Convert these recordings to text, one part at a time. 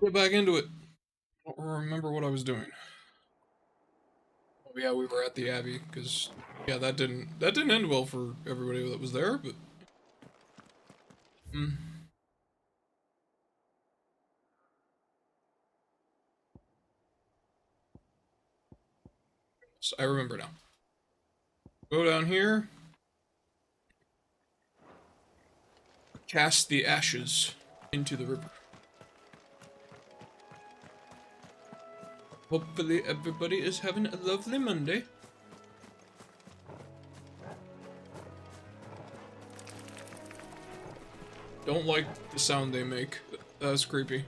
Get back into it. I don't remember what I was doing. Oh yeah, we were at the Abbey, because yeah, that didn't end well for everybody that was there, but mm, so I remember now. Go down here, cast the ashes into the river. Hopefully everybody is having a lovely Monday. Don't like the sound they make. That's creepy.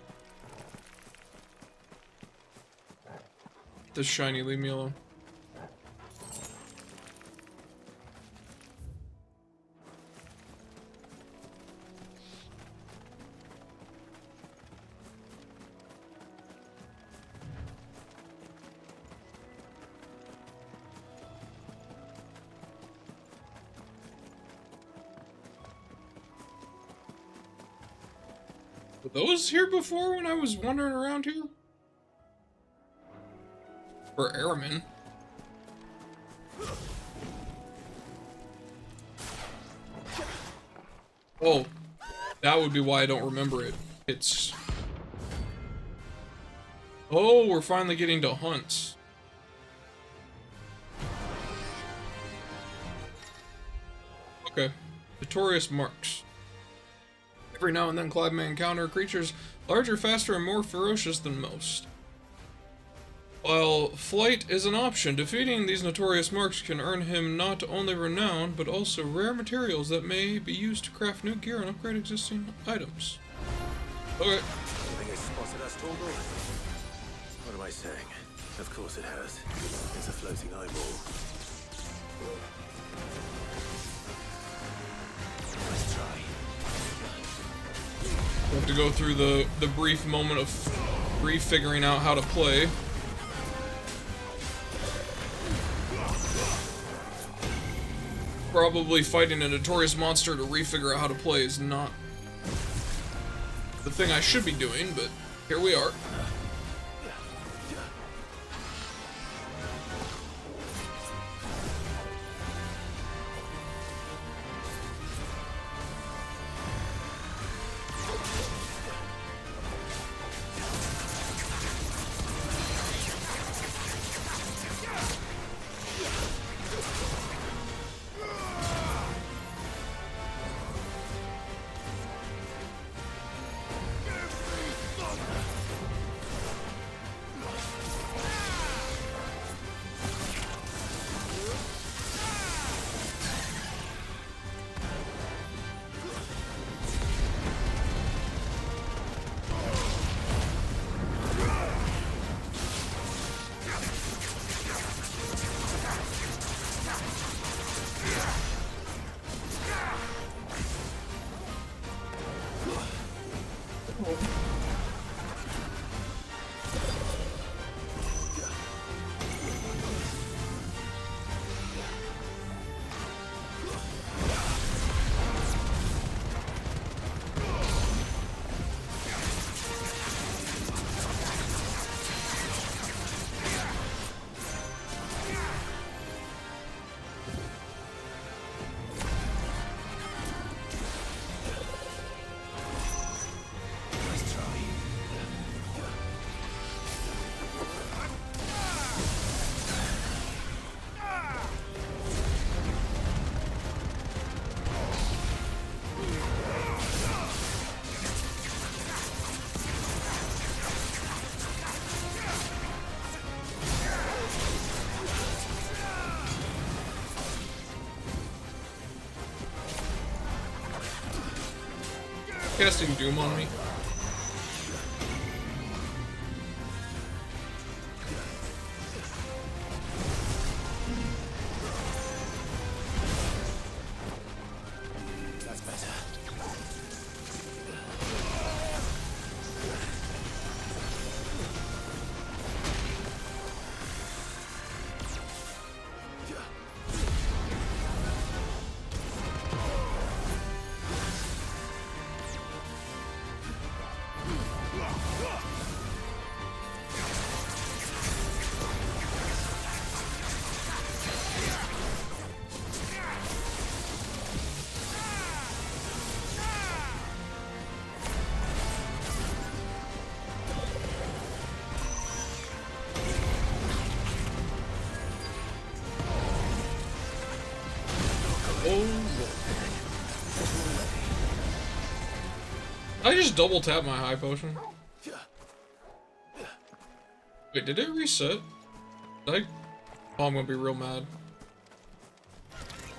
The shiny, leave me alone. Were those here before when I was wandering around here? For airmen. Oh, that would be why I don't remember it. It's... Oh, we're finally getting to hunts. Okay. Notorious marks. Every now and then Clive may encounter creatures larger, faster, and more ferocious than most. While flight is an option, defeating these notorious marks can earn him not only renown, but also rare materials that may be used to craft new gear and upgrade existing items. Okay. Think I spotted us, Torgal? What am I saying? Of course it has. It's a floating eyeball. Nice try. We have to go through the brief moment of re-figuring out how to play. Probably fighting a notorious monster to re-figure out how to play is not the thing I should be doing, but here we are. Casting Doom on me. That's better. I just double tap my high potion. Wait, did it reset? Did I? Oh, I'm gonna be real mad.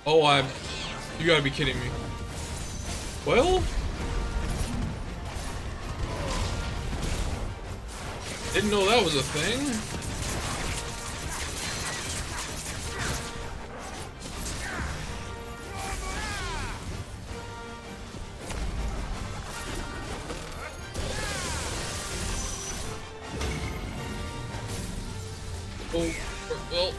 Oh, you gotta be kidding me. Well? Didn't know that was a thing. Oh, well.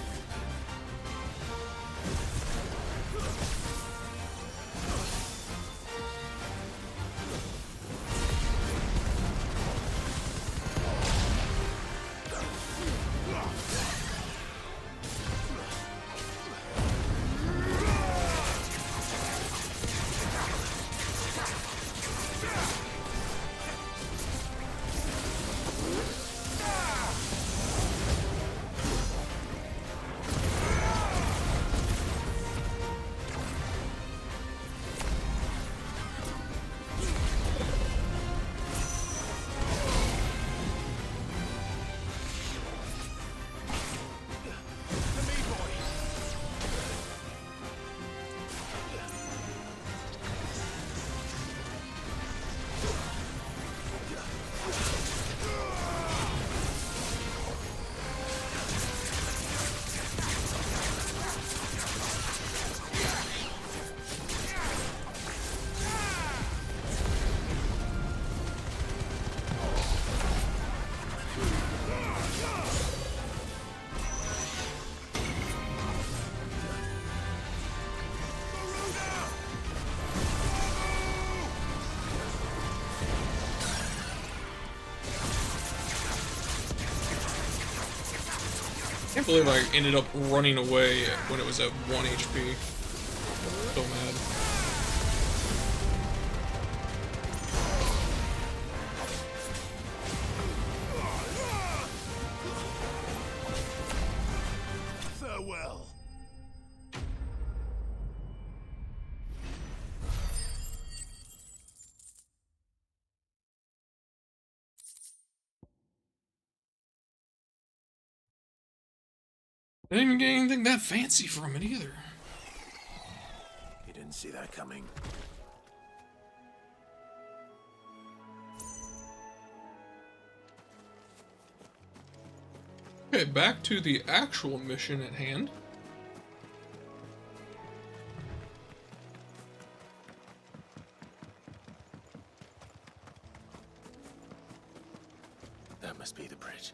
I can't believe I ended up running away when it was at 1 HP. So mad. Farewell. I didn't even get anything that fancy from it either. You didn't see that coming. Okay, back to the actual mission at hand. That must be the bridge.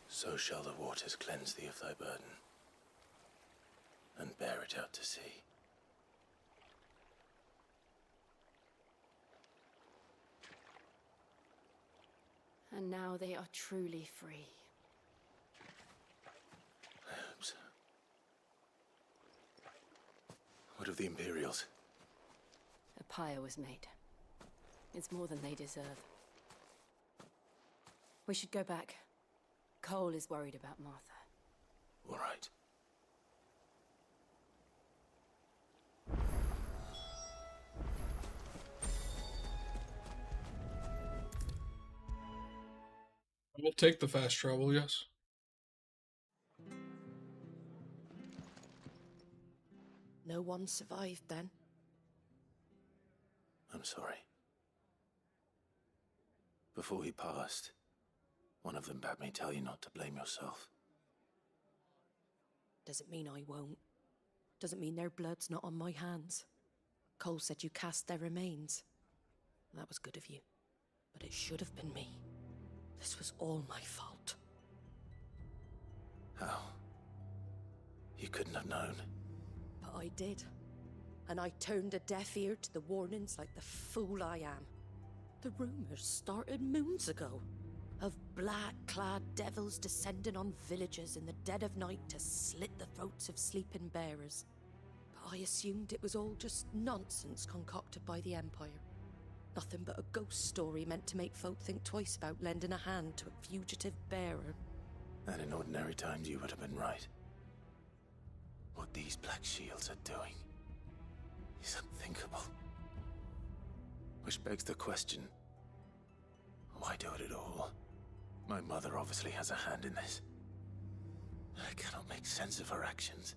So shall the waters cleanse thee of thy burden, and bear it out to sea. And now they are truly free. I hope so. What of the Imperials? A pyre was made. It's more than they deserve. We should go back. Cole is worried about Martha. All right. I will take the fast travel, yes. No one survived then? I'm sorry. Before he passed, one of them bade me tell you not to blame yourself. Doesn't mean I won't. Doesn't mean their blood's not on my hands. Cole said you cast their remains. That was good of you. But it should have been me. This was all my fault. How? You couldn't have known. But I did. and I turned a deaf ear to the warnings like the fool I am. The rumours started moons ago, of black-clad devils descending on villages in the dead of night to slit the throats of sleeping bearers. But I assumed it was all just nonsense concocted by the Empire. Nothing but a ghost story meant to make folk think twice about lending a hand to a fugitive bearer. And in ordinary times you would have been right. What these Black Shields are doing is unthinkable. Which begs the question, why do it at all? My mother obviously has a hand in this. I cannot make sense of her actions.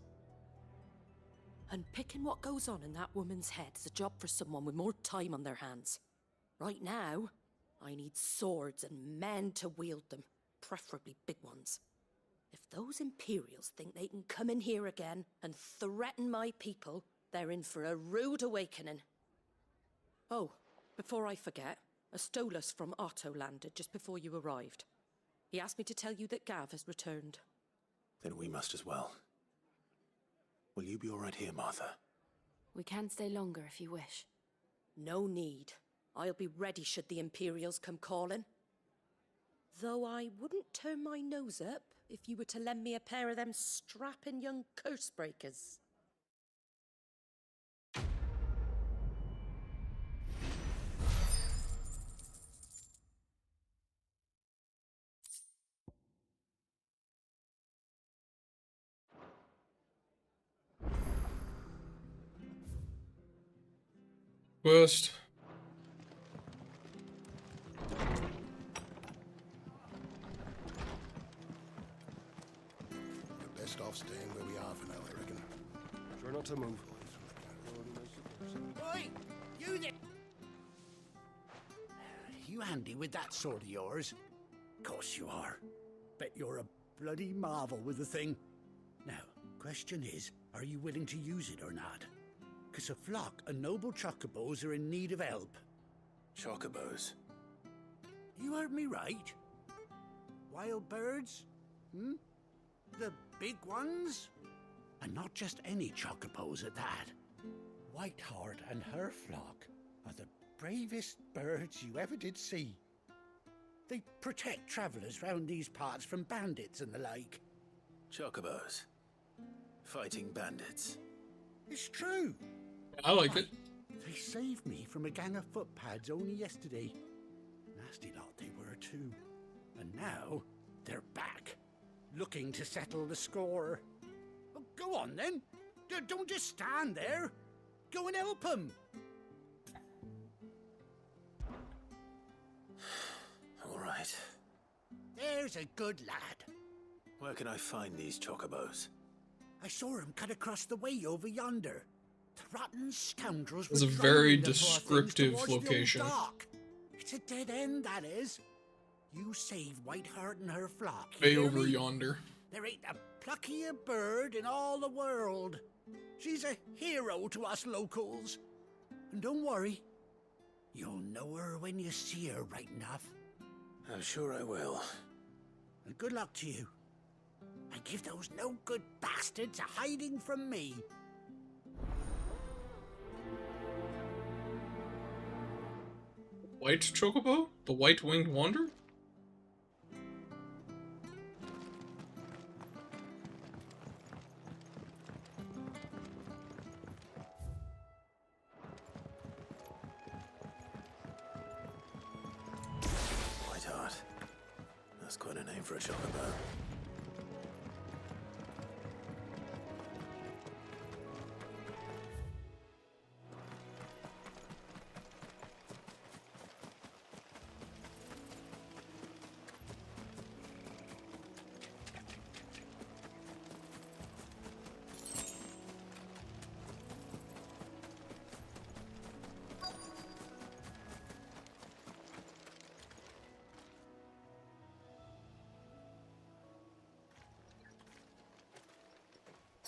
Unpicking what goes on in that woman's head is a job for someone with more time on their hands. Right now, I need swords and men to wield them, preferably big ones. If those Imperials think they can come in here again and threaten my people, they're in for a rude awakening. Oh, before I forget, a Stolas from Otto landed just before you arrived. He asked me to tell you that Gav has returned. Then we must as well. Will you be all right here, Martha? We can stay longer if you wish. No need. I'll be ready should the Imperials come calling. Though I wouldn't turn my nose up if you were to lend me a pair of them strapping young curse breakers. Quest. You're best off staying where we are for now, I reckon. Try not to move. Oi! You there! You handy with that sword of yours? Course you are. Bet you're a bloody marvel with the thing. Now, question is, are you willing to use it or not? 'Cause a flock of noble chocobos are in need of help. Chocobos? You heard me right. Wild birds? Hmm? The big ones? And not just any chocobos at that. Whiteheart and her flock are the bravest birds you ever did see. They protect travellers round these parts from bandits and the like. Chocobos. Fighting bandits. It's true. I like it. They saved me from a gang of footpads only yesterday. Nasty lot they were too. And now they're back, looking to settle the score. Oh, go on then. Don't just stand there. Go and help them. All right. There's a good lad. Where can I find these chocobos? I saw him cut across the way over yonder. The rotten scoundrels It's were a very driving the poor things descriptive towards the old location. dock. It's a dead end, that is. You save Whiteheart and her flock. you Way hear over me? yonder. There ain't a pluckier bird in all the world. She's a hero to us locals. And don't worry, you'll know her when you see her right enough. I'm sure I will. And good luck to you. And give those no-good bastards a hiding from me. White chocobo? The white-winged wanderer? Whiteheart. That's quite a name for a chocobo.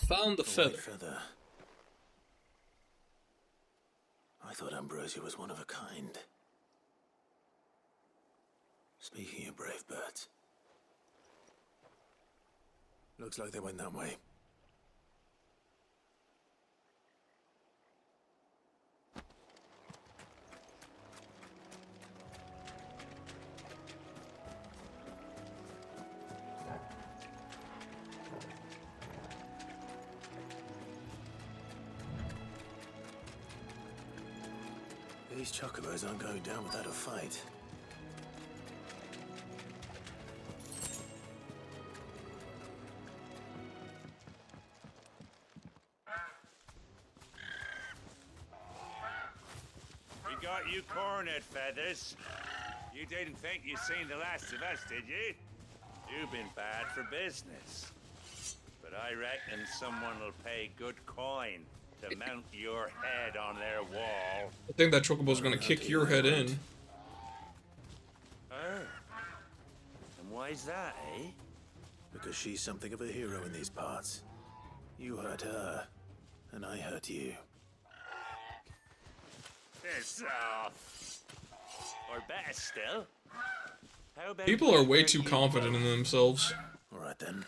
Found the A feather. white feather. I thought Ambrosia was one of a kind. Speaking of brave birds. Looks like they went that way. These chocobos aren't going down without a fight. We got you cornered, Feathers. You didn't think you'd seen the last of us, did you? You've been bad for business. But I reckon someone will pay good coin to mount your head on their wall. I think that chocobo's gonna kick your head in. Oh. And why's that, eh? Because she's something of a hero in these parts. You hurt her, and I hurt you. Piss off. Or better still, how about People are you way hurt too you confident in both? themselves. Alright then.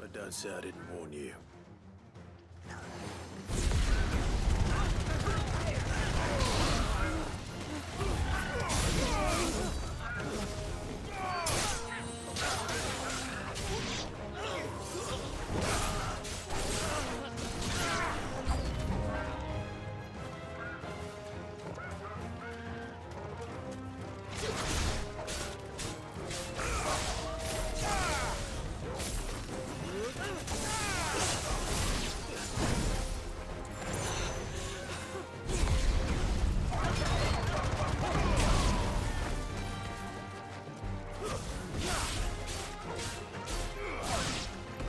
But don't say I didn't warn you.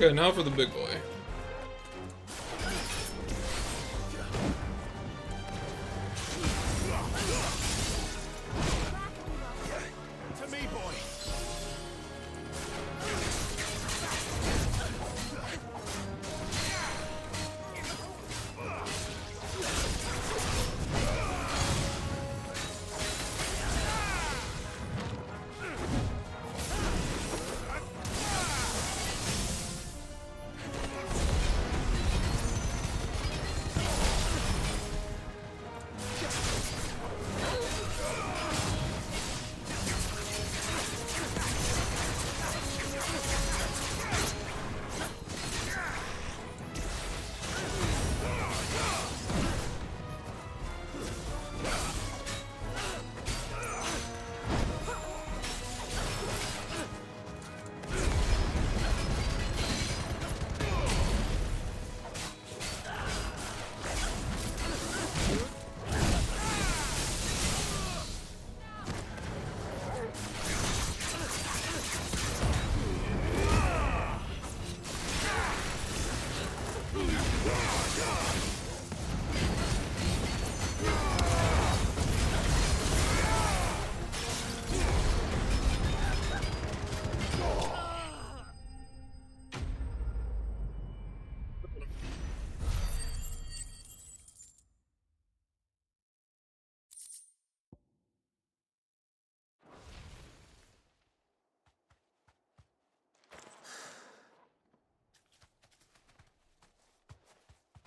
Okay, now for the big boy. To me, boy.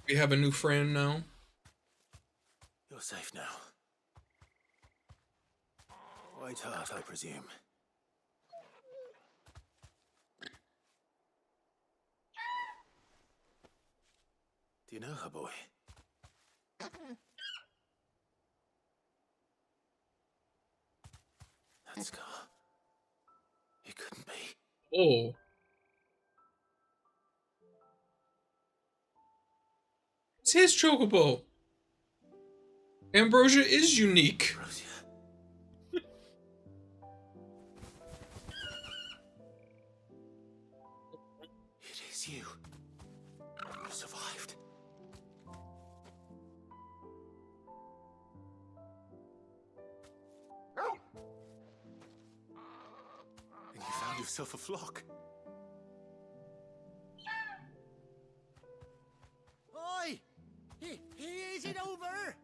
We have a new friend now. You're safe now. White heart, I presume. Do you know her, boy? That scar. It couldn't be. Oh. It's his chocobo. Ambrosia is unique. Rosia. It is you. You survived. And you found yourself a flock. Oi! Is it over?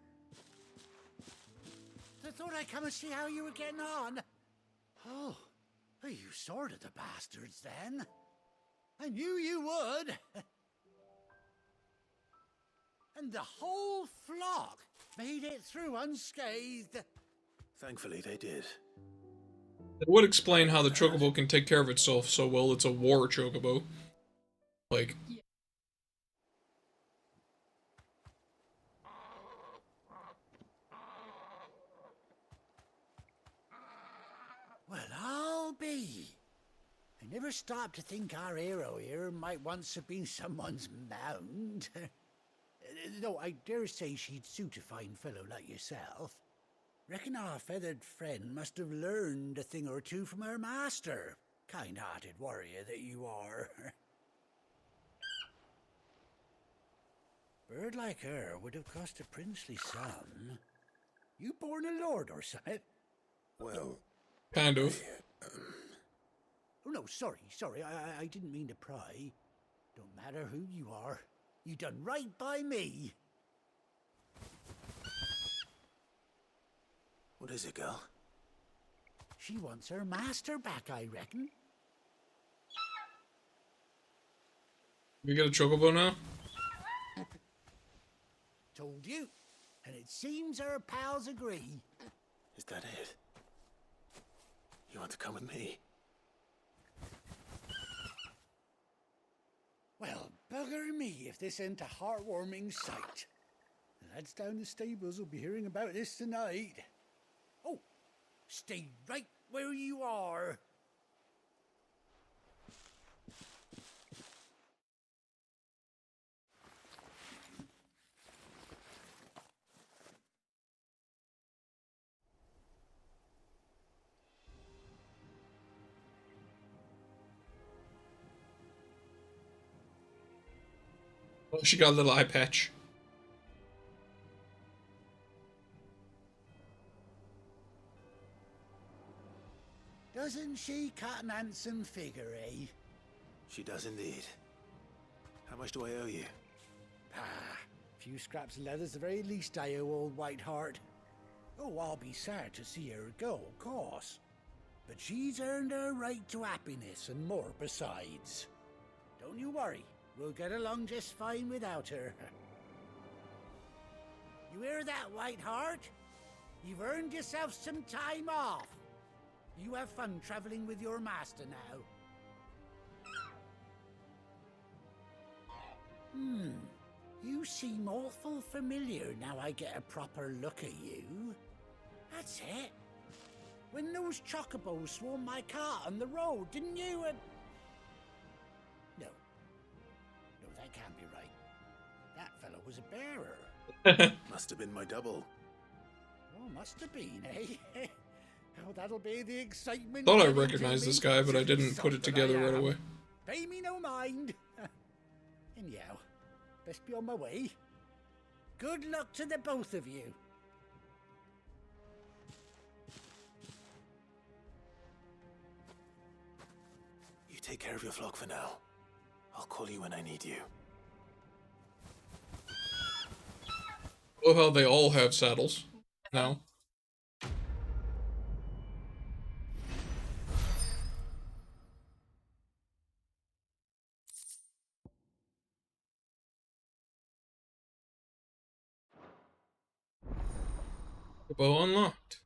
I thought I'd come and see how you were getting on. Oh, you sorted the bastards then. I knew you would. And the whole flock made it through unscathed. Thankfully, they did. That would explain how the chocobo can take care of itself so well. It's a war chocobo. Like, be. I never stopped to think our hero here might once have been someone's mount. Though I dare say she'd suit a fine fellow like yourself. Reckon our feathered friend must have learned a thing or two from her master. Kind-hearted warrior that you are. Bird like her would have cost a princely sum. You born a lord or something? Well, Kind of. Oh, no, sorry, I didn't mean to pry. Don't matter who you are. You done right by me. What is it, girl? She wants her master back, I reckon. We get a chocobo now? Told you. And it seems her pals agree. Is that it? You want to come with me? Well, bugger me if this ain't a heartwarming sight. The lads down the stables will be hearing about this tonight. Oh, stay right where you are. Oh, she got a little eye patch. Doesn't she cut an handsome figure, eh? She does indeed. How much do I owe you? Ah, few scraps of leather's the very least I owe old Whiteheart. Oh, I'll be sad to see her go, of course. But she's earned her right to happiness and more besides. Don't you worry, we'll get along just fine without her. You hear that, Whiteheart? You've earned yourself some time off. You have fun traveling with your master now. You seem awful familiar now I get a proper look at you. That's it. When those chocobos swarmed my cart on the road, didn't you? No, that can't be right. That fellow was a bearer. Must have been my double. Oh, must have been, eh? Oh, that'll be the excitement. Thought I getting to recognized me. this guy, but I didn't put it Something together I right am. away. Pay me no mind. Anyhow, best be on my way. Good luck to the both of you. You take care of your flock for now. I'll call you when I need you. Oh, how they all have saddles now. Bow unlocked.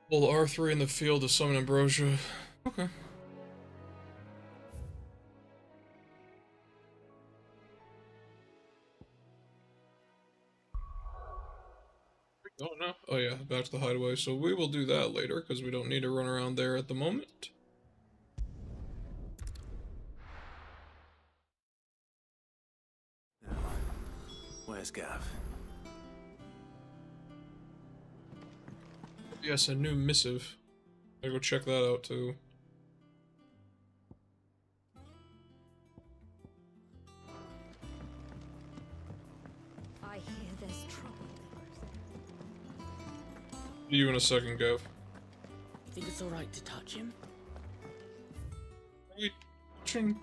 Well, R3 in the field to summon Ambrosia. Okay. Oh no. Oh yeah, back to the hideaway. So we will do that later because we don't need to run around there at the moment. Now, where's Gav? Yes, a new missive. I go check that out too. I hear there's trouble. See you in a second, Gav. You think it's alright to touch him? Wait, touching.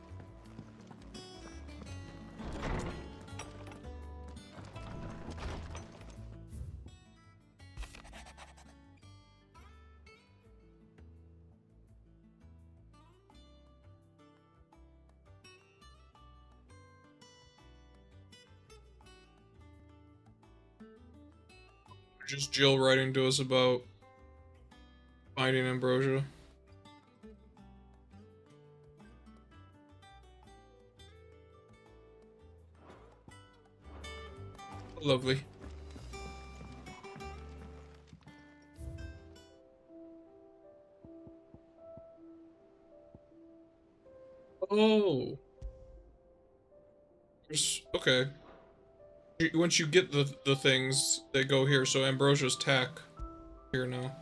Just Jill writing to us about finding Ambrosia. Lovely. Oh. Okay. Once you get the things, they go here. So Ambrosia's tack here now.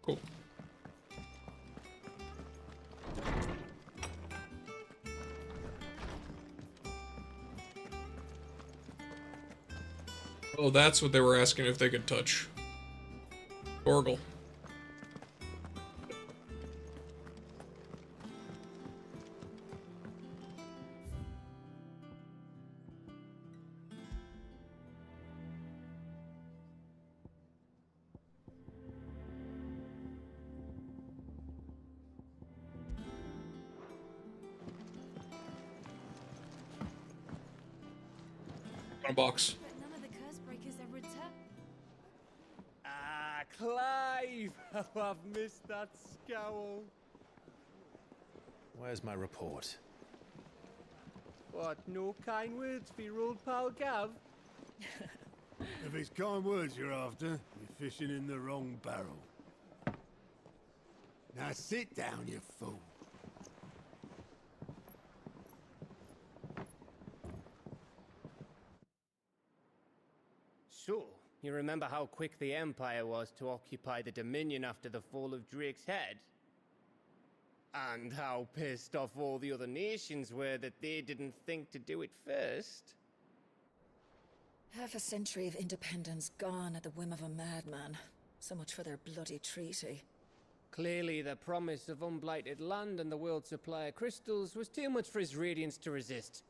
Cool. Oh, that's what they were asking if they could touch. Orgle. On a box. But none of the curse breakers ever return. Ah, Clive! How I've missed that scowl. Where's my report? What, no kind words for your old pal Gav? If it's kind words you're after, you're fishing in the wrong barrel. Now sit down, you fool. So, you remember how quick the Empire was to occupy the Dominion after the fall of Drake's head? And how pissed off all the other nations were that they didn't think to do it first? Half a century of independence gone at the whim of a madman. So much for their bloody treaty. Clearly, the promise of unblighted land and the world's supply of crystals was too much for his radiance to resist.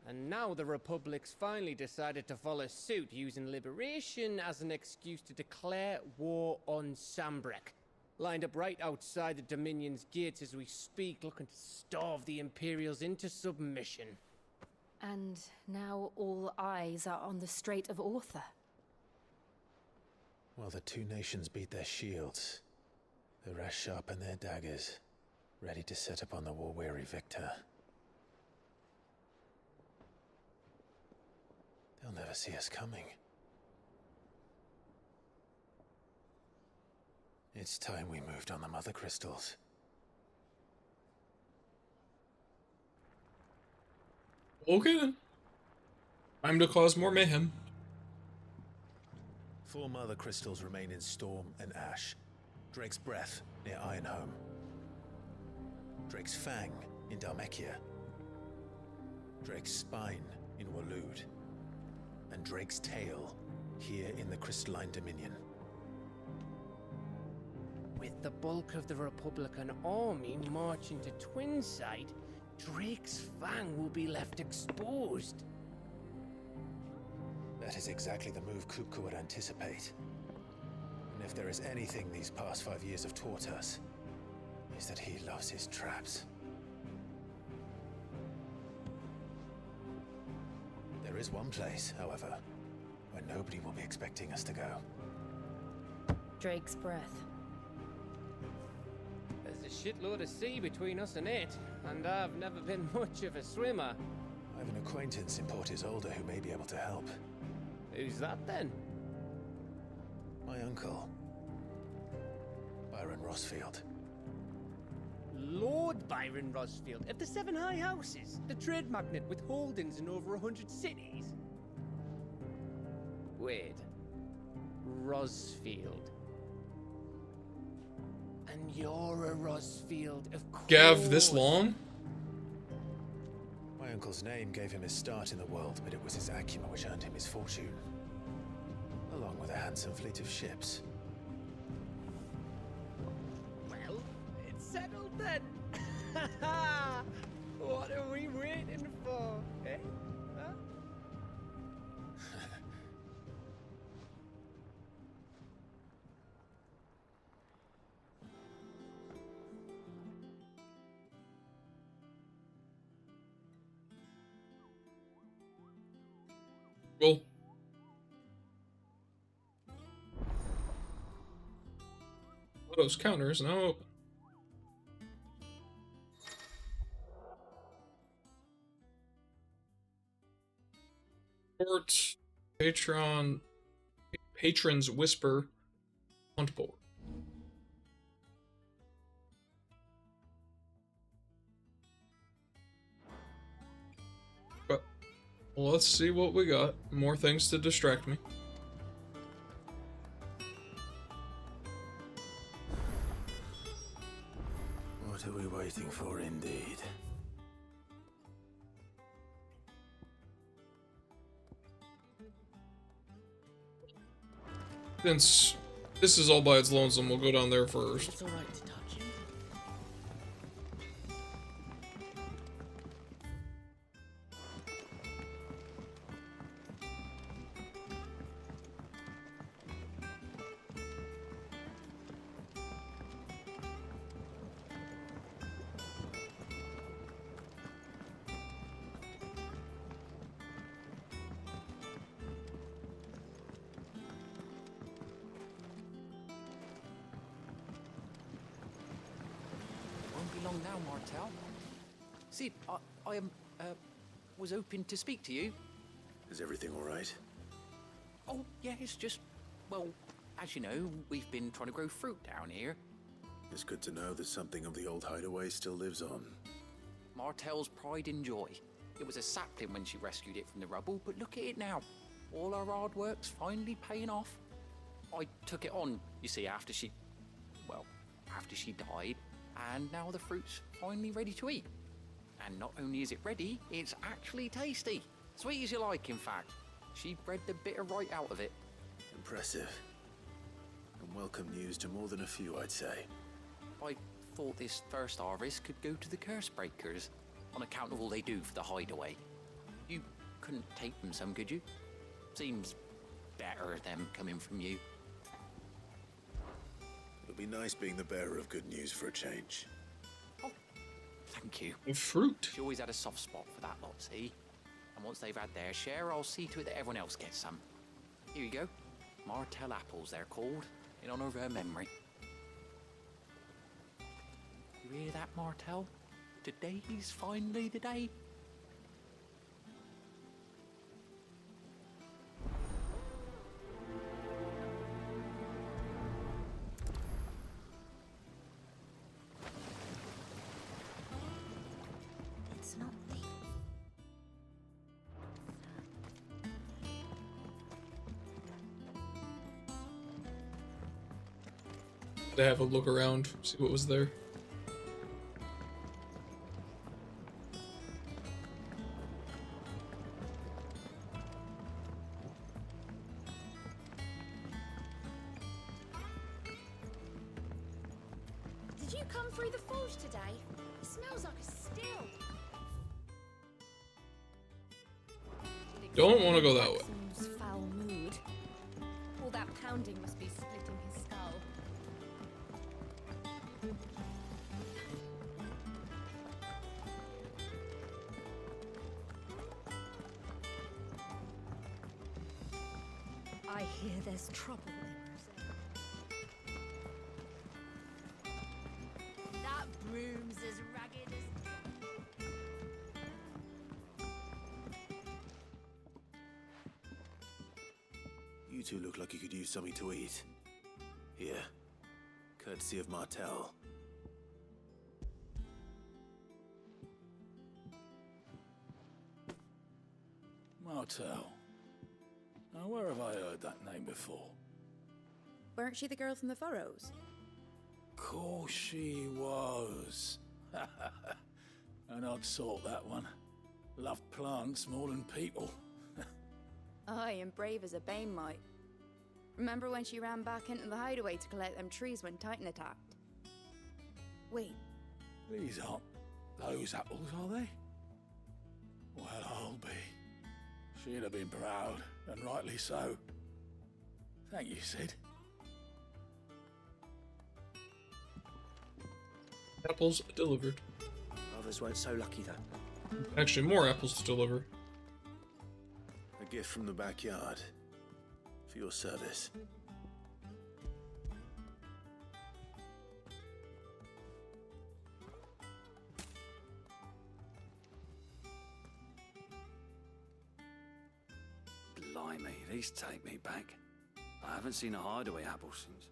And now the Republic's finally decided to follow suit, using liberation as an excuse to declare war on Sambrek. Lined up right outside the Dominion's gates as we speak, looking to starve the Imperials into submission. And now all eyes are on the Strait of Author. While the two nations beat their shields, the rest sharpen their daggers, ready to set upon the war-weary victor. They'll never see us coming. It's time we moved on the mother crystals. Okay then. Time to cause more mayhem. 4 mother crystals remain in Storm and Ash. Drake's Breath near Ironhome. Drake's Fang in Dhalmekia. Drake's Spine in Waloed. And Drake's Tail here in the Crystalline Dominion. With the bulk of the Republican army marching to Twinside, Drake's Fang will be left exposed. That is exactly the move Kupka would anticipate. And if there is anything these past 5 years have taught us, is that he loves his traps. There is one place, however, where nobody will be expecting us to go. Drake's Breath. There's a shitload of sea between us and it, and I've never been much of a swimmer. I have an acquaintance in Port Isolde who may be able to help. Who's that then? My uncle, Byron Rosfield. Lord Byron Rosfield of the Seven High Houses, the trade magnate with holdings in over 100 cities. Wait, Rosfield. And you're a Rosfield, of course. Gav, this long? My uncle's name gave him his start in the world, but it was his acumen which earned him his fortune. Along with a handsome fleet of ships. Well, it's settled then. What are we waiting for, eh? Huh? Cool. Those counters now open. Report. Patron's Whisper. Hunt board. But well, let's see what we got. More things to distract me. What are we waiting for, indeed? Since this is all by its lonesome, we'll go down there first. It's alright to touch him. Won't be long now, Martel. Sid, I was hoping to speak to you. Is everything all right? Oh, yeah, it's just, well, as you know, we've been trying to grow fruit down here. It's good to know that something of the old hideaway still lives on. Martel's pride and joy. It was a sapling when she rescued it from the rubble, but look at it now. All our hard work's finally paying off. I took it on, you see, after she died, and now the fruit's finally ready to eat. And not only is it ready, it's actually tasty. Sweet as you like, in fact. She bred the bitter right out of it. Impressive. And welcome news to more than a few, I'd say. I thought this first harvest could go to the curse breakers, on account of all they do for the hideaway. You couldn't take them some, could you? Seems better them coming from you. It'll be nice being the bearer of good news for a change. Oh, thank you. Fruit. She always had a soft spot for that lot, see? And once they've had their share, I'll see to it that everyone else gets some. Here you go. Martel apples, they're called, in honor of her memory. You hear that, Martel? Today's finally the day. It's not the... To have a look around, see what was there. Did you come through the forge today? It smells like a still. Don't want to go that way. Jackson's foul mood. All that pounding must be splitting his skull. I hear there's trouble in that broom's as ragged as... You two look like you could use something to eat. Here. Courtesy of Martel. Martel. Now, where have I heard that name before? Weren't she the girl from the furrows? Course she was. An odd sort, that one. Loved plants more than people. Aye, and brave as a bane might. Remember when she ran back into the hideaway to collect them trees when Titan attacked? Wait, These aren't those apples, are they? Well, I'll be. She'd have been proud, and rightly so. Thank you, Sid. Apples delivered. Others weren't so lucky, though. Actually, more apples to deliver. A gift from the backyard. For your service. blimey, these take me back. I haven't seen a hideaway apple since.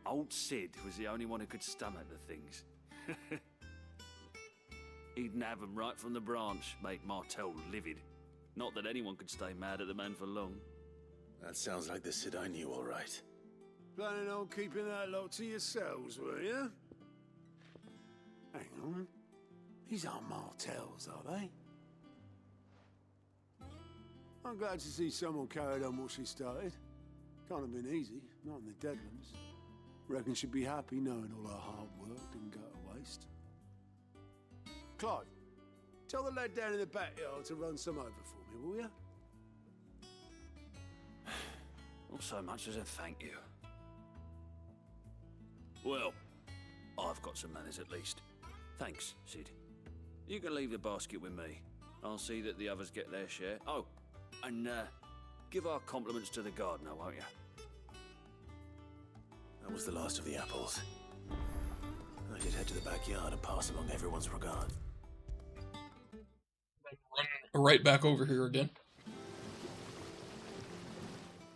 Old Sid was the only one who could stomach the things. He'd nab 'em right from the branch, make Martell livid. Not that anyone could stay mad at the man for long. That sounds like the Sid I knew, all right. Planning on keeping that lot to yourselves, were you? Hang on. These aren't Martells, are they? I'm glad to see someone carried on what she started. Can't have been easy, not in the Deadlands. Reckon she'd be happy knowing all her hard work didn't go to waste. Clive, tell the lad down in the backyard to run some over for me, will you? Not so much as a thank you. Well, I've got some manners at least. Thanks, Sid. You can leave the basket with me. I'll see that the others get their share. Oh, and give our compliments to the gardener, won't you? That was the last of the apples. I should head to the backyard and pass along everyone's regard. Right back over here again.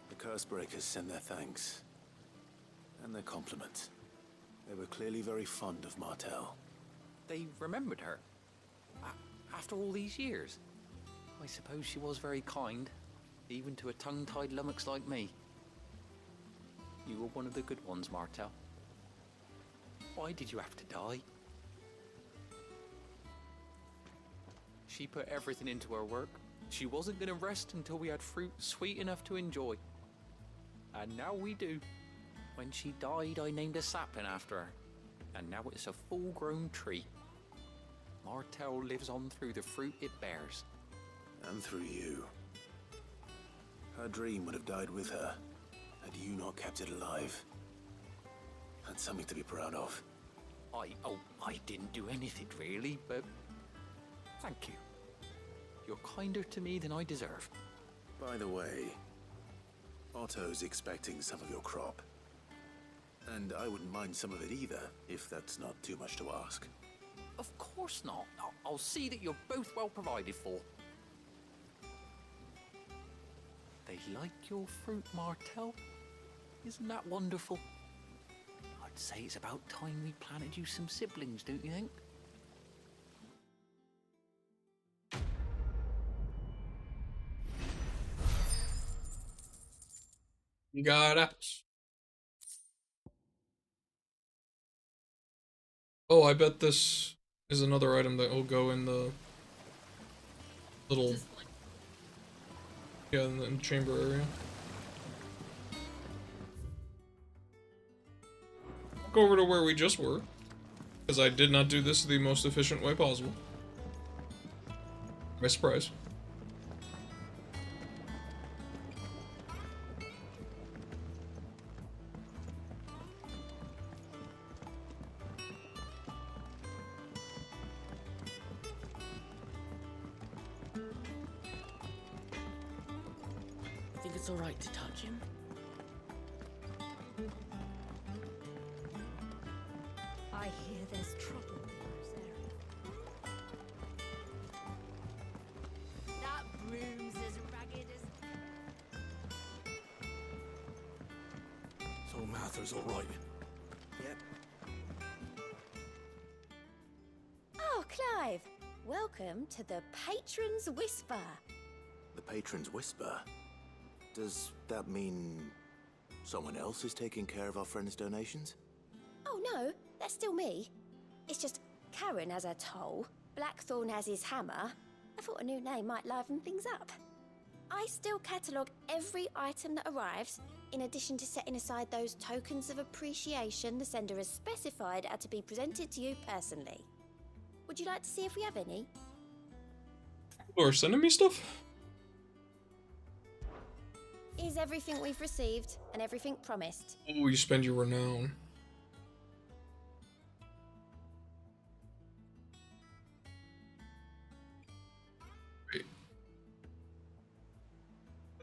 The Cursebreakers send their thanks. And their compliments. They were clearly very fond of Martell. They remembered her. After all these years. I suppose she was very kind, even to a tongue-tied lummox like me. You were one of the good ones, Martell. Why did you have to die? She put everything into her work. She wasn't going to rest until we had fruit sweet enough to enjoy. And now we do. When she died, I named a sapling after her. And now it's a full-grown tree. Martell lives on through the fruit it bears. And through you. Her dream would have died with her, had you not kept it alive. That's something to be proud of. I didn't do anything really, but thank you. You're kinder to me than I deserve. By the way, Otto's expecting some of your crop. And I wouldn't mind some of it either, if that's not too much to ask. Of course not. I'll see that you're both well provided for. They like your fruit, Martell. Isn't that wonderful? I'd say it's about time we planted you some siblings, don't you think? You got apples. Oh, I bet this is another item that will go in the little, yeah, in the chamber area. Go over to where we just were, because I did not do this the most efficient way possible. My surprise. I think it's all right to touch him. I hear there's trouble in this area. That broom's as ragged as... So Martha's all right. Yep. Oh, Clive! Welcome to the Patron's Whisper. The Patron's Whisper? Does that mean someone else is taking care of our friend's donations? Oh no, that's still me. It's just Karen has her toll, Blackthorn has his hammer. I thought a new name might liven things up. I still catalogue every item that arrives, in addition to setting aside those tokens of appreciation the sender has specified are to be presented to you personally. Would you like to see if we have any? People are sending me stuff? Is everything we've received and everything promised. Oh, you spend your renown. Wait.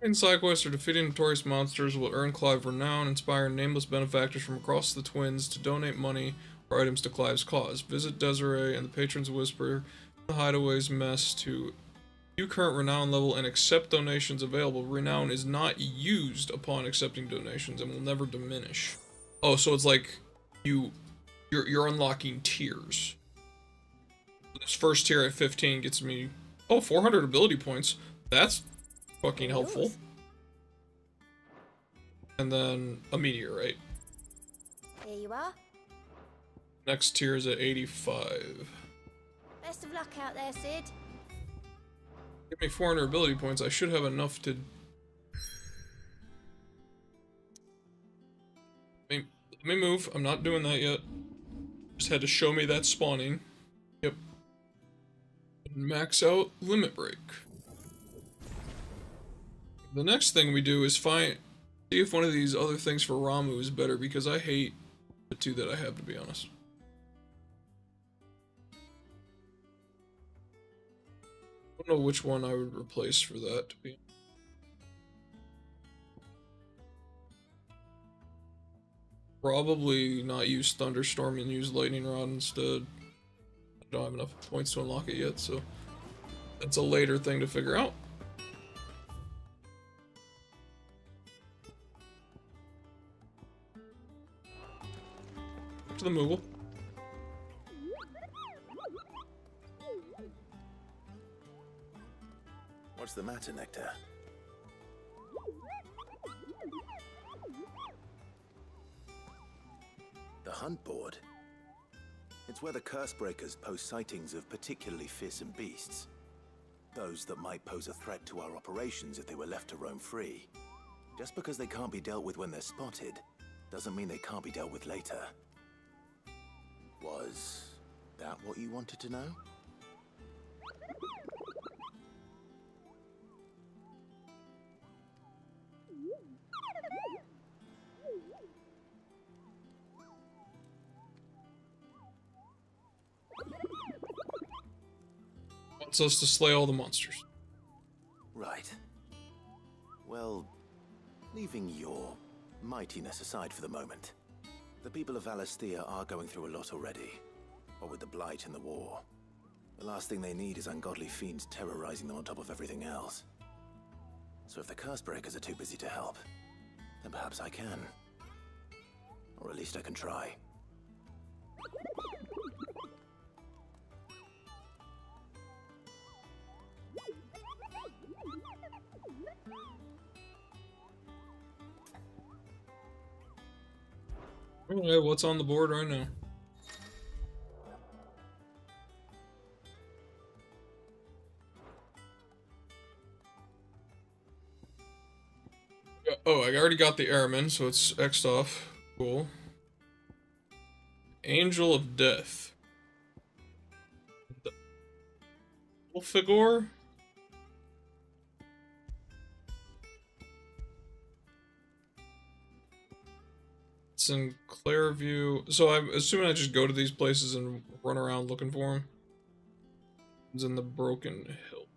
In side quests or defeating notorious monsters will earn Clive renown, inspire nameless benefactors from across the Twins to donate money or items to Clive's cause. Visit Desiree and the Patron's Whisper, the Hideaway's mess to View current renown level and accept donations available. Renown is not used upon accepting donations and will never diminish. Oh, so it's like you're unlocking tiers. This first tier at 15 gets me 400 ability points. That's fucking helpful. And then a meteorite. Here you are. Next tier is at 85. Best of luck out there, Sid. Give me 400 ability points. I should have enough to... Let me move. I'm not doing that yet. Just had to show me that spawning. Yep. Max out limit break. The next thing we do is see if one of these other things for Ramu is better, because I hate the two that I have, to be honest. I don't know which one I would replace for that, to be. Probably not use Thunderstorm and use Lightning Rod instead. I don't have enough points to unlock it yet, so that's a later thing to figure out. To the Moogle. What's the matter, Nectar? The hunt board? It's where the Cursebreakers post sightings of particularly fearsome beasts. Those that might pose a threat to our operations if they were left to roam free. Just because they can't be dealt with when they're spotted, doesn't mean they can't be dealt with later. Was that what you wanted to know? Wants us to slay all the monsters. Right. Well, leaving your mightiness aside for the moment, the people of Valisthea are going through a lot already. What with the Blight and the war. The last thing they need is ungodly fiends terrorizing them on top of everything else. So if the Cursebreakers are too busy to help, then perhaps I can. Or at least I can try. Okay, what's on the board right now? Oh, I already got the Airman, so it's X'd off. Cool. Angel of Death. Wolfigor? It's in Clairview. So I'm assuming I just go to these places and run around looking for him. It's in the Broken Hill.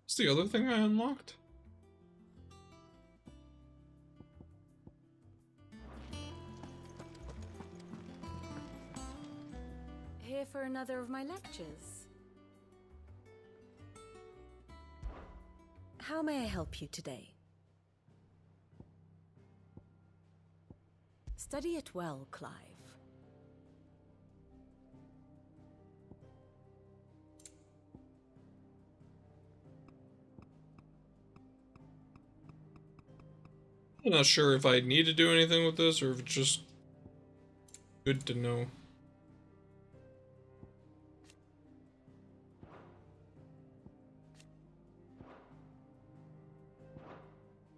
What's the other thing I unlocked? Here for another of my lectures. How may I help you today? Study it well, Clive. I'm not sure if I need to do anything with this or if it's just good to know.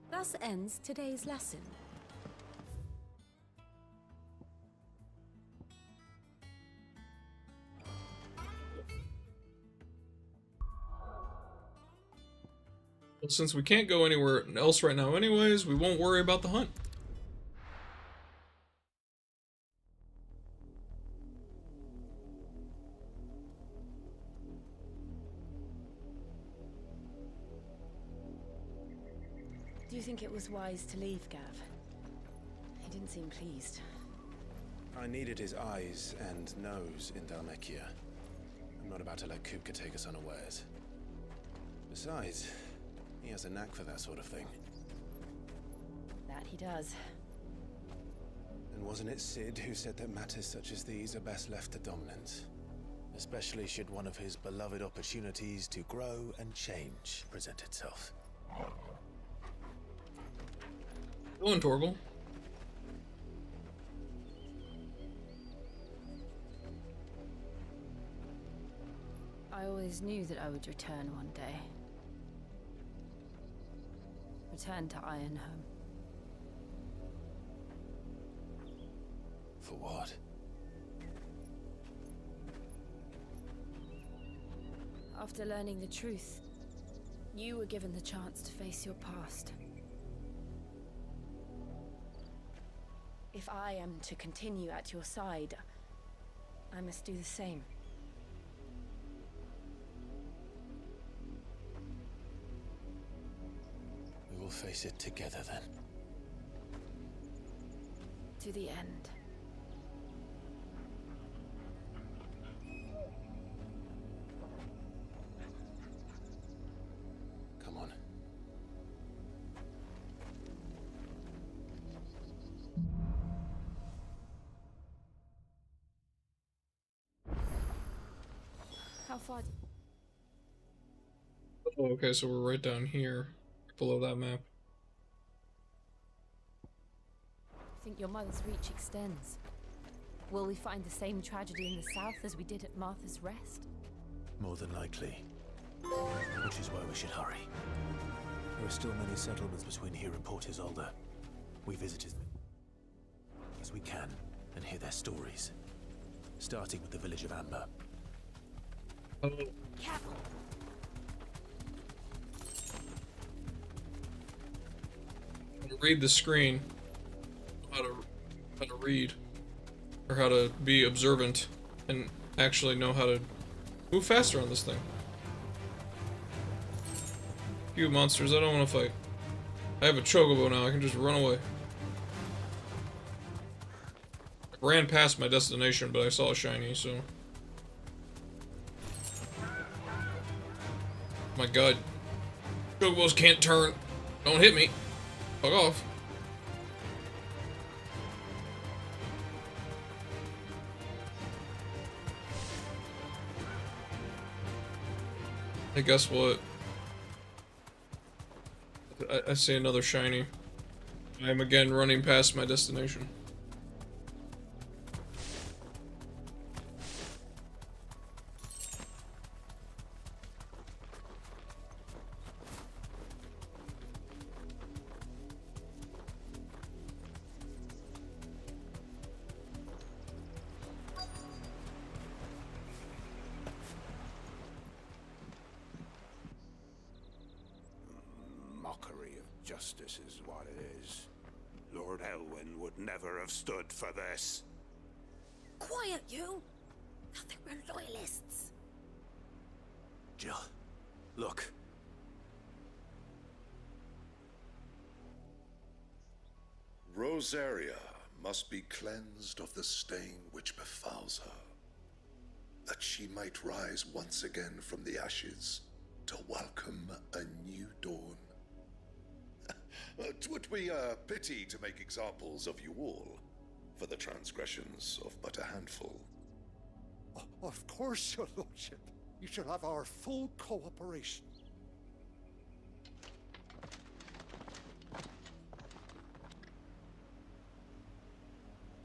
Thus ends today's lesson. Well, since we can't go anywhere else right now anyways, we won't worry about the hunt. Do you think it was wise to leave, Gav? He didn't seem pleased. I needed his eyes and nose in Dhalmekia. I'm not about to let Kupka take us unawares. Besides, he has a knack for that sort of thing. That he does. And wasn't it Sid who said that matters such as these are best left to dominance? Especially should one of his beloved opportunities to grow and change present itself. Go on, Torgal. I always knew that I would return one day. Return to Ironhome. For what? After learning the truth, you were given the chance to face your past. If I am to continue at your side, I must do the same. We will face it together then. To the end. Come on. How far? Oh, okay, so we're right down here, below that map. I think your mother's reach extends. Will we find the same tragedy in the south as we did at Martha's Rest? More than likely. Which is why we should hurry. There are still many settlements between here and Port Isolde. We visited them as we can and hear their stories. Starting with the village of Amber. Oh. Careful. Read the screen. How to read. Or how to be observant and actually know how to move faster on this thing. You monsters, I don't want to fight. I have a chocobo now, I can just run away. I ran past my destination, but I saw a shiny, so... My god. Chocobos can't turn. Don't hit me. Fuck off. Hey, guess what? I see another shiny. I am again running past my destination. Mockery of justice is what it is. Lord Elwyn would never have stood for this. Quiet, you! I think we're loyalists. Jill, look. Rosaria must be cleansed of the stain which befouls her, that she might rise once again from the ashes to welcome a new dawn. 'Twould be a pity to make examples of you all, for the transgressions of but a handful. Of course, your lordship. You shall have our full cooperation.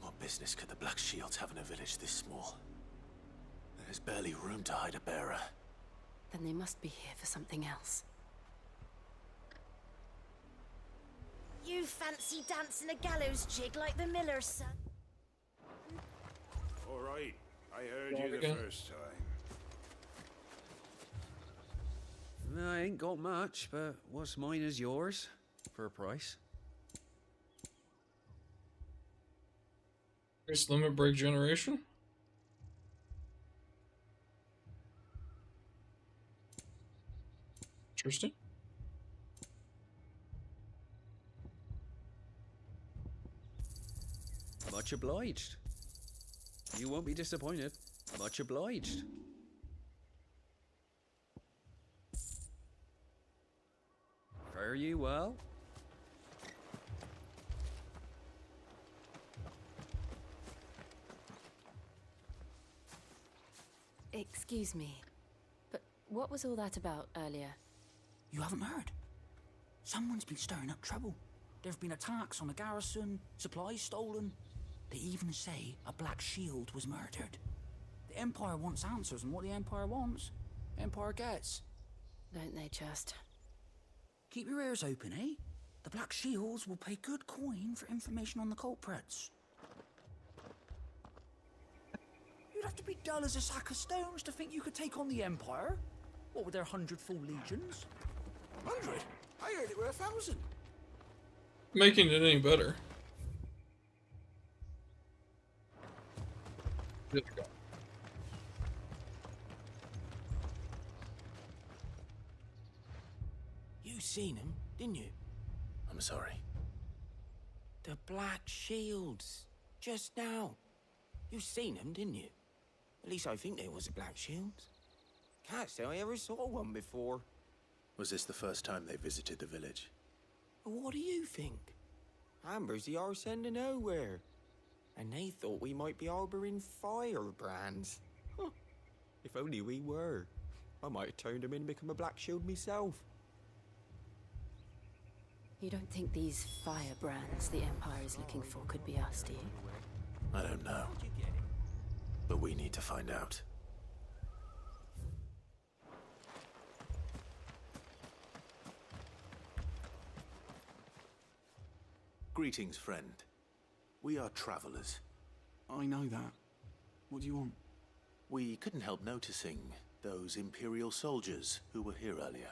What business could the Black Shields have in a village this small? There's barely room to hide a bearer. Then they must be here for something else. You fancy dancing a gallows jig like the miller's son? All right, I heard you the again. first time. I ain't got much, but what's mine is yours, for a price. Increased limit break generation? Interesting. Much obliged. You won't be disappointed. Much obliged. Fare you well? Excuse me, but what was all that about earlier? You haven't heard? Someone's been stirring up trouble. There have been attacks on the garrison, supplies stolen. They even say a Black Shield was murdered. The Empire wants answers, and what the Empire wants, Empire gets. Don't they just? Keep your ears open, eh? The Black Shields will pay good coin for information on the culprits. You'd have to be dull as a sack of stones to think you could take on the Empire. What with their 100 full legions? 100? I heard it were 1,000. Making it any better. Good God. You seen him, didn't you? I'm sorry. The Black Shields. Just now. You seen them, didn't you? At least I think there was a Black Shields. Can't say I ever saw one before. Was this the first time they visited the village? But what do you think? Amber's the arse end of nowhere. And they thought we might be harboring firebrands. Huh. If only we were. I might have turned them in and become a Black Shield myself. You don't think these firebrands the Empire is looking for could be us, do you? I don't know. But we need to find out. Greetings, friend. We are travelers. I know that. What do you want? We couldn't help noticing those Imperial soldiers who were here earlier.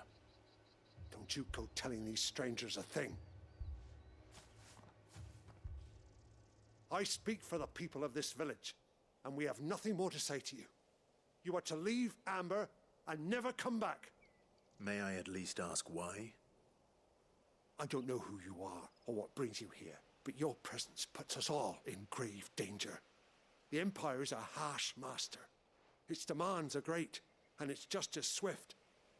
Don't you go telling these strangers a thing. I speak for the people of this village, and we have nothing more to say to you. You are to leave Amber and never come back. May I at least ask why? I don't know who you are or what brings you here, but your presence puts us all in grave danger. The Empire is a harsh master. Its demands are great, and its justice swift.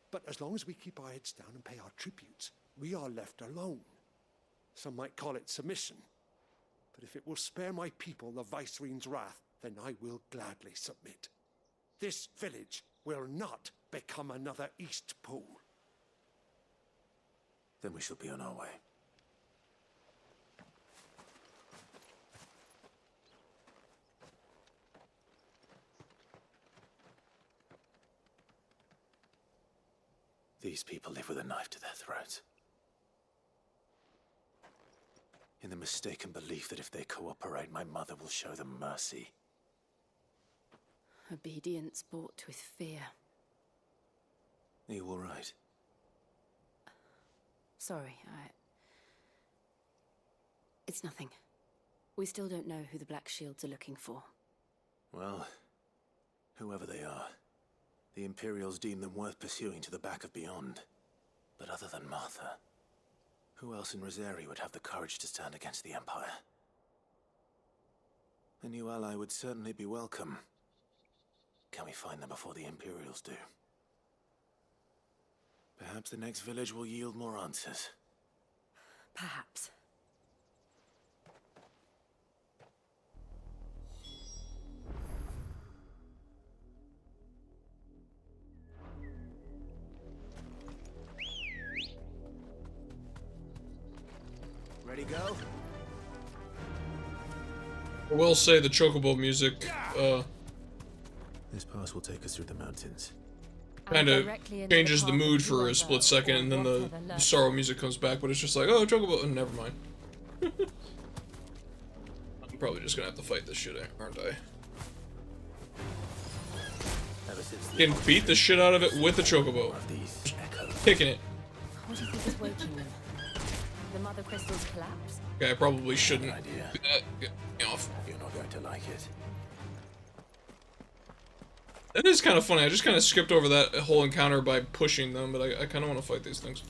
But as long as we keep our heads down and pay our tributes, we are left alone. Some might call it submission. But if it will spare my people the Viceroy's wrath, then I will gladly submit. This village will not become another East Pool. Then we shall be on our way. These people live with a knife to their throats. In the mistaken belief that if they cooperate, my mother will show them mercy. Obedience bought with fear. Are you all right? Sorry, It's nothing. We still don't know who the Black Shields are looking for. Well, whoever they are, the Imperials deem them worth pursuing to the back of beyond. But other than Martha, who else in Rosari would have the courage to stand against the Empire? A new ally would certainly be welcome. Can we find them before the Imperials do? Perhaps the next village will yield more answers. Perhaps. Ready, go? I will say the Chocobo music, This pass will take us through the mountains. kind of changes the mood for a split second, and then the sorrow music comes back, but it's just like, oh, Chocobo, and never mind. I'm probably just gonna have to fight this shit, aren't I? Can beat the shit out of it with the Chocobo. Kicking it. What do you think is waking them? The mother crystals collapse? Okay, I probably shouldn't do that. Get me off. You're not going to like it. That is kind of funny. I just kind of skipped over that whole encounter by pushing them, but I kind of want to fight these things.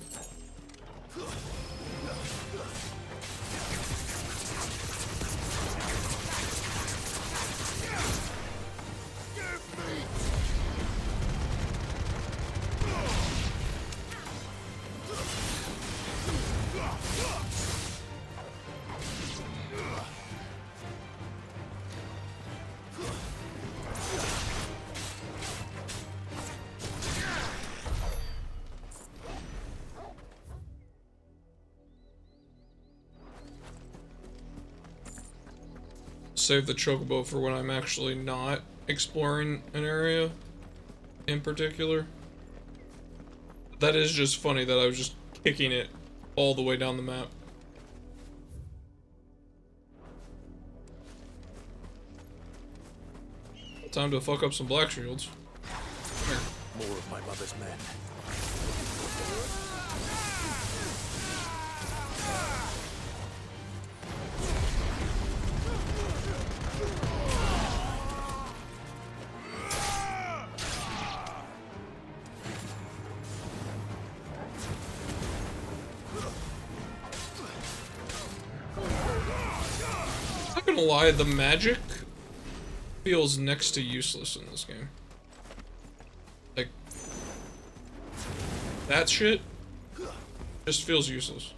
save the chocobo for when I'm actually not exploring an area in particular. That is just funny that I was just kicking it all the way down the map. Time to fuck up some black shields. Here. More of my mother's men. I'm not gonna lie, the magic feels next to useless in this game. Like, that shit just feels useless.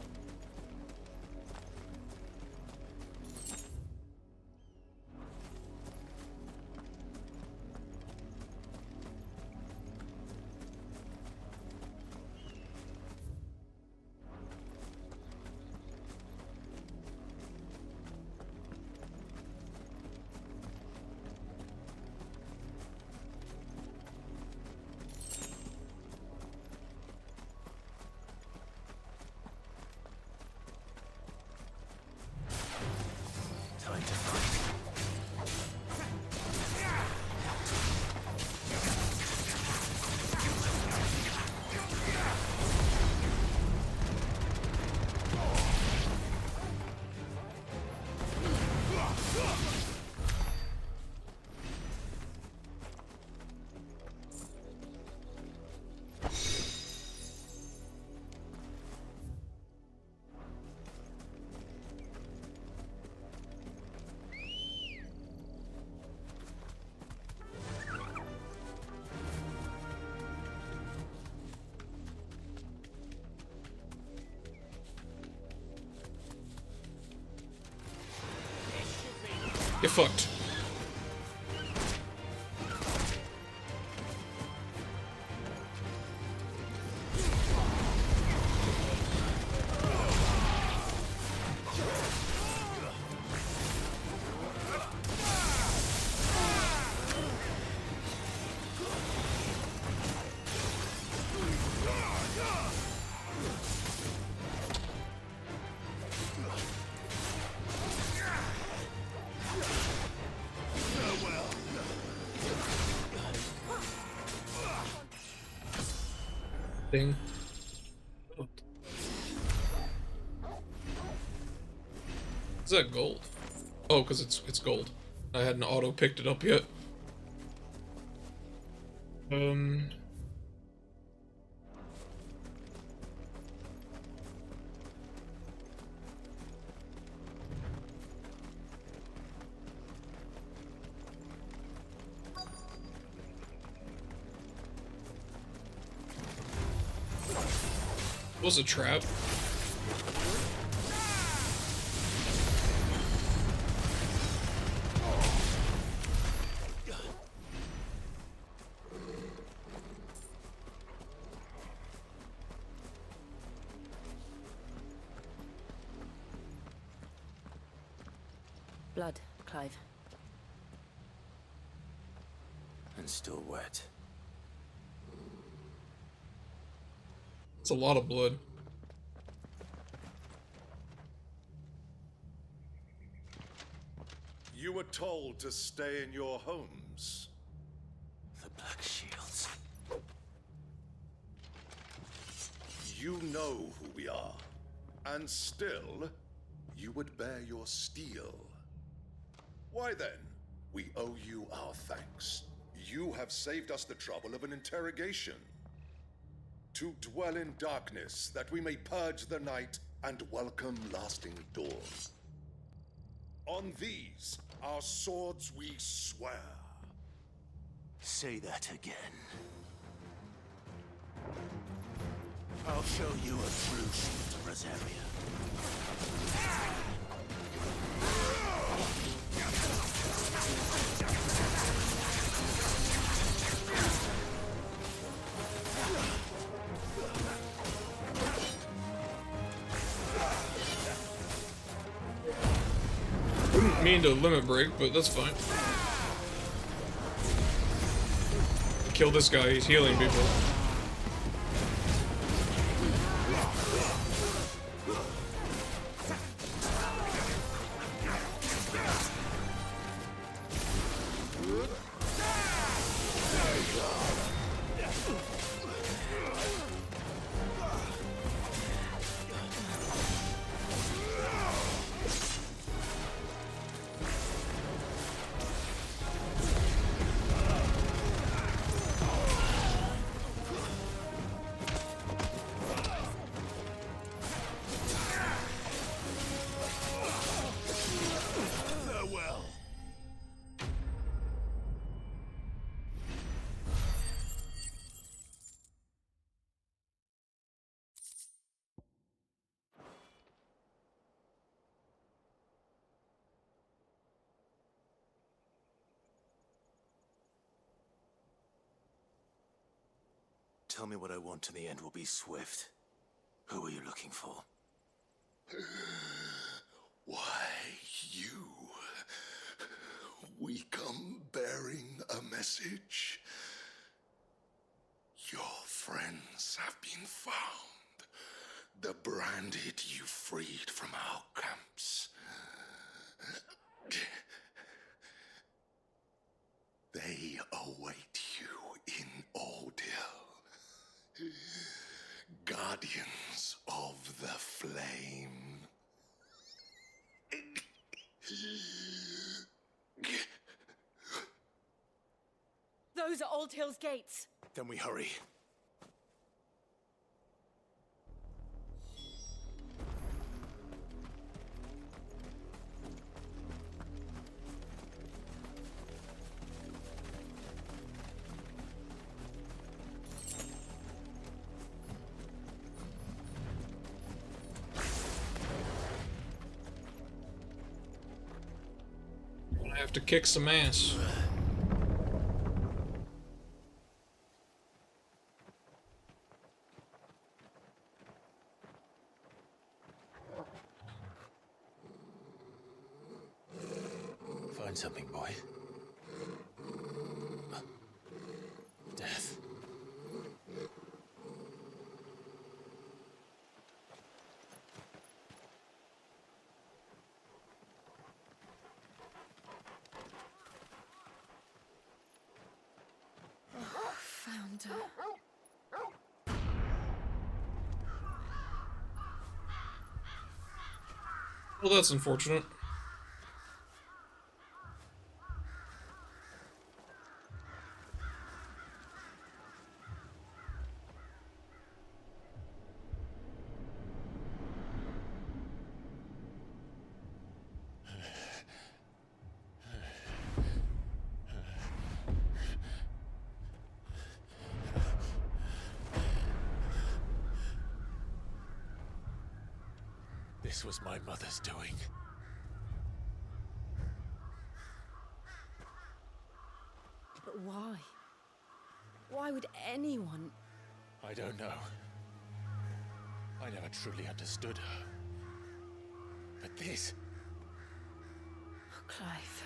Time to fight. Get fucked. Thing. Is that gold? Oh, because it's gold. I hadn't auto picked it up yet. Was a trap. Blood, Clive. And still wet. It's a lot of blood. You were told to stay in your homes. The Black Shields. You know who we are. And still, you would bear your steel. Why then, we owe you our thanks. You have saved us the trouble of an interrogation. To dwell in darkness, that we may purge the night and welcome lasting dawn. On these, our swords we swear. Say that again. I'll show you a true shield of Rosaria. Didn't mean to limit break, but that's fine. Kill this guy, he's healing people. Tell me what I want and the end will be swift. Who are you looking for? Why, you. We come bearing a message. Your friends have been found. The branded you freed from our camps. They await you in Ordeal. Guardians of the Flame. Those are Old Hill's gates. Then we hurry. I have to kick some ass. Find something, boy. Death. Found her. Well, that's unfortunate. This was my mother's doing. But why? Why would anyone? I don't know. I never truly understood her. But this... Oh, Clive.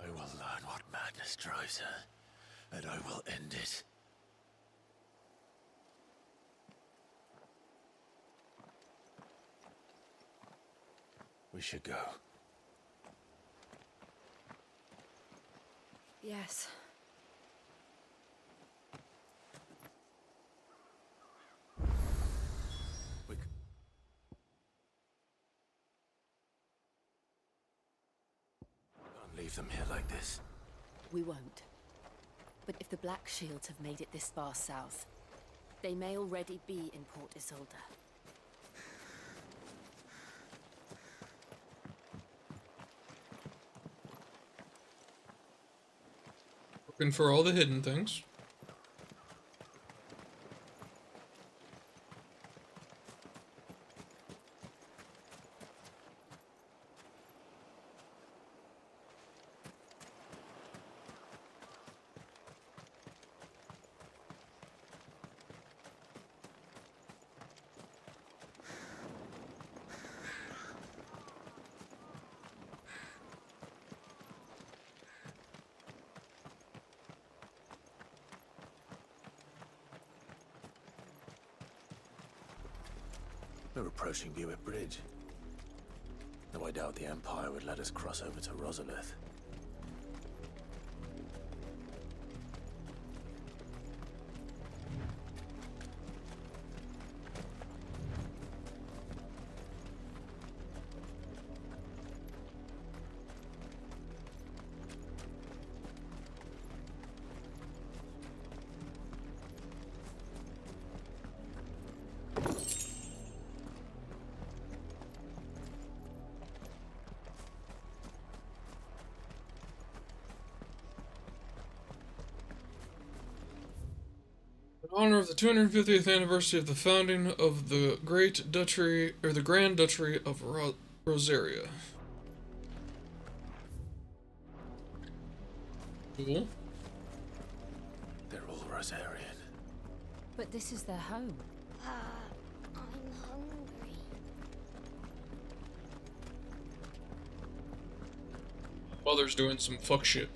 I will learn what madness drives her, and I will end it. We should go. Yes. Can't leave them here like this. We won't. But if the Black Shields have made it this far south, they may already be in Port Isolde. Looking for all the hidden things. We're approaching Buick Bridge. Though I doubt the Empire would let us cross over to Rosalith. In honor of the 250th anniversary of the founding of the Great Duchy, or the Grand Duchy of Rosaria. Cool. They're all Rosarian. But this is their home. I'm hungry. Mother's doing some fuck shit.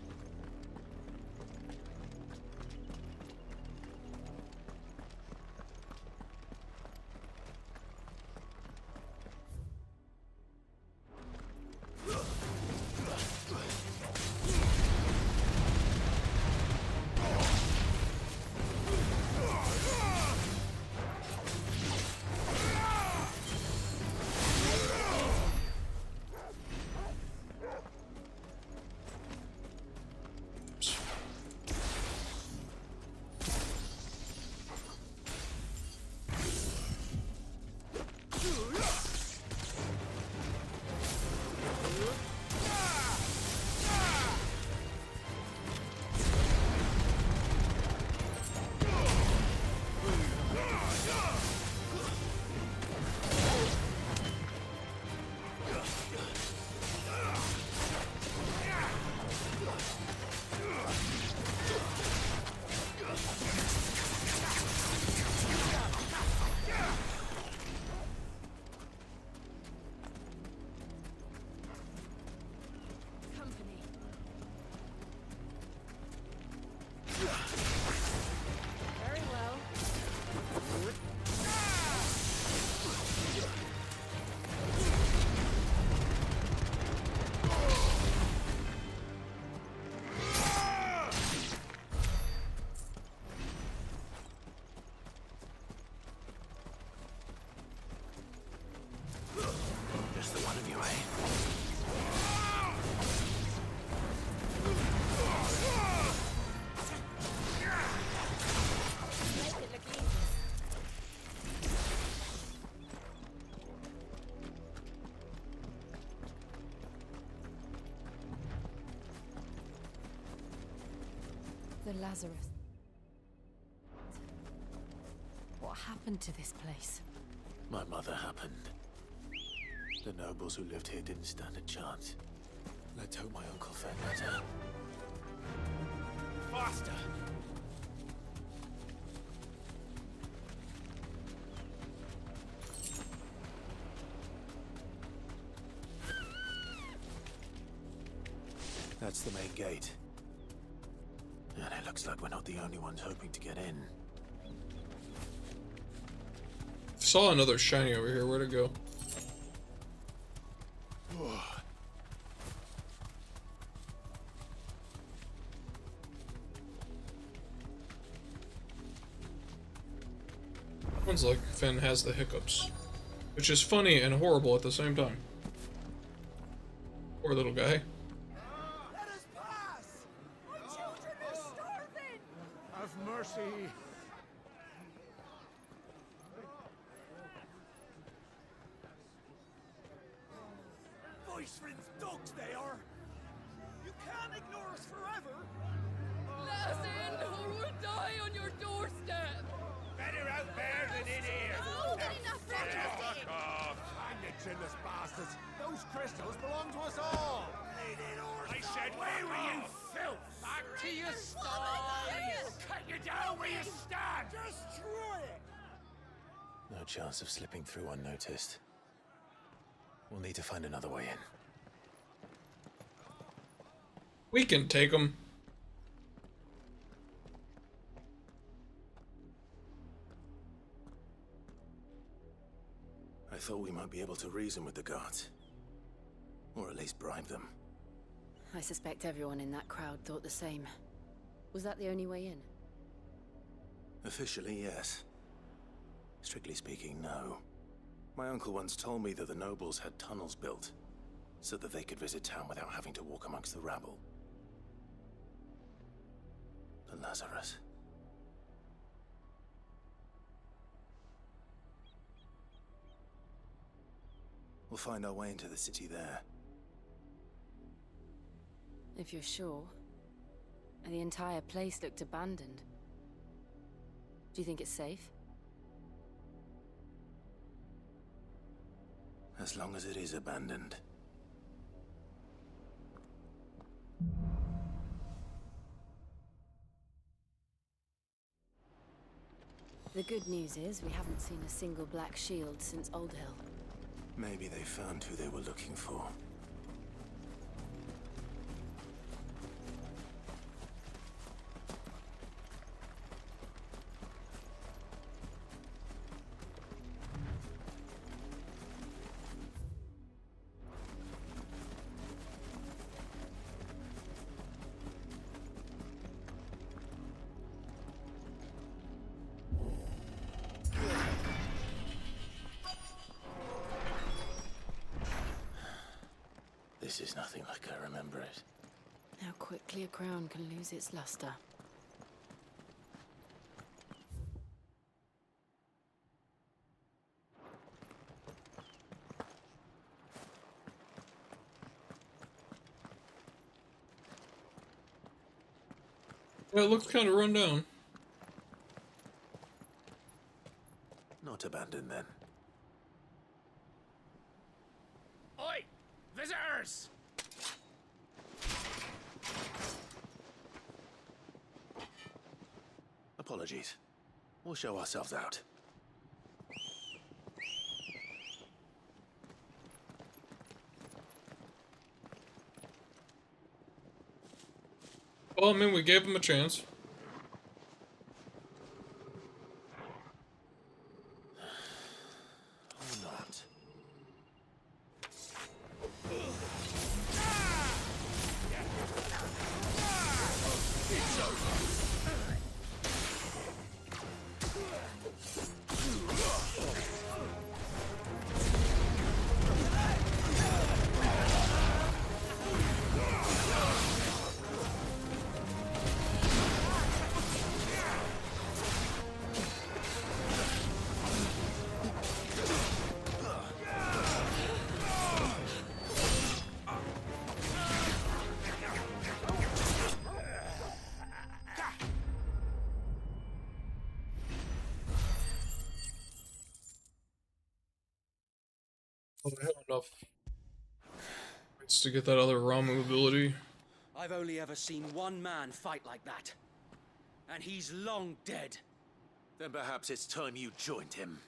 Just the one of you, eh? The Lazarus. What happened to this place? My mother happened. The nobles who lived here didn't stand a chance. Let's hope my uncle fed better. Faster! That's the main gate. And it looks like we're not the only ones hoping to get in. Saw another shiny over here. Where'd it go? Sounds like Finn has the hiccups, which is funny and horrible at the same time. Poor little guy. Let us pass! My children are starving! Have mercy. Voice-friends dogs they are! You can't ignore us forever! Let us in, or we'll die on your doorstep! Better out there than in here! Oh, good enough, Fuck off! Hang the chinless bastards! Those crystals belong to us all! I said, where were you, filth? Back to your stalls! Cut you down where you stand! Destroy it! No chance of slipping through unnoticed. We'll need to find another way in. We can take them. I I thought we might be able to reason with the guards. Or at least bribe them. I suspect everyone in that crowd thought the same. Was that the only way in? Officially, yes. Strictly speaking, no. My uncle once told me that the nobles had tunnels built, so that they could visit town without having to walk amongst the rabble. The Lazarus. We'll find our way into the city there. If you're sure. The entire place looked abandoned. Do you think it's safe? As long as it is abandoned. The good news is we haven't seen a single black shield since Old Hill. Maybe they found who they were looking for. This is nothing like I remember it. How quickly a crown can lose its luster. Yeah, it looks kind of run down. Not abandoned, then. Oi! Visitors! Apologies. We'll show ourselves out. Well, I mean, we gave him a chance. Or not. It's over. Oh, I have enough points to get that other Ramu ability. I've only ever seen one man fight like that. And he's long dead. Then perhaps it's time you joined him.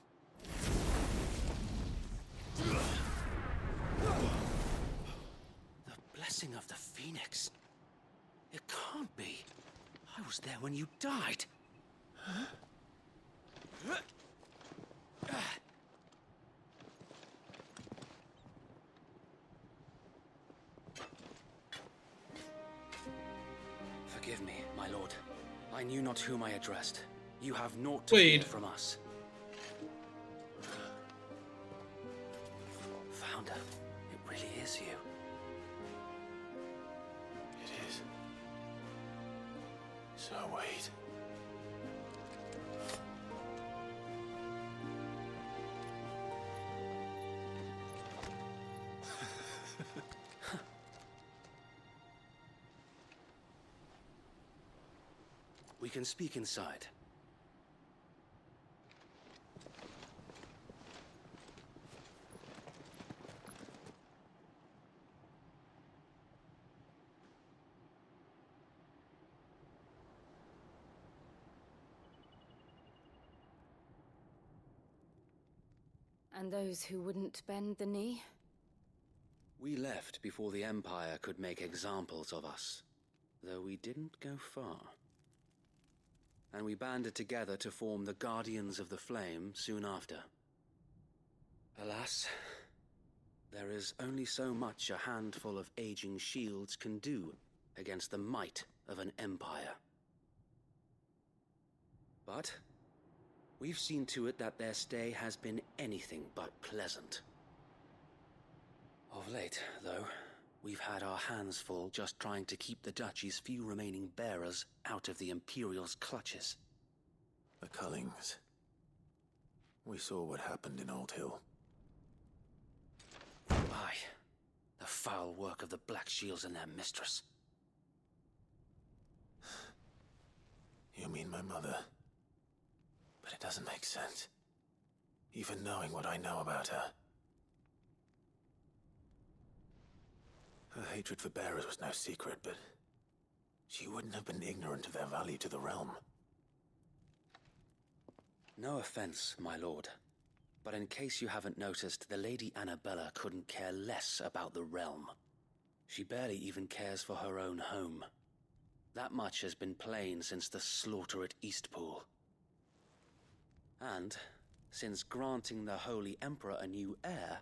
The blessing of the Phoenix. It can't be. I was there when you died. Forgive me, my lord. I knew not whom I addressed. You have naught to fear from us. Founder, it really is you. It is. So wait. We can speak inside. And those who wouldn't bend the knee? We left before the Empire could make examples of us, though we didn't go far. And we banded together to form the Guardians of the Flame soon after. Alas, there is only so much a handful of aging shields can do against the might of an empire. But we've seen to it that their stay has been anything but pleasant. Of late, though, we've had our hands full just trying to keep the Duchy's few remaining bearers out of the Imperial's clutches. The Cullings. We saw what happened in Old Hill. Aye, the foul work of the Black Shields and their mistress. You mean my mother? But it doesn't make sense. Even knowing what I know about her. Her hatred for bearers was no secret, but she wouldn't have been ignorant of their value to the realm. No offense, my lord, but in case you haven't noticed, the Lady Annabella couldn't care less about the realm. She barely even cares for her own home. That much has been plain since the slaughter at Eastpool. And, since granting the Holy Emperor a new heir,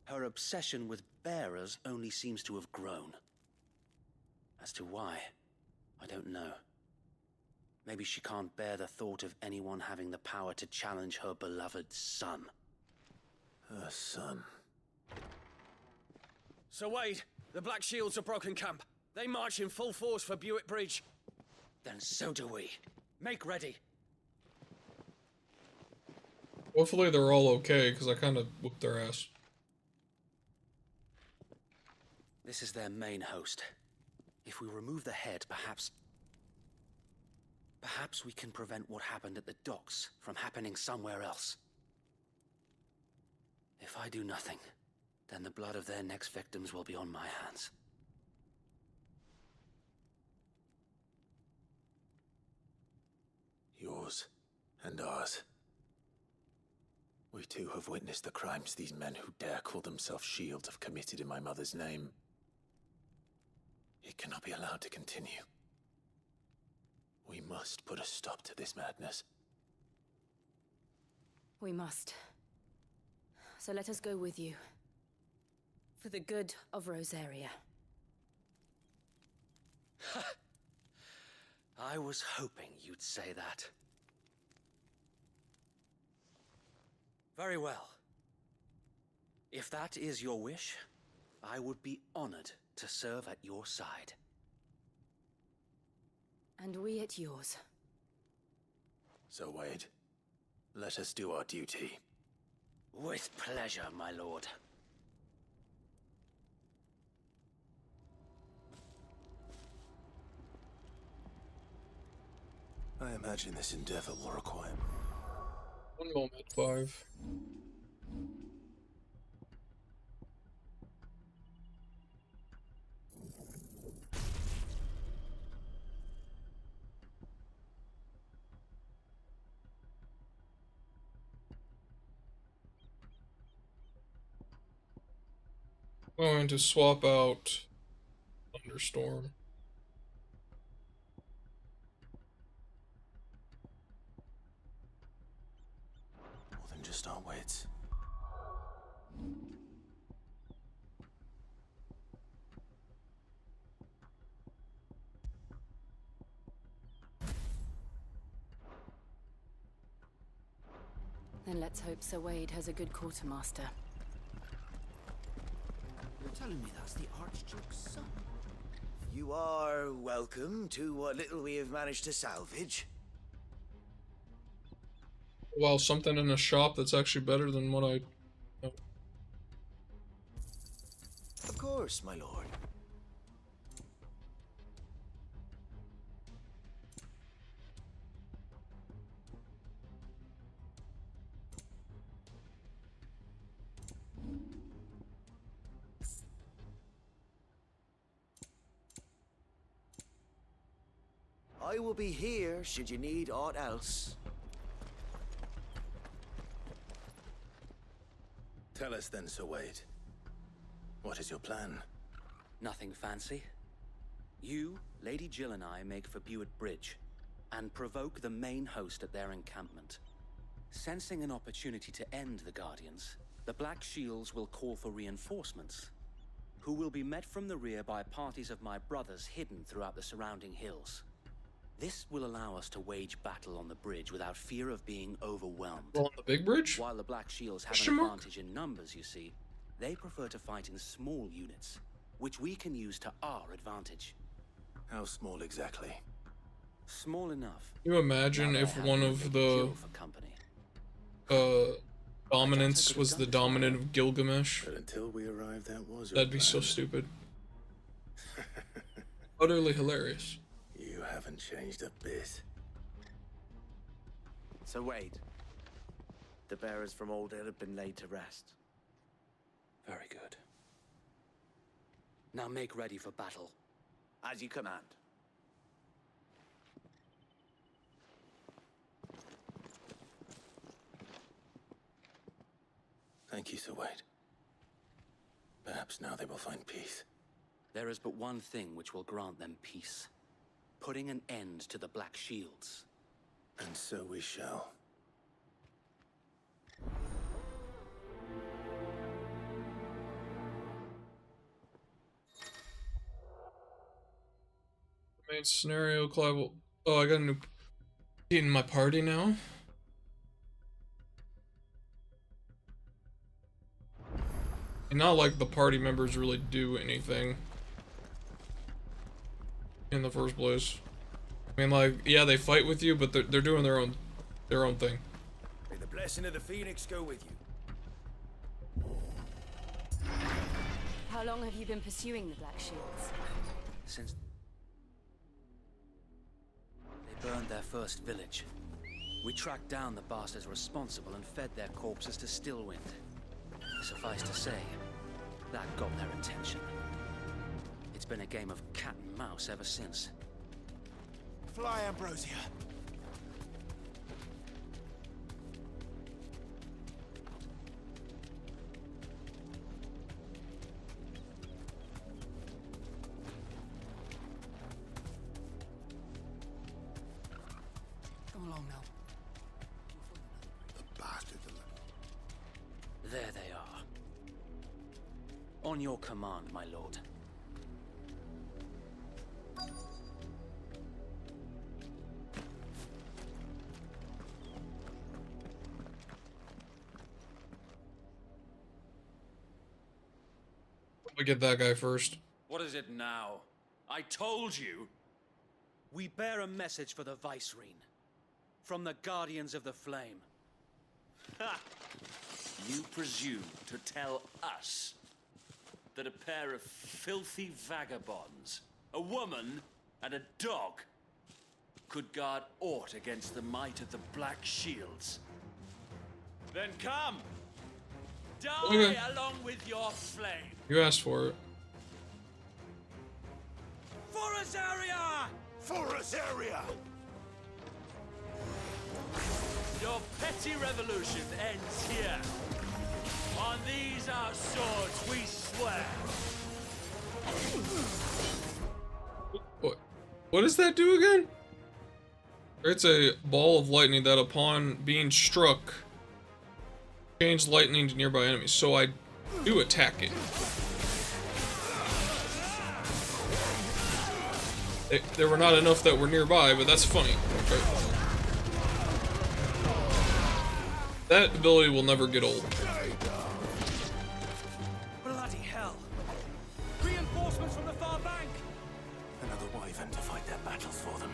her obsession with bearers only seems to have grown. As to why, I don't know. Maybe she can't bear the thought of anyone having the power to challenge her beloved son. Her son. Sir Wade, the Black Shields have broken camp. They march in full force for Buick Bridge. Then so do we. Make ready. Hopefully they're all okay, because I kind of whooped their ass. This is their main host. If we remove the head, perhaps we can prevent what happened at the docks from happening somewhere else. If I do nothing, then the blood of their next victims will be on my hands. Yours and ours. We too have witnessed the crimes these men who dare call themselves shields have committed in my mother's name. It cannot be allowed to continue. We must put a stop to this madness. We must. So let us go with you. For the good of Rosaria. I was hoping you'd say that. Very well. If that is your wish, I would be honored to serve at your side. And we at yours. So, Wade, let us do our duty. With pleasure, my lord. I imagine this endeavor will require... One moment, Five. Going to swap out Thunderstorm. More than just our wits. Then let's hope Sir Wade has a good quartermaster. You're telling me that's the Archduke's son? You are welcome to what little we have managed to salvage. Well, something in a shop that's actually better than what I... Of course, my lord. I will be here should you need aught else. Tell us then, Sir Wade. What is your plan? Nothing fancy. You, Lady Jill and I make for Buick Bridge, and provoke the main host at their encampment. Sensing an opportunity to end the Guardians, The Black Shields will call for reinforcements, who will be met from the rear by parties of my brothers hidden throughout the surrounding hills. This will allow us to wage battle on the bridge without fear of being overwhelmed. On the big bridge? While the Black Shields have an advantage in numbers, you see, they prefer to fight in small units, which we can use to our advantage. How small exactly? Small enough. Can you imagine if one of the dominants was the dominant of Gilgamesh? But until we arrived, that was That'd be so stupid. Utterly hilarious. You haven't changed a bit. So Wade, the bearers from Old Hill have been laid to rest. Very good. Now make ready for battle. As you command. Thank you, Sir Wade. Perhaps now they will find peace. There is but one thing which will grant them peace. Putting an end to the Black Shields. And so we shall. Main scenario, Clive will... Oh, I got a new... in my party now? And not like the party members really do anything in the first place. I mean, like, yeah, they fight with you, but they're doing their own thing. May the blessing of the Phoenix go with you. How long have you been pursuing the Black Shields? Since they burned their first village, we tracked down the bastards responsible and fed their corpses to Stillwind. Suffice to say, that got their attention. It's been a game of cat and mouse ever since. Fly, Ambrosia. Come along now. The bastards. There they are. On your command, my lord. We get that guy first. What is it now? I told you. We bear a message for the Vicereine. From the Guardians of the Flame. Ha! You presume to tell us that a pair of filthy vagabonds, a woman and a dog, could guard aught against the might of the Black Shields? Then come! Die Okay. along with your flame! You asked for it. For Azaria! For Azaria! Your petty revolution ends here. On these our swords we swear. What does that do again? It's a ball of lightning that upon being struck change lightning to nearby enemies, so I do attack it. There were not enough that were nearby, but that's funny. Okay. That ability will never get old. Bloody hell! Reinforcements from the far bank! Another wyvern to fight their battles for them.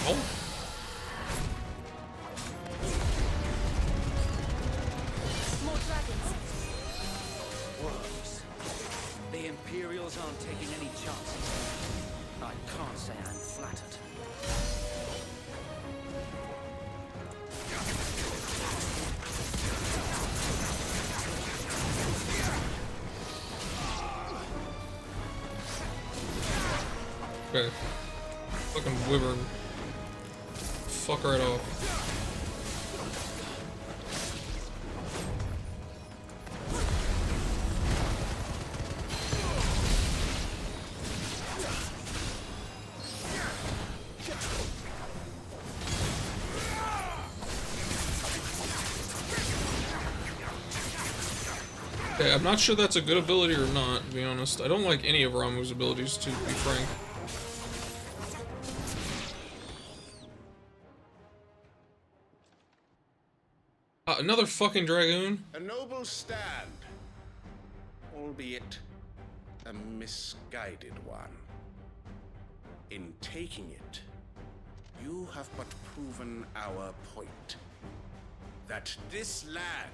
Oh. More dragons. Worms. The Imperials aren't taking any chances. I can't say I'm flattered. Okay. Fucking wyvern. Fuck right off. Okay, I'm not sure that's a good ability or not, to be honest. I don't like any of Ramu's abilities, to be frank. Another fucking dragoon? A noble stand, albeit a misguided one. In taking it, you have but proven our point. That this land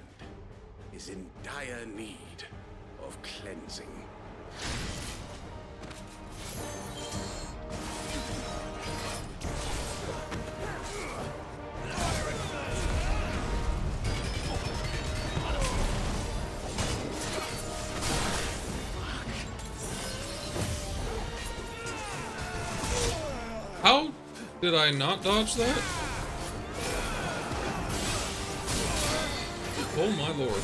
is in dire need of cleansing. How did I not dodge that? Oh my lord.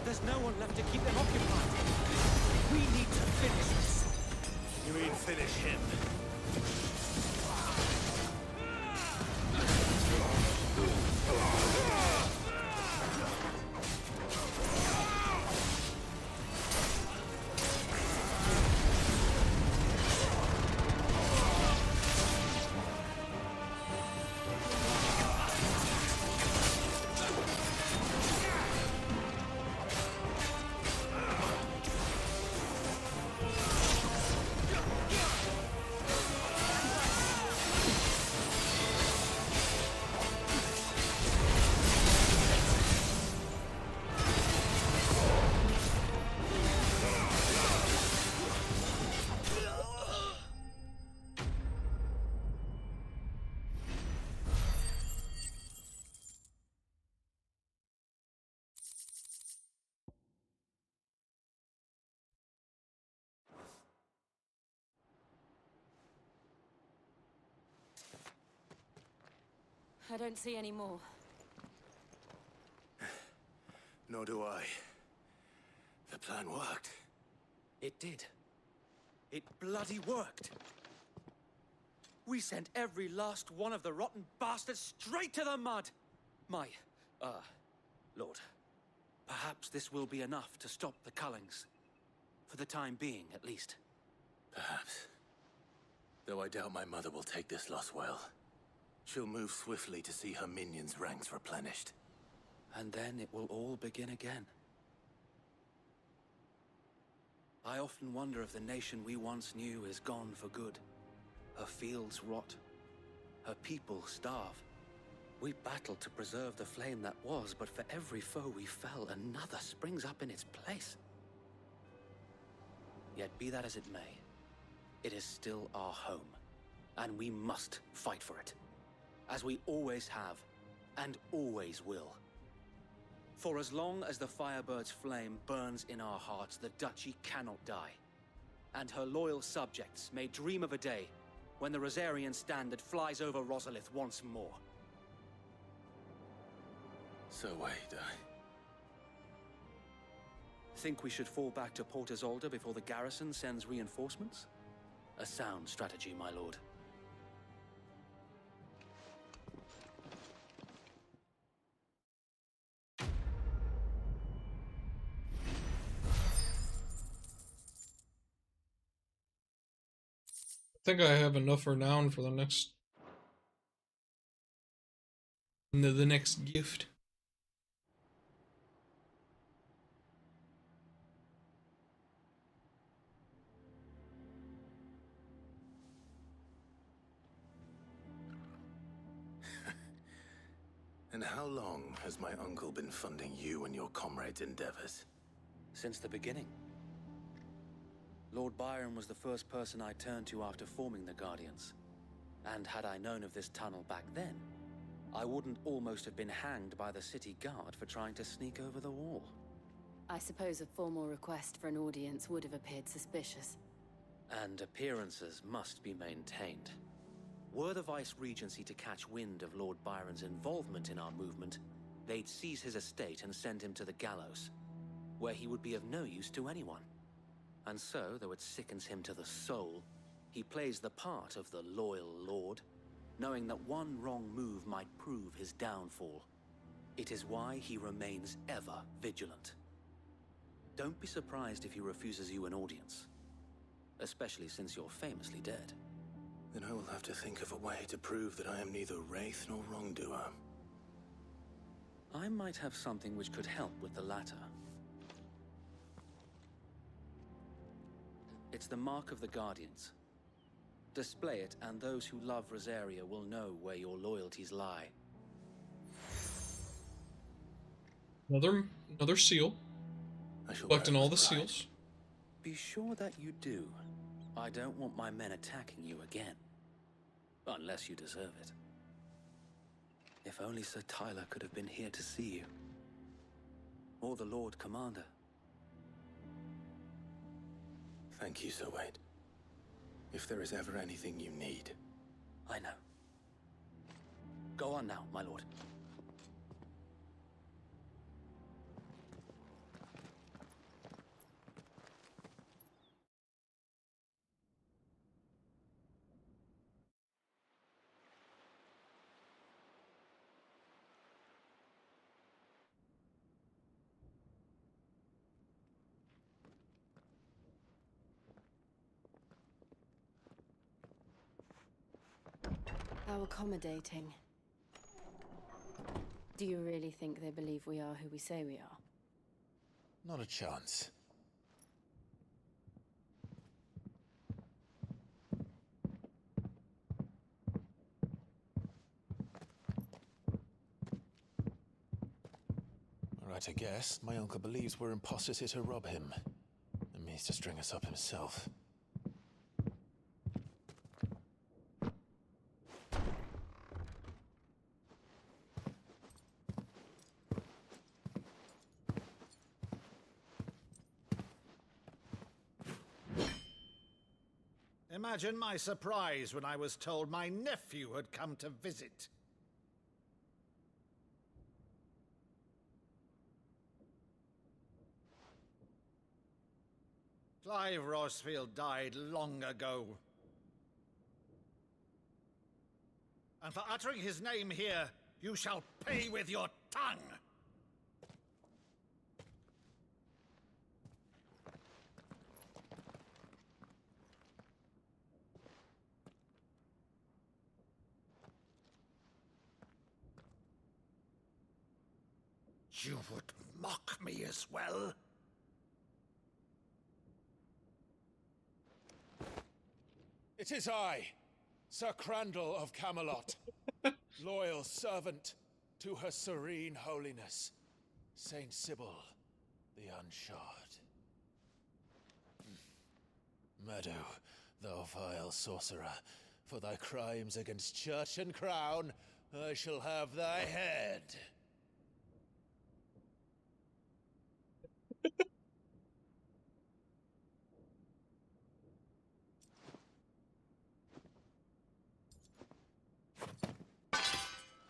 There's no one left to keep them occupied. We need to finish this. You mean finish him? I don't see any more. Nor do I. The plan worked. It did. It bloody worked. We sent every last one of the rotten bastards straight to the mud. My, Lord, perhaps this will be enough to stop the Cullings. For the time being, at least. Perhaps. Though I doubt my mother will take this loss well. She'll move swiftly to see her minions' ranks replenished. And then it will all begin again. I often wonder if the nation we once knew is gone for good. Her fields rot. Her people starve. We battled to preserve the flame that was, but for every foe we fell, another springs up in its place. Yet be that as it may, it is still our home, and we must fight for it. As we always have, and always will. For as long as the Firebird's flame burns in our hearts, the Duchy cannot die. And her loyal subjects may dream of a day when the Rosarian standard flies over Rosalith once more. So wait, Think we should fall back to Port Isolde before the garrison sends reinforcements? A sound strategy, my lord. I think I have enough renown for the next gift. And how long has my uncle been funding you and your comrades' endeavors? Since the beginning. Lord Byron was the first person I turned to after forming the Guardians. And had I known of this tunnel back then, I wouldn't almost have been hanged by the city guard for trying to sneak over the wall. I suppose a formal request for an audience would have appeared suspicious. And appearances must be maintained. Were the Vice-Regency to catch wind of Lord Byron's involvement in our movement, they'd seize his estate and send him to the gallows, where he would be of no use to anyone. And so, though it sickens him to the soul, he plays the part of the loyal lord, knowing that one wrong move might prove his downfall. It is why he remains ever vigilant. Don't be surprised if he refuses you an audience, especially since you're famously dead. Then I will have to think of a way to prove that I am neither wraith nor wrongdoer. I might have something which could help with the latter. It's the mark of the Guardians. Display it, and those who love Rosaria will know where your loyalties lie. Another seal. Collecting all the seals. Be sure that you do. I don't want my men attacking you again. Unless you deserve it. If only Sir Tyler could have been here to see you. Or the Lord Commander. Thank you, Sir Wade. If there is ever anything you need. I know. Go on now, my lord. How accommodating. Do you really think they believe we are who we say we are? Not a chance. Right, I guess. My uncle believes we're imposters here to rob him. And means to string us up himself. Imagine my surprise when I was told my nephew had come to visit. Clive Rosfield died long ago. And for uttering his name here, you shall pay with your tongue! You would mock me as well? It is I, Sir Crandall of Camelot, loyal servant to Her Serene Holiness, Saint Sybil the Unshod. Meadow, thou vile sorcerer, for thy crimes against church and crown, I shall have thy head.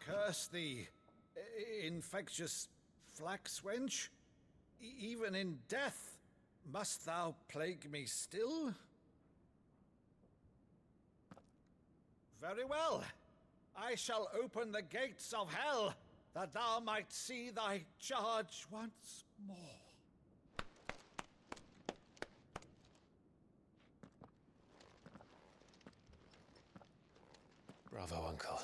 Curse thee, infectious flax wench. Even in death, must thou plague me still? Very well. I shall open the gates of hell, that thou might see thy charge once more. Bravo, Uncle.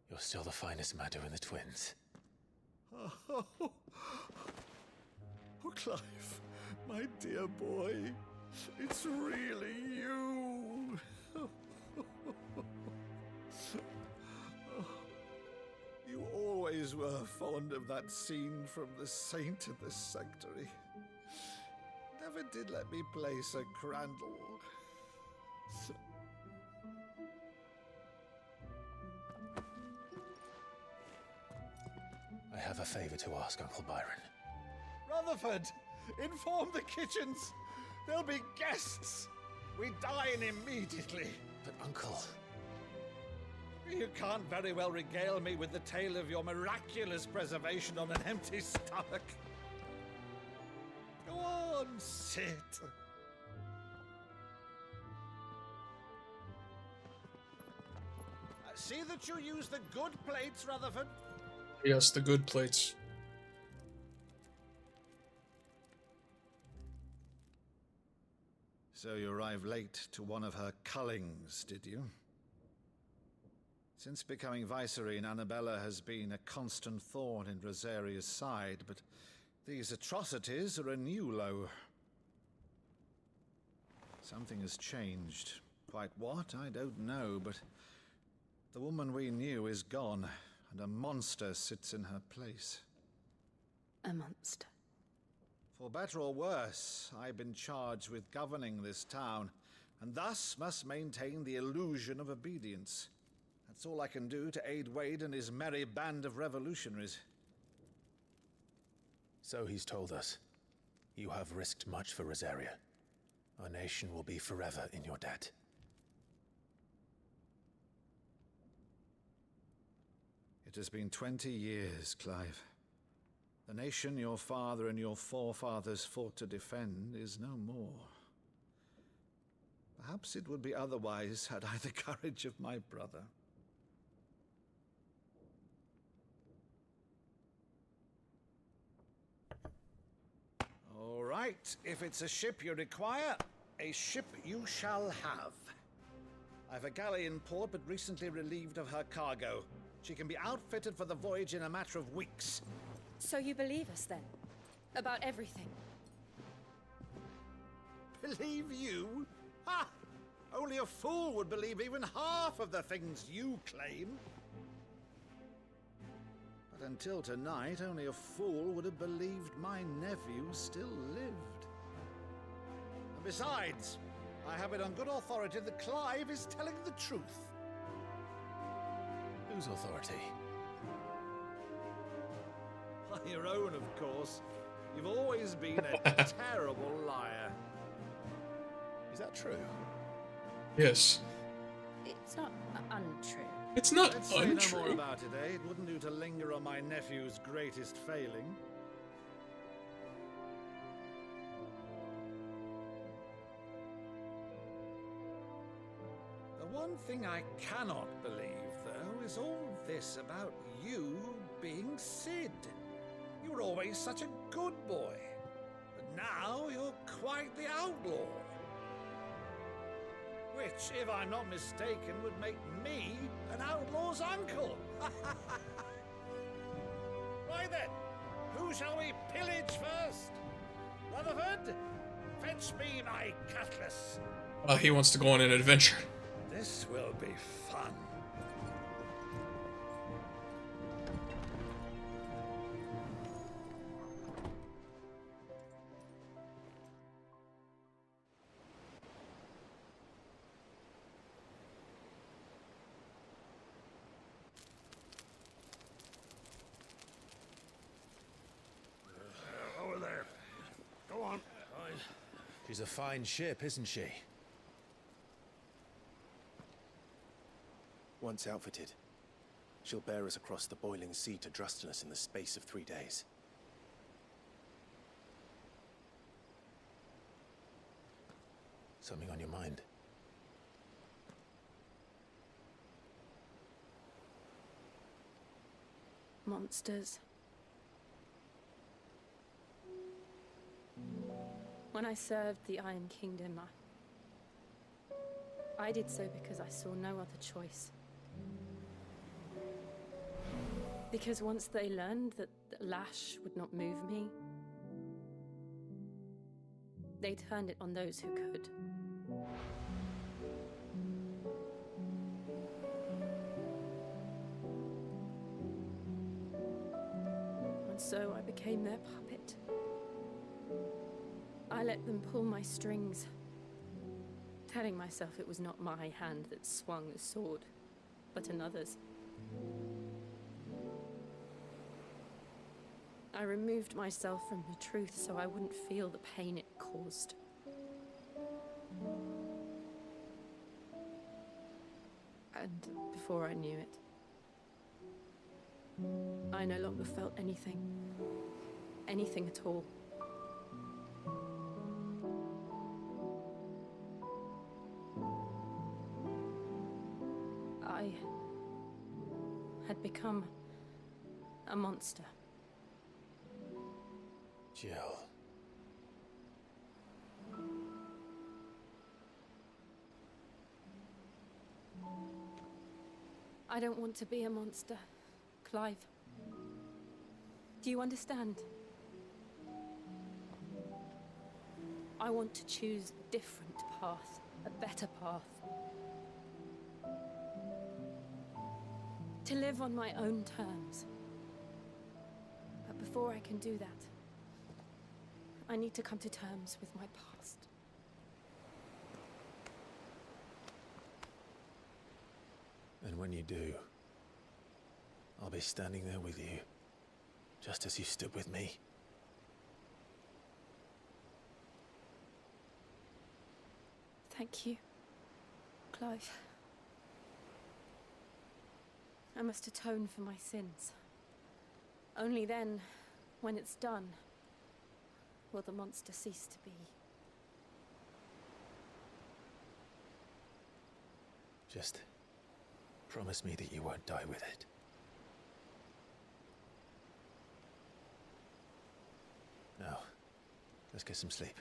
You're still the finest Meadow in the twins. Oh, Clive, my dear boy, it's really you. You always always were fond of that scene from The Saint of the Sanctuary. Never did let me play Sir Crandall. I have a favor to ask, Uncle Byron. Rutherford, inform the kitchens. There'll be guests. We dine immediately. But, Uncle... You can't very well regale me with the tale of your miraculous preservation on an empty stomach. Go on, sit. See that you use the good plates, Rutherford. Yes, the good plates. So you arrived late to one of her cullings, did you? Since becoming Vicereine, Annabella has been a constant thorn in Rosaria's side, but these atrocities are a new low. Something has changed. Quite what, I don't know, but the woman we knew is gone, and a monster sits in her place. A monster? For better or worse, I've been charged with governing this town, and thus must maintain the illusion of obedience. That's all I can do to aid Wade and his merry band of revolutionaries. So he's told us. You have risked much for Rosaria. Our nation will be forever in your debt. It has been 20 years, Clive. The nation your father and your forefathers fought to defend is no more. Perhaps it would be otherwise had I the courage of my brother. All right, if it's a ship you require, a ship you shall have. I've a galley in port, but recently relieved of her cargo. She can be outfitted for the voyage in a matter of weeks. So you believe us then? About everything? Believe you? Ha! Only a fool would believe even half of the things you claim. But until tonight, only a fool would have believed my nephew still lived. And besides, I have it on good authority that Clive is telling the truth. Whose authority? Your own, of course. You've always been a terrible liar. Is that true? Yes. It's not untrue. It's not Let's say untrue. no more about it, eh? It wouldn't do to linger on my nephew's greatest failing. The one thing I cannot believe, though, is all this about you being Sid. You were always such a good boy, but now you're quite the outlaw. Which, if I'm not mistaken, would make me an outlaw's uncle. Right then, who shall we pillage first? Rutherford, fetch me my cutlass. He wants to go on an adventure. This will be fun. Over there. Go on. She's a fine ship, isn't she? Once outfitted, she'll bear us across the boiling sea to Drustinus in the space of 3 days. Something on your mind? Monsters. When I served the Iron Kingdom, I did so because I saw no other choice. Because once they learned that the lash would not move me, they turned it on those who could. So I became their puppet. I let them pull my strings, telling myself it was not my hand that swung the sword, but another's. I removed myself from the truth so I wouldn't feel the pain it caused. And before I knew it, I no longer felt anything. Anything at all. I had become a monster. Jill. I don't want to be a monster, Clive. Do you understand? I want to choose a different path, a better path. To live on my own terms. But before I can do that, I need to come to terms with my past. And when you do, I'll be standing there with you, just as you stood with me. Thank you, Clive. I must atone for my sins. Only then, when it's done, will the monster cease to be. Just promise me that you won't die with it. Now, let's get some sleep.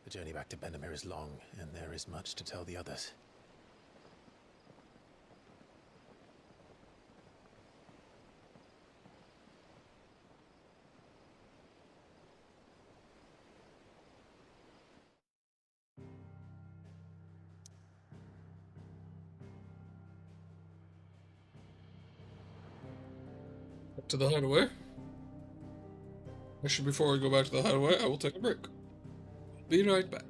The journey back to Benamir is long, and there is much to tell the others. Back to the hideaway. Actually, before we go back to the hideaway, I will take a break. Be right back.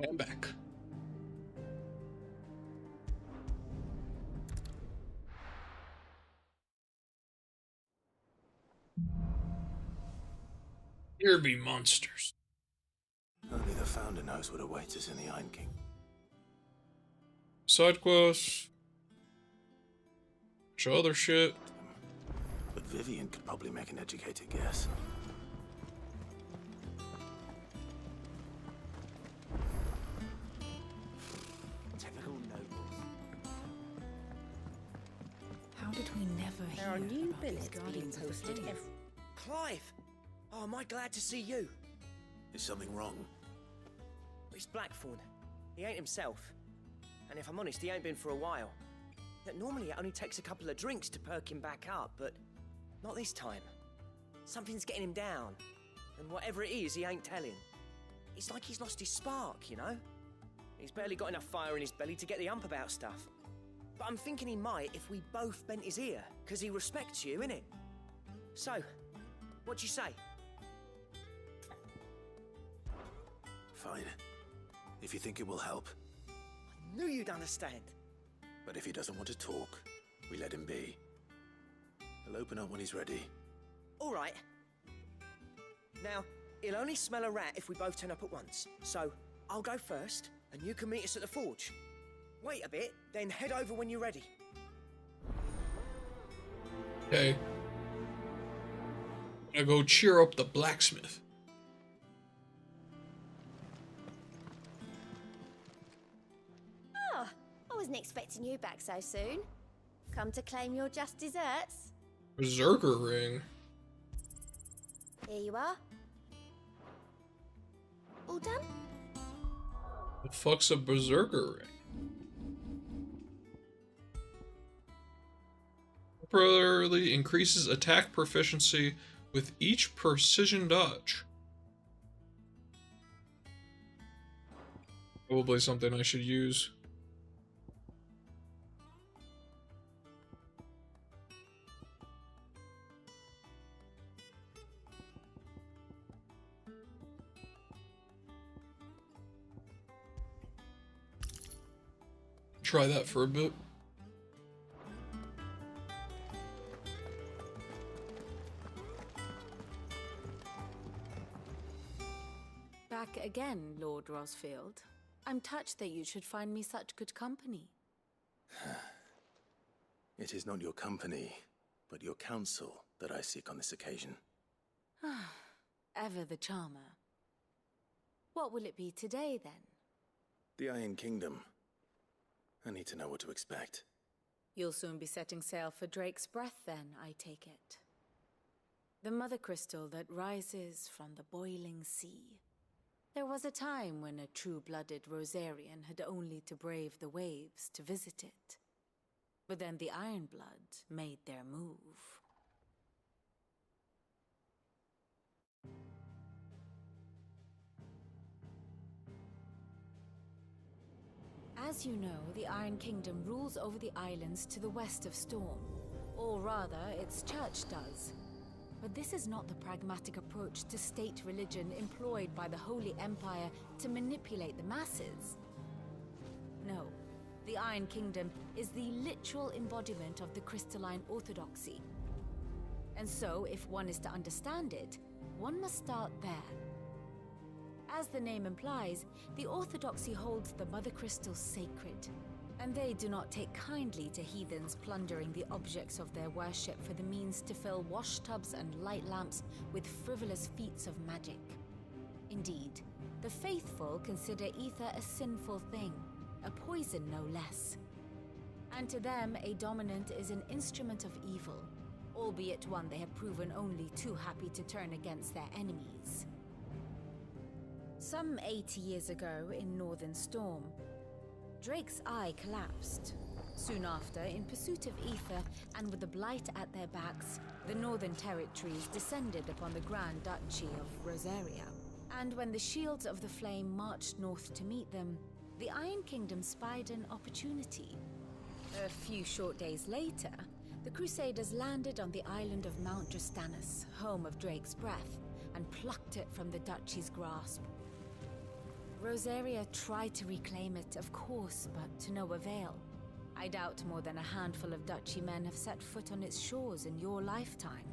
I'm back. Here be monsters. Only the Founder knows what awaits us in the Iron King. Side quests. Show other shit. But Vivian could probably make an educated guess. Typical nobles. How did we never hear There are new about these billets being guardians of the posted flame? every... Clive! Oh, am I glad to see you? Is something wrong? It's Blackthorn. He ain't himself. And if I'm honest, he ain't been for a while. Yet normally it only takes a couple of drinks to perk him back up, but not this time. Something's getting him down. And whatever it is, he ain't telling. It's like he's lost his spark, you know? He's barely got enough fire in his belly to get the ump about stuff. But I'm thinking he might if we both bent his ear, because he respects you, innit? So, what you say? Fine. If you think it will help. I knew you'd understand. But if he doesn't want to talk, we let him be. He'll open up when he's ready. All right. Now, he'll only smell a rat if we both turn up at once. So, I'll go first, and you can meet us at the forge. Wait a bit, then head over when you're ready. Okay. I'm gonna go cheer up the blacksmith. Oh, I wasn't expecting you back so soon. Come to claim your just desserts? Berserker ring. Here you are. All done? The fuck's a berserker ring? Temporarily increases attack proficiency with each precision dodge. Probably something I should use. Try that for a bit. Back again, Lord Rosfield. I'm touched that you should find me such good company. It is not your company, but your counsel that I seek on this occasion. Ever the charmer. What will it be today, then? The Iron Kingdom. I need to know what to expect. You'll soon be setting sail for Drake's Breath, then, I take it. The mother crystal that rises from the boiling sea. There was a time when a true-blooded Rosarian had only to brave the waves to visit it. But then the Ironblood made their move. As you know, the Iron Kingdom rules over the islands to the west of Storm. Or rather, its church does. But this is not the pragmatic approach to state religion employed by the Holy Empire to manipulate the masses. No, the Iron Kingdom is the literal embodiment of the crystalline orthodoxy. And so, if one is to understand it, one must start there. As the name implies, the orthodoxy holds the Mother Crystal sacred, and they do not take kindly to heathens plundering the objects of their worship for the means to fill washtubs and light lamps with frivolous feats of magic. Indeed, the faithful consider ether a sinful thing, a poison no less. And to them, a dominant is an instrument of evil, albeit one they have proven only too happy to turn against their enemies. Some 80 years ago in Northern Storm, Drake's eye collapsed. Soon after, in pursuit of ether and with the blight at their backs, the Northern Territories descended upon the Grand Duchy of Rosaria. And when the Shields of the Flame marched north to meet them, the Iron Kingdom spied an opportunity. A few short days later, the Crusaders landed on the island of Mount Drastanus, home of Drake's Breath, and plucked it from the Duchy's grasp. Rosaria tried to reclaim it, of course, but to no avail. I doubt more than a handful of duchy men have set foot on its shores in your lifetime.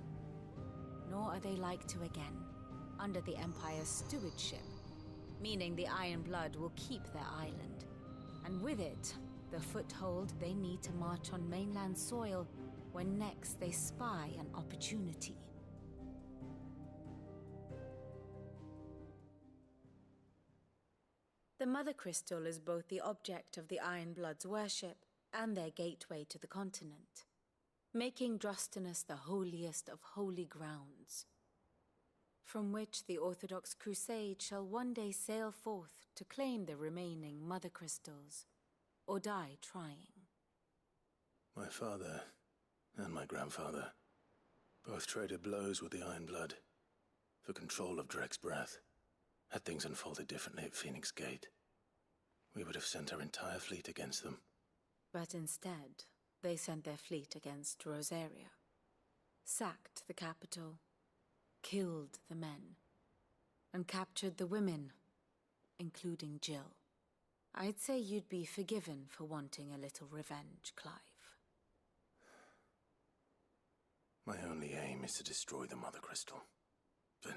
Nor are they like to again, under the Empire's stewardship, meaning the Iron Blood will keep their island. And with it, the foothold they need to march on mainland soil when next they spy an opportunity. The Mother Crystal is both the object of the Iron Blood's worship and their gateway to the continent, making Drostanus the holiest of holy grounds, from which the Orthodox Crusade shall one day sail forth to claim the remaining Mother Crystals, or die trying. My father and my grandfather both traded blows with the Iron Blood for control of Drek's breath. Had things unfolded differently at Phoenix Gate, we would have sent our entire fleet against them. But instead, they sent their fleet against Rosaria, sacked the capital, killed the men, and captured the women, including Jill. I'd say you'd be forgiven for wanting a little revenge, Clive. My only aim is to destroy the Mother Crystal. But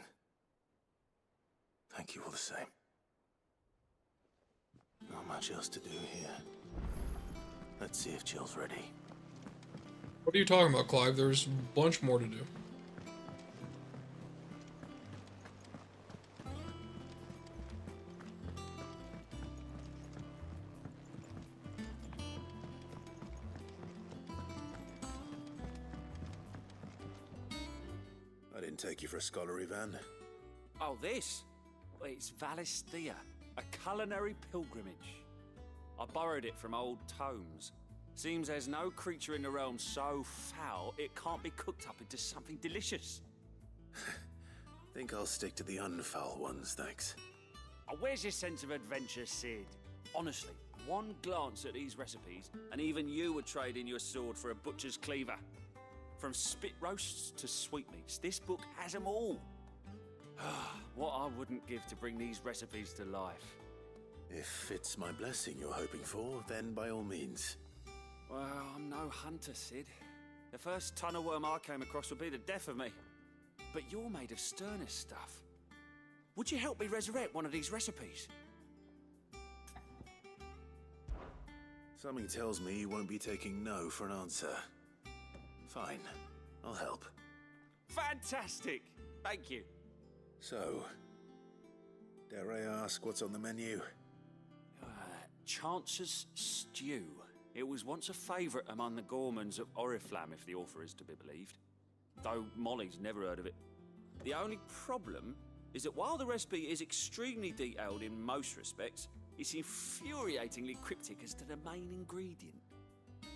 thank you all the same. Not much else to do here. Let's see if Jill's ready. What are you talking about, Clive? There's a bunch more to do. I didn't take you for a scholar, Ivan. Oh, this? Well, it's Valisthea, a culinary pilgrimage. I borrowed it from old tomes. Seems there's no creature in the realm so foul it can't be cooked up into something delicious. Think I'll stick to the unfoul ones, thanks. Oh, where's your sense of adventure, Sid? Honestly, one glance at these recipes, and even you would trade in your sword for a butcher's cleaver. From spit roasts to sweetmeats, this book has them all. What I wouldn't give to bring these recipes to life. If it's my blessing you're hoping for, then by all means. Well, I'm no hunter, Sid. The first tunnel worm I came across would be the death of me. But you're made of sterner stuff. Would you help me resurrect one of these recipes? Something tells me you won't be taking no for an answer. Fine, I'll help. Fantastic! Thank you. So, dare I ask what's on the menu? Chance's Stew. It was once a favourite among the gourmands of Oriflamme, if the author is to be believed. Though Molly's never heard of it. The only problem is that while the recipe is extremely detailed in most respects, it's infuriatingly cryptic as to the main ingredient.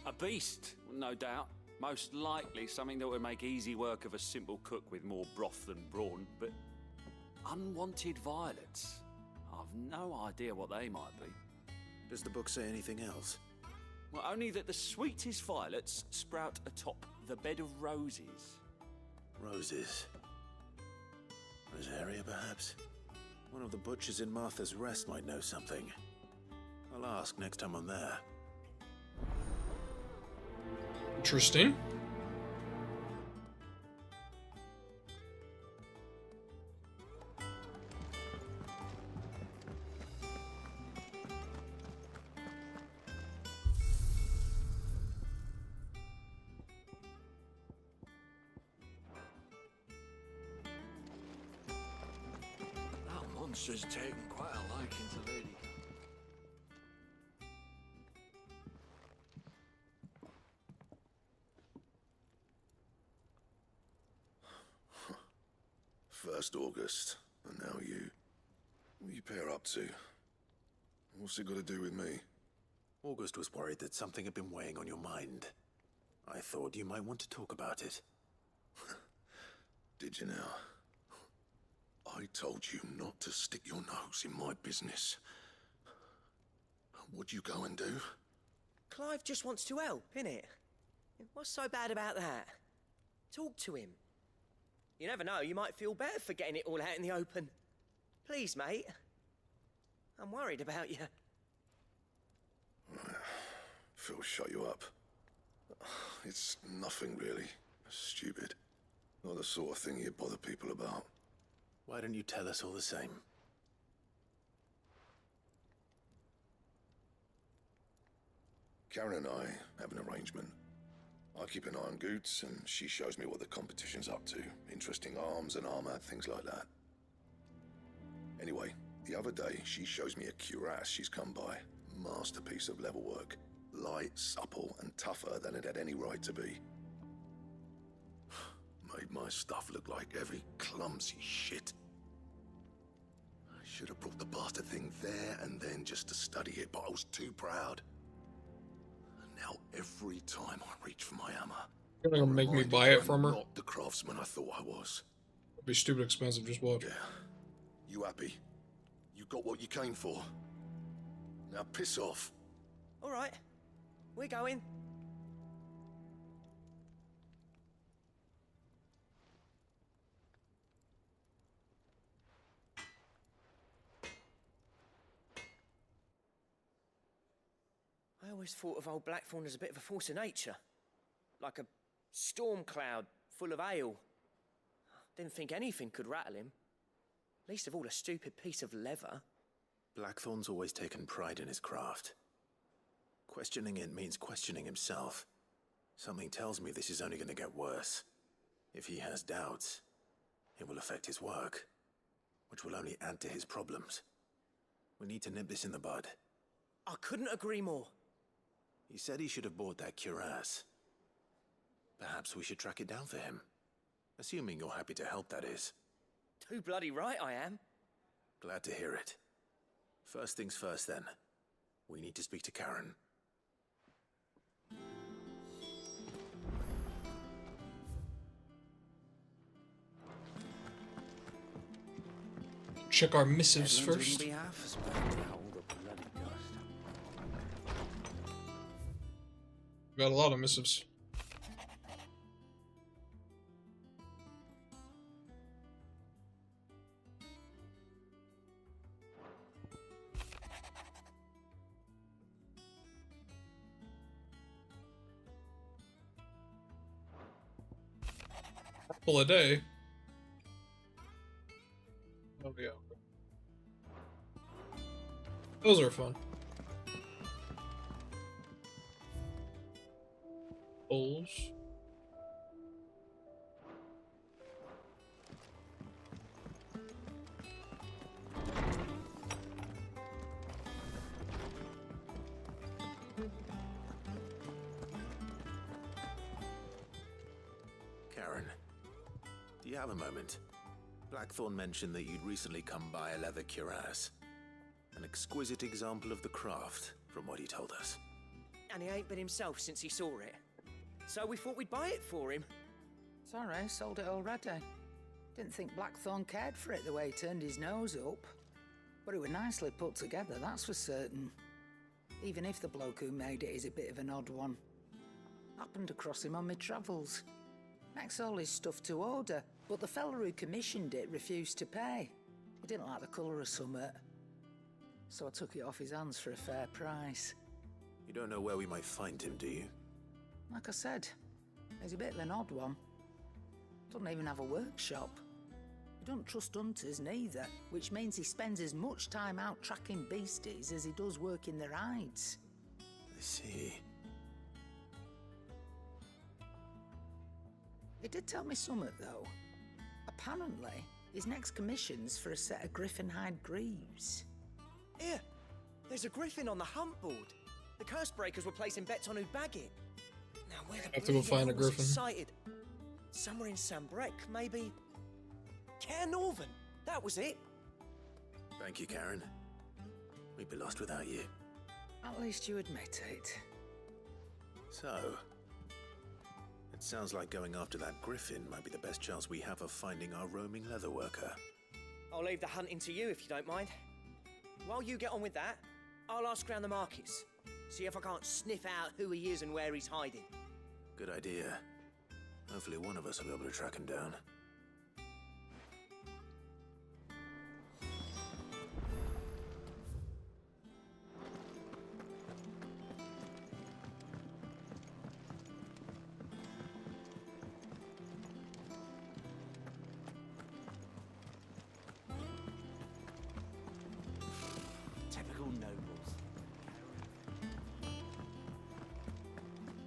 A beast, no doubt. Most likely something that would make easy work of a simple cook with more broth than brawn, but unwanted violets. I've no idea what they might be. Does the book say anything else? Well, only that the sweetest violets sprout atop the bed of roses. Roses. Rosaria, perhaps? One of the butchers in Martha's Rest might know something. I'll ask next time I'm there. Interesting. That monster's taken quite a liking to Lady. First August, and now you. What are you pair up to? What's it got to do with me? August was worried that something had been weighing on your mind. I thought you might want to talk about it. Did you now? I told you not to stick your nose in my business. What'd you go and do? Clive just wants to help, innit? What's so bad about that? Talk to him. You never know, you might feel better for getting it all out in the open. Please, mate. I'm worried about you. Phil shut you up. It's nothing really. Stupid. Not the sort of thing you bother people about. Why don't you tell us all the same? Karen and I have an arrangement. I keep an eye on Goots, and she shows me what the competition's up to. Interesting arms and armor, things like that. Anyway, the other day, she shows me a cuirass she's come by. Masterpiece of level work. Light, supple, and tougher than it had any right to be. Made my stuff look like heavy, clumsy shit. I should have brought the bastard thing there and then just to study it, but I was too proud. And now every time I reach for my hammer, You're gonna make me buy it from her? I'm not the craftsman I thought I was. It'd be stupid expensive, just watch. Yeah. You happy? You got what you came for. Now piss off. All right, we're going. I always thought of old Blackthorn as a bit of a force of nature. Like a storm cloud full of hail. Didn't think anything could rattle him. Least of all a stupid piece of leather. Blackthorn's always taken pride in his craft. Questioning it means questioning himself. Something tells me this is only going to get worse. If he has doubts, it will affect his work, which will only add to his problems. We need to nip this in the bud. I couldn't agree more. He said he should have bought that cuirass. Perhaps we should track it down for him. Assuming you're happy to help, that is. Too bloody right I am. Glad to hear it. First things first, then. We need to speak to Karen. Check our missives Edmonds first. wouldn't be half as bad to hold the bloody dust. Got a lot of missives. Couple a day. Oh yeah. Those are fun. Bowls. Karen, do you have a moment? Blackthorn mentioned that you'd recently come by a leather cuirass. An exquisite example of the craft, from what he told us. And he ain't been himself since he saw it. So we thought we'd buy it for him. Sorry, sold it already. Didn't think Blackthorn cared for it the way he turned his nose up. But it was nicely put together, that's for certain. Even if the bloke who made it is a bit of an odd one. Happened across him on my travels. Makes all his stuff to order, but the fella who commissioned it refused to pay. He didn't like the colour of summit. So I took it off his hands for a fair price. You don't know where we might find him, do you? Like I said, he's a bit of an odd one. Doesn't even have a workshop. He don't trust hunters neither, which means he spends as much time out tracking beasties as he does working their hides. I see. He did tell me something, though. Apparently, his next commission's for a set of griffin hide greaves. Here, there's a griffin on the hunt board. The curse breakers were placing bets on who'd bag it. Now where the Have to go bloody find hell a was it griffin. sighted? Somewhere in Sambrec, maybe. Care Northern, that was it. Thank you, Karen. We'd be lost without you. At least you admit it. So, it sounds like going after that griffin might be the best chance we have of finding our roaming leather worker. I'll leave the hunting to you if you don't mind. While you get on with that, I'll ask around the markets. See if I can't sniff out who he is and where he's hiding. Good idea. Hopefully one of us will be able to track him down.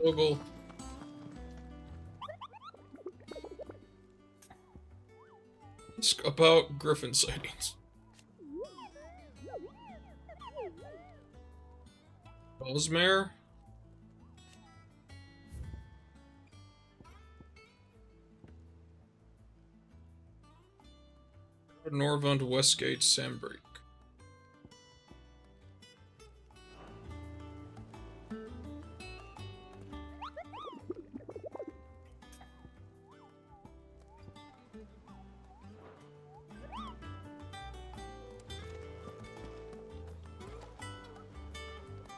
Ogle. About griffin sightings. Osmare? Norvund, Westgate, Sandbreak.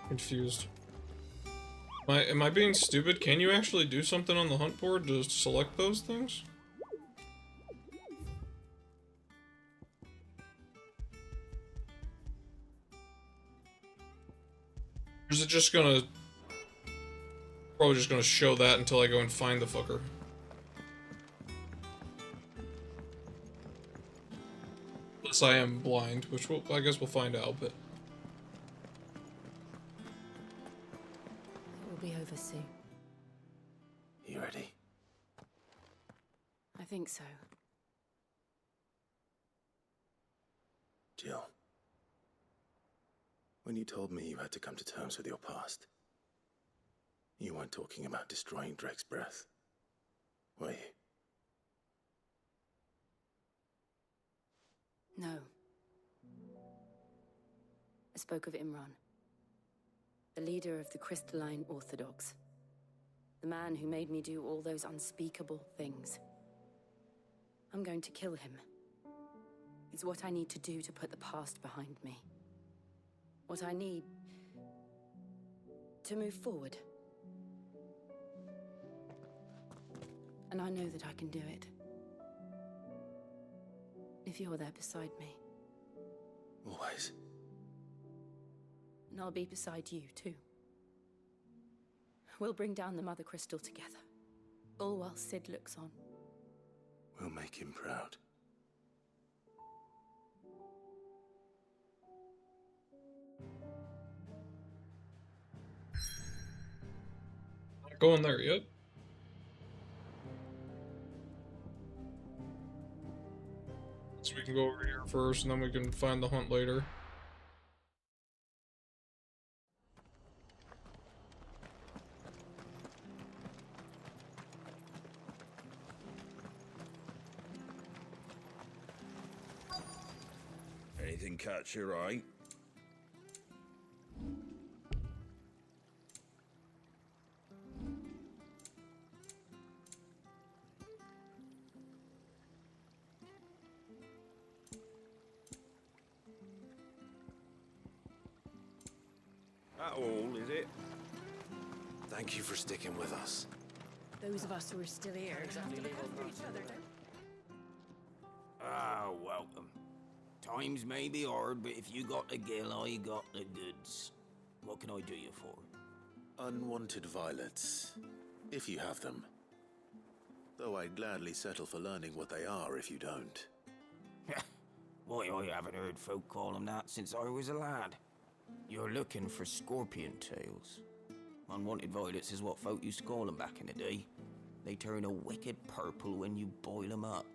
Confused. Am I being stupid? Can you actually do something on the hunt board to select those things? Or is it just gonna... Probably just gonna show that until I go and find the fucker. Unless I am blind, which I guess we'll find out, but... It will be over soon. You ready? I think so. Jill. When you told me you had to come to terms with your past, you weren't talking about destroying Drake's breath, were you? No. I spoke of Imran, the leader of the Crystalline Orthodox. The man who made me do all those unspeakable things. I'm going to kill him. It's what I need to do to put the past behind me. What I need to move forward. And I know that I can do it. If you're there beside me. Always. And I'll be beside you, too. We'll bring down the Mother Crystal together. All while Sid looks on. We'll make him proud. Not going there yet. So we can go over here first, and then we can find the hunt later. Anything catch your eye? That all, is it? Thank you for sticking with us. Those of us who are still here exactly look after each other, don't Ah, welcome. Times may be hard, but if you got the gill, I got the goods. What can I do you for? Unwanted violets, if you have them. Though I'd gladly settle for learning what they are if you don't. Why, I haven't heard folk call them that since I was a lad. You're looking for scorpion tails. Unwanted violets is what folk used to call them back in the day. They turn a wicked purple when you boil them up,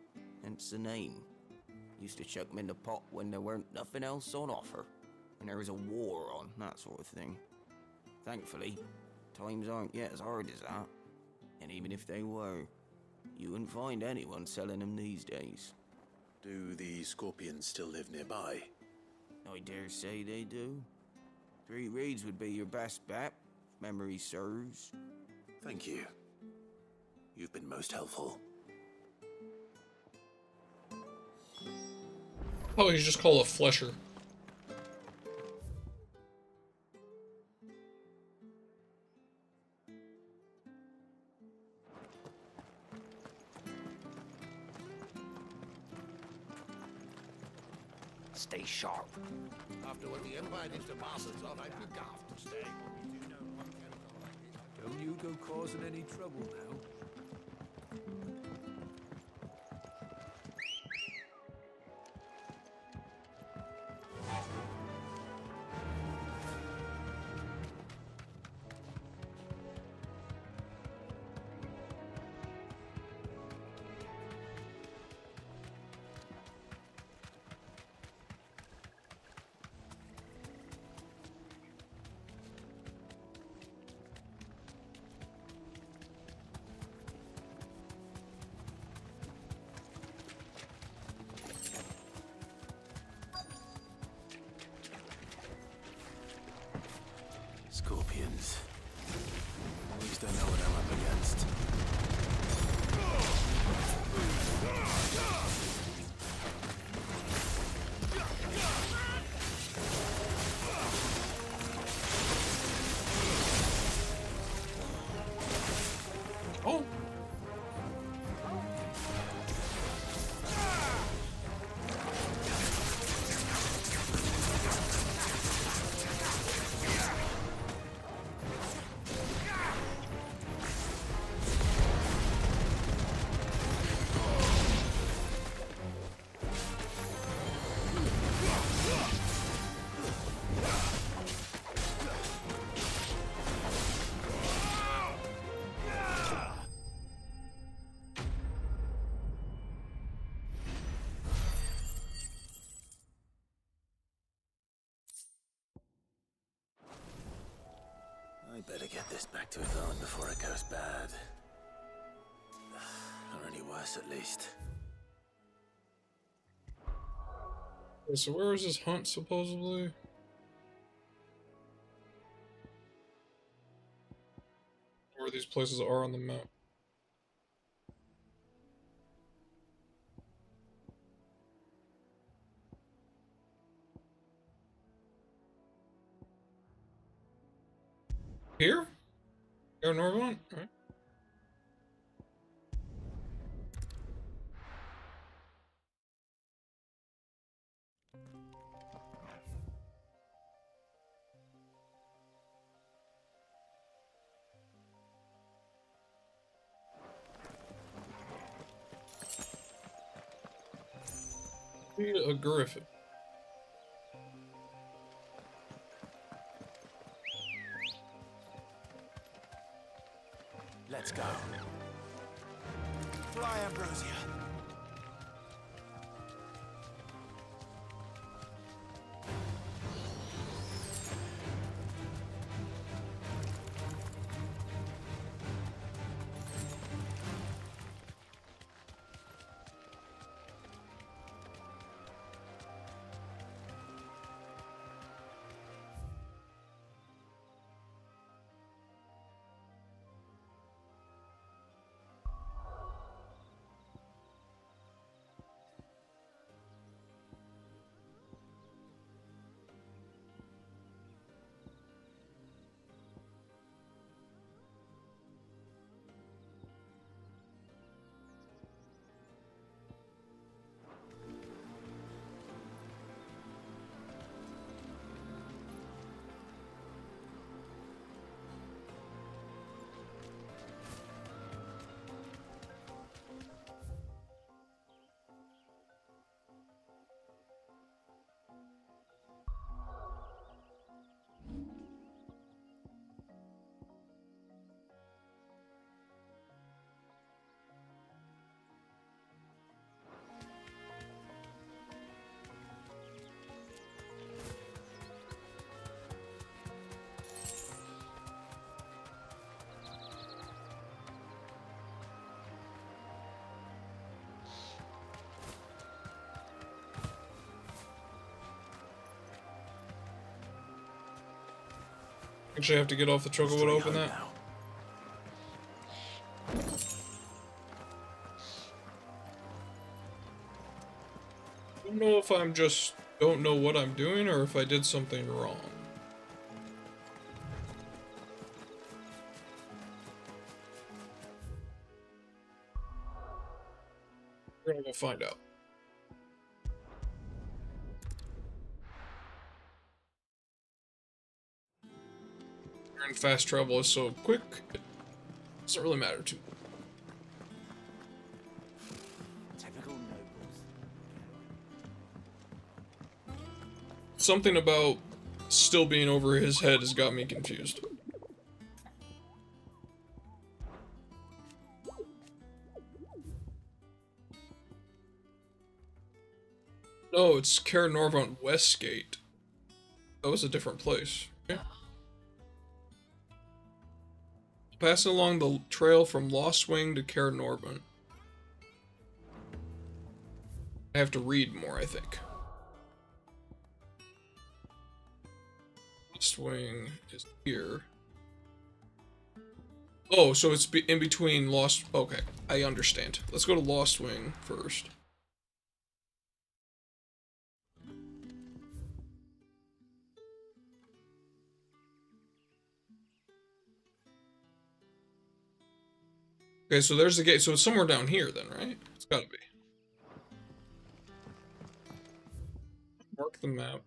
hence the name. Used to chuck them in the pot when there weren't nothing else on offer, and there was a war on, that sort of thing. Thankfully, times aren't yet as hard as that. And even if they were, you wouldn't find anyone selling them these days. Do the scorpions still live nearby? I dare say they do. 3 Reeds would be your best bet, if memory serves. Thank you. You've been most helpful. Oh, he's just called a flesher. Stay sharp. After what the Empire did to bastards on, I'd be daft to stay. Don't you go causing any trouble now. Scorpions. At least I know what I'm up against. Oh. I better get this back to Yvonne before it goes bad. Or any worse, at least. Okay, so where is this hunt, supposedly? Where these places are on the map. Here? Here in Norvon? Alright. Be a griffin. Let's go. Fly, Ambrosia. Actually, I have to get off the truck to open that. I don't know if I'm just don't know what I'm doing or if I did something wrong. We're gonna go find out. And fast travel is so quick, it doesn't really matter too. Typical nobles. Something about still being over his head has got me confused. No, it's Caer Norvon Westgate. That was a different place. Okay. Passing along the trail from Lost Wing to Caer Norvon. I have to read more, I think. Swing is here. Oh, so it's in between Lost... Okay, I understand. Let's go to Lost Wing first. Okay, so there's the gate. So it's somewhere down here then, right? It's gotta be. Mark the map.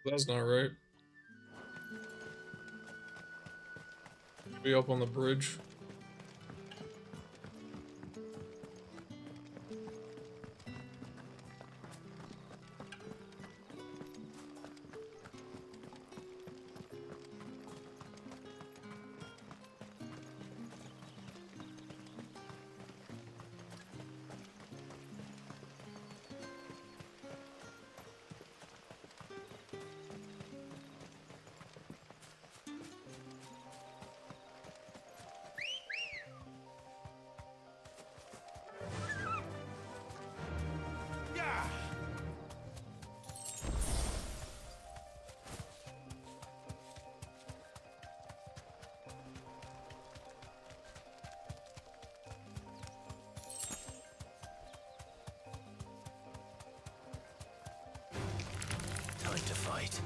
That's not right. Be up on the bridge. Time to fight.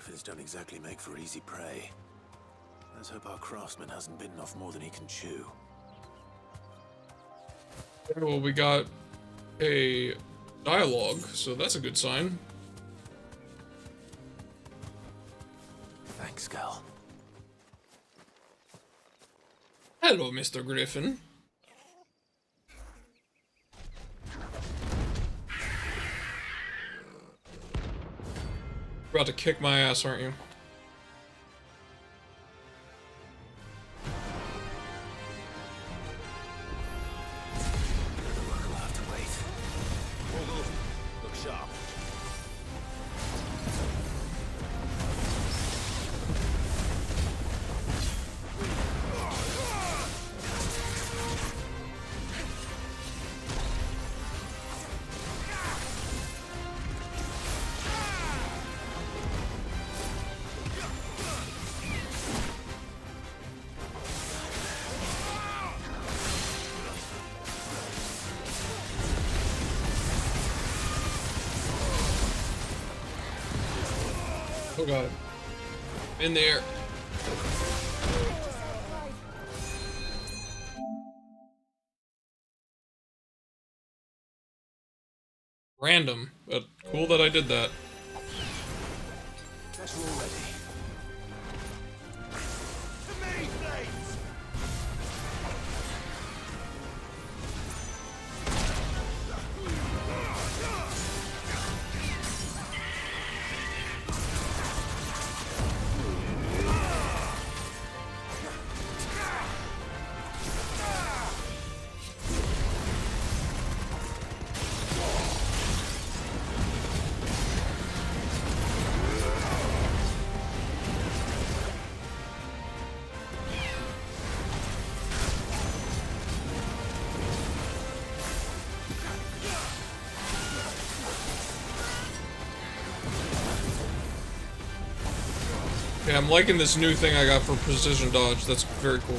Griffins don't exactly make for easy prey. Let's hope our craftsman hasn't bitten off more than he can chew. Well, we got a dialogue, so that's a good sign. Thanks, Gal. Hello, Mr. Griffin. You're about to kick my ass, aren't you? We'll have to wait. Look sharp. Oh god. In there. Random, but cool that I did that. Guess we're all ready. Yeah, I'm liking this new thing I got for precision dodge. That's very cool.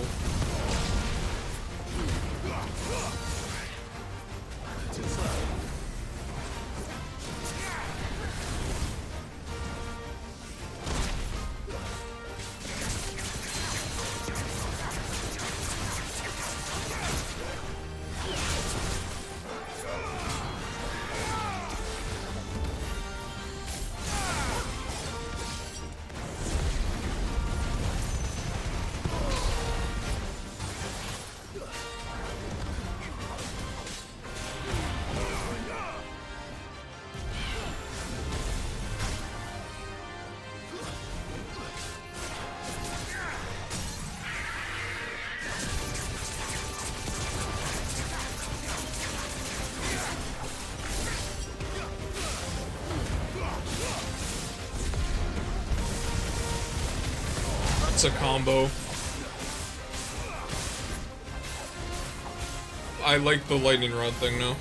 It's a combo. I like the lightning rod thing now.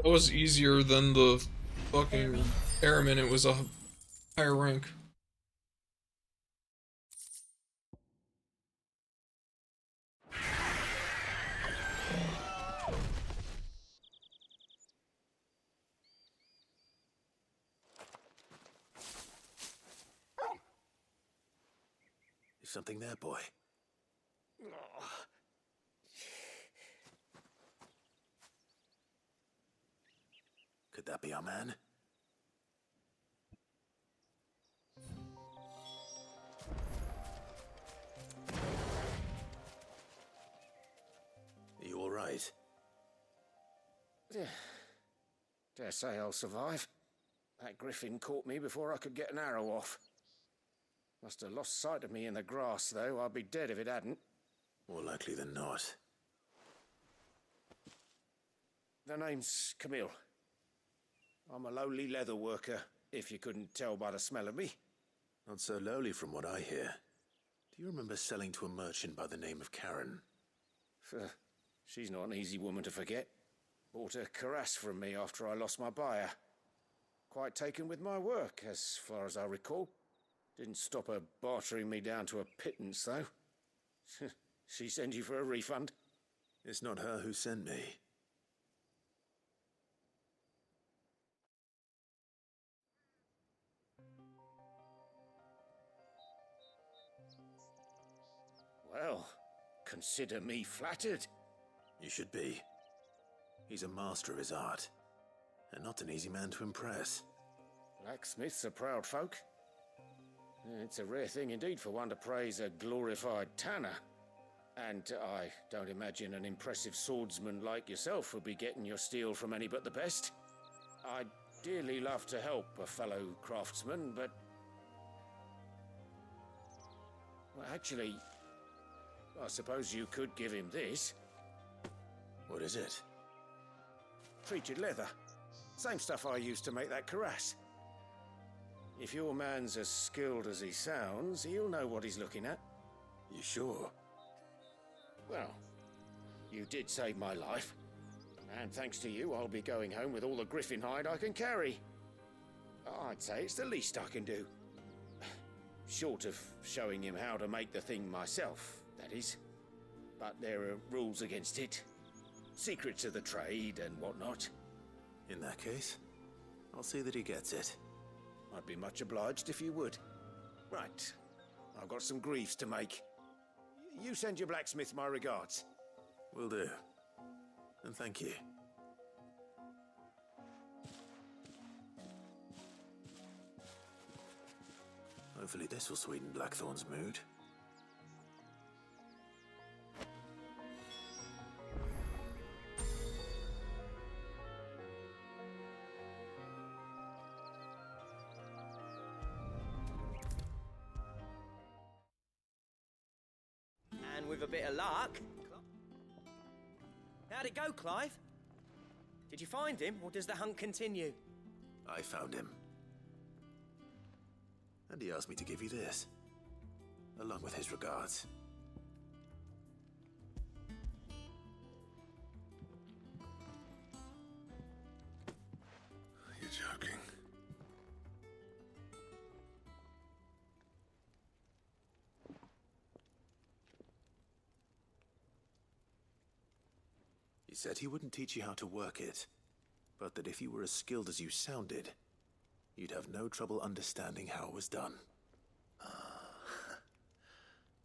That was easier than the fucking airman. It was a higher rank. Is something there, boy? Could that be our man? Are you all right? Dare say I'll survive. That griffin caught me before I could get an arrow off. Must have lost sight of me in the grass, though. I'd be dead if it hadn't. More likely than not. The name's Camille. I'm a lowly leather worker, if you couldn't tell by the smell of me. Not so lowly from what I hear. Do you remember selling to a merchant by the name of Karen? She's not an easy woman to forget. Bought a cuirass from me after I lost my buyer. Quite taken with my work, as far as I recall. Didn't stop her bartering me down to a pittance, though. She send you for a refund? It's not her who sent me. Well, consider me flattered. You should be. He's a master of his art, and not an easy man to impress. Blacksmiths are proud folk. It's a rare thing indeed for one to praise a glorified tanner. And I don't imagine an impressive swordsman like yourself would be getting your steel from any but the best. I'd dearly love to help a fellow craftsman, but... well, actually, I suppose you could give him this. What is it? Treated leather. Same stuff I used to make that cuirass. If your man's as skilled as he sounds, he'll know what he's looking at. You sure? Well, you did save my life. And thanks to you, I'll be going home with all the griffin hide I can carry. I'd say it's the least I can do. Short of showing him how to make the thing myself, that is. But there are rules against it. Secrets of the trade and whatnot. In that case, I'll see that he gets it. I'd be much obliged if you would. Right. I've got some greaves to make. You send your blacksmith my regards. Will do. And thank you. Hopefully this will sweeten Blackthorn's mood. And with a bit of luck... How'd it go, Clive? Did you find him, or does the hunt continue? I found him. And he asked me to give you this, along with his regards. You're joking. He said he wouldn't teach you how to work it, but that if you were as skilled as you sounded, you'd have no trouble understanding how it was done.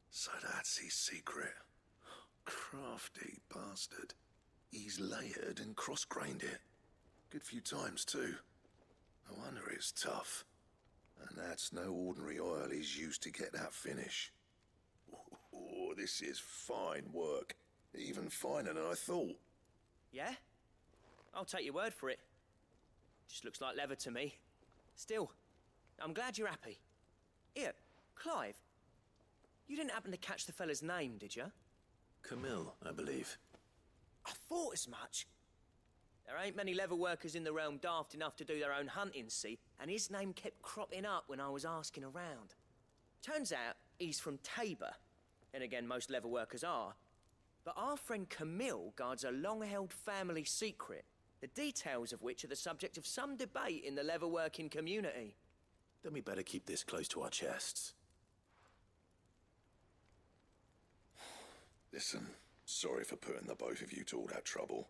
So that's his secret. Crafty bastard. He's layered and cross-grained it. Good few times, too. No wonder it's tough. And that's no ordinary oil he's used to get that finish. Oh, this is fine work. Even finer than I thought. Yeah? I'll take your word for it. Just looks like leather to me. Still, I'm glad you're happy. Here, Clive, you didn't happen to catch the fella's name, did you? Camille, I believe. I thought as much. There ain't many leather workers in the realm daft enough to do their own hunting, see, and his name kept cropping up when I was asking around. Turns out he's from Tabor. Then again, most leather workers are. But our friend Camille guards a long-held family secret, the details of which are the subject of some debate in the leather-working community. Then we better keep this close to our chests. Listen, sorry for putting the both of you to all that trouble.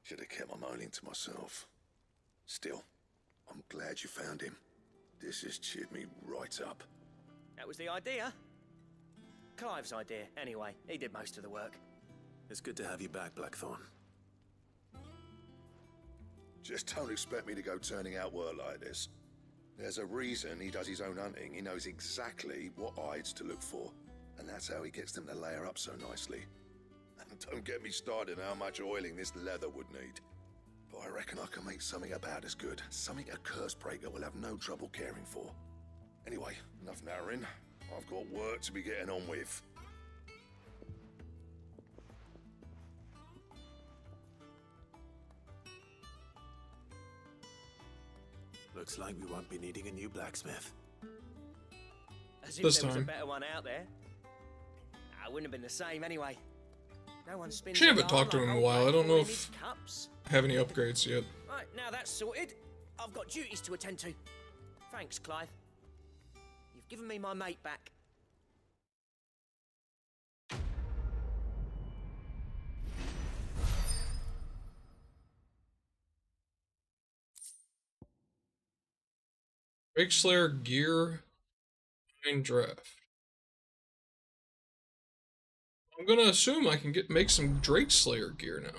Should have kept my moaning to myself. Still, I'm glad you found him. This has cheered me right up. That was the idea. Clive's idea, anyway. He did most of the work. It's good to have you back, Blackthorn. Just don't expect me to go turning out work like this. There's a reason he does his own hunting. He knows exactly what hides to look for. And that's how he gets them to layer up so nicely. And don't get me started on how much oiling this leather would need. But I reckon I can make something about as good. Something a Cursebreaker will have no trouble caring for. Anyway, enough narrowing. I've got work to be getting on with. Looks like we won't be needing a new blacksmith. As if there was a better one out there. I wouldn't have been the same anyway. No one spins. Actually, I haven't talked to him in a while. I don't know if cups. I have any upgrades yet. Right, now that's sorted. I've got duties to attend to. Thanks, Clive. You've given me my mate back. Drake Slayer gear, mine draft. I'm gonna assume I can make some Drake Slayer gear now.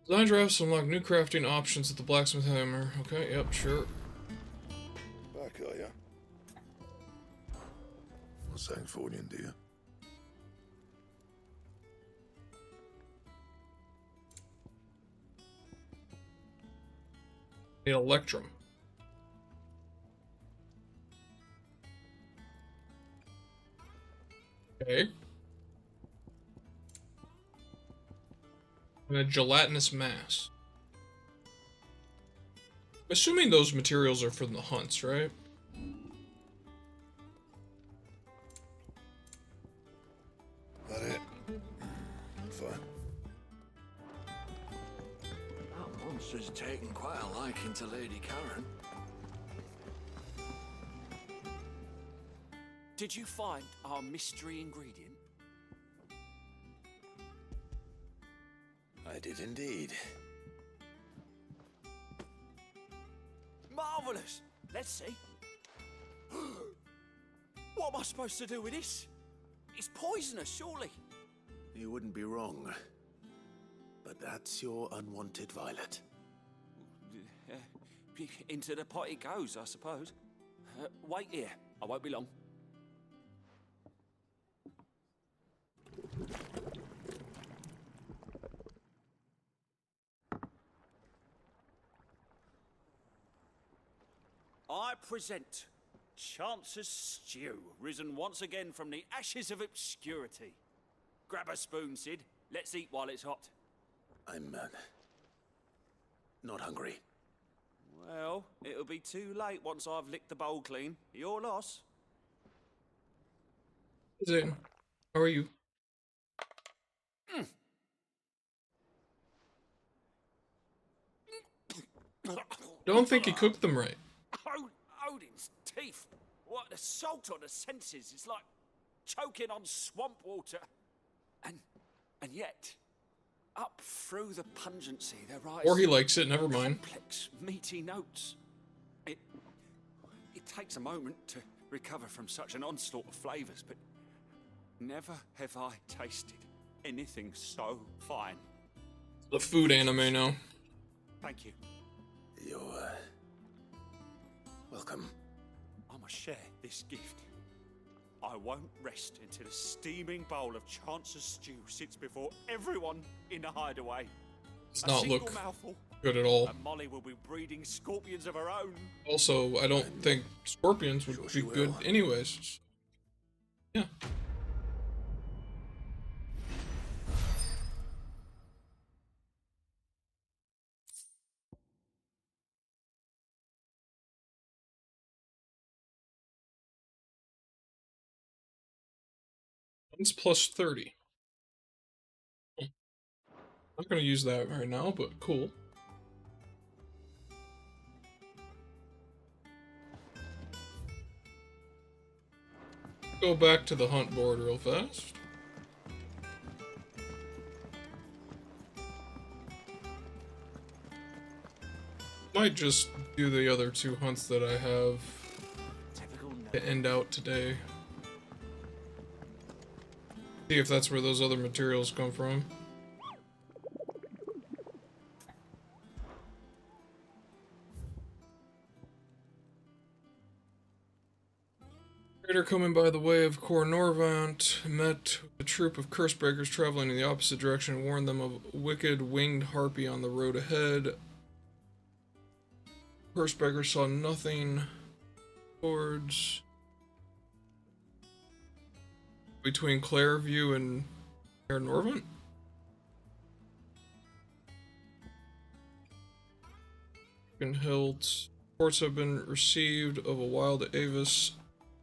Design drafts unlock new crafting options at the blacksmith hammer. Okay, yep, sure. Back, are ya? What's that for you, dear? Need Electrum. Okay. And a gelatinous mass. I'm assuming those materials are from the hunts, right? That it? Fine. That monster's taken quite a liking to Lady Karen. Did you find our mystery ingredient? I did indeed. Marvelous! Let's see. What am I supposed to do with this? It's poisonous, surely. You wouldn't be wrong. But that's your unwanted violet. Into the pot it goes, I suppose. Wait here. I won't be long. I present Chance's Stew, risen once again from the ashes of obscurity. Grab a spoon, Sid. Let's eat while it's hot. I'm, not hungry. Well, it'll be too late once I've licked the bowl clean. Your loss. Zane, how are you? Don't think he cooked them right. Odin's teeth. What the salt on the senses is like choking on swamp water. And yet, up through the pungency there rise. Or he likes it, never mind. Complex, meaty notes. It takes a moment to recover from such an onslaught of flavors, but never have I tasted anything so fine. The food anime now. Thank you. You're, welcome. I must share this gift. I won't rest until a steaming bowl of Chance's Stew sits before everyone in the hideaway. Does not look good at all. And Molly will be breeding scorpions of her own. Also, I don't think scorpions would be good anyways. Yeah. It's plus 30. I'm not going to use that right now, but cool. Go back to the hunt board real fast. Might just do the other 2 hunts that I have to end out today. See if that's where those other materials come from. Raider coming by the way of Cor Norvant met a troop of Cursebreakers traveling in the opposite direction and warned them of a wicked winged harpy on the road ahead. Cursebreakers saw nothing towards between Clairview and Cor Norvant. Hilt. Reports have been received of a wild avis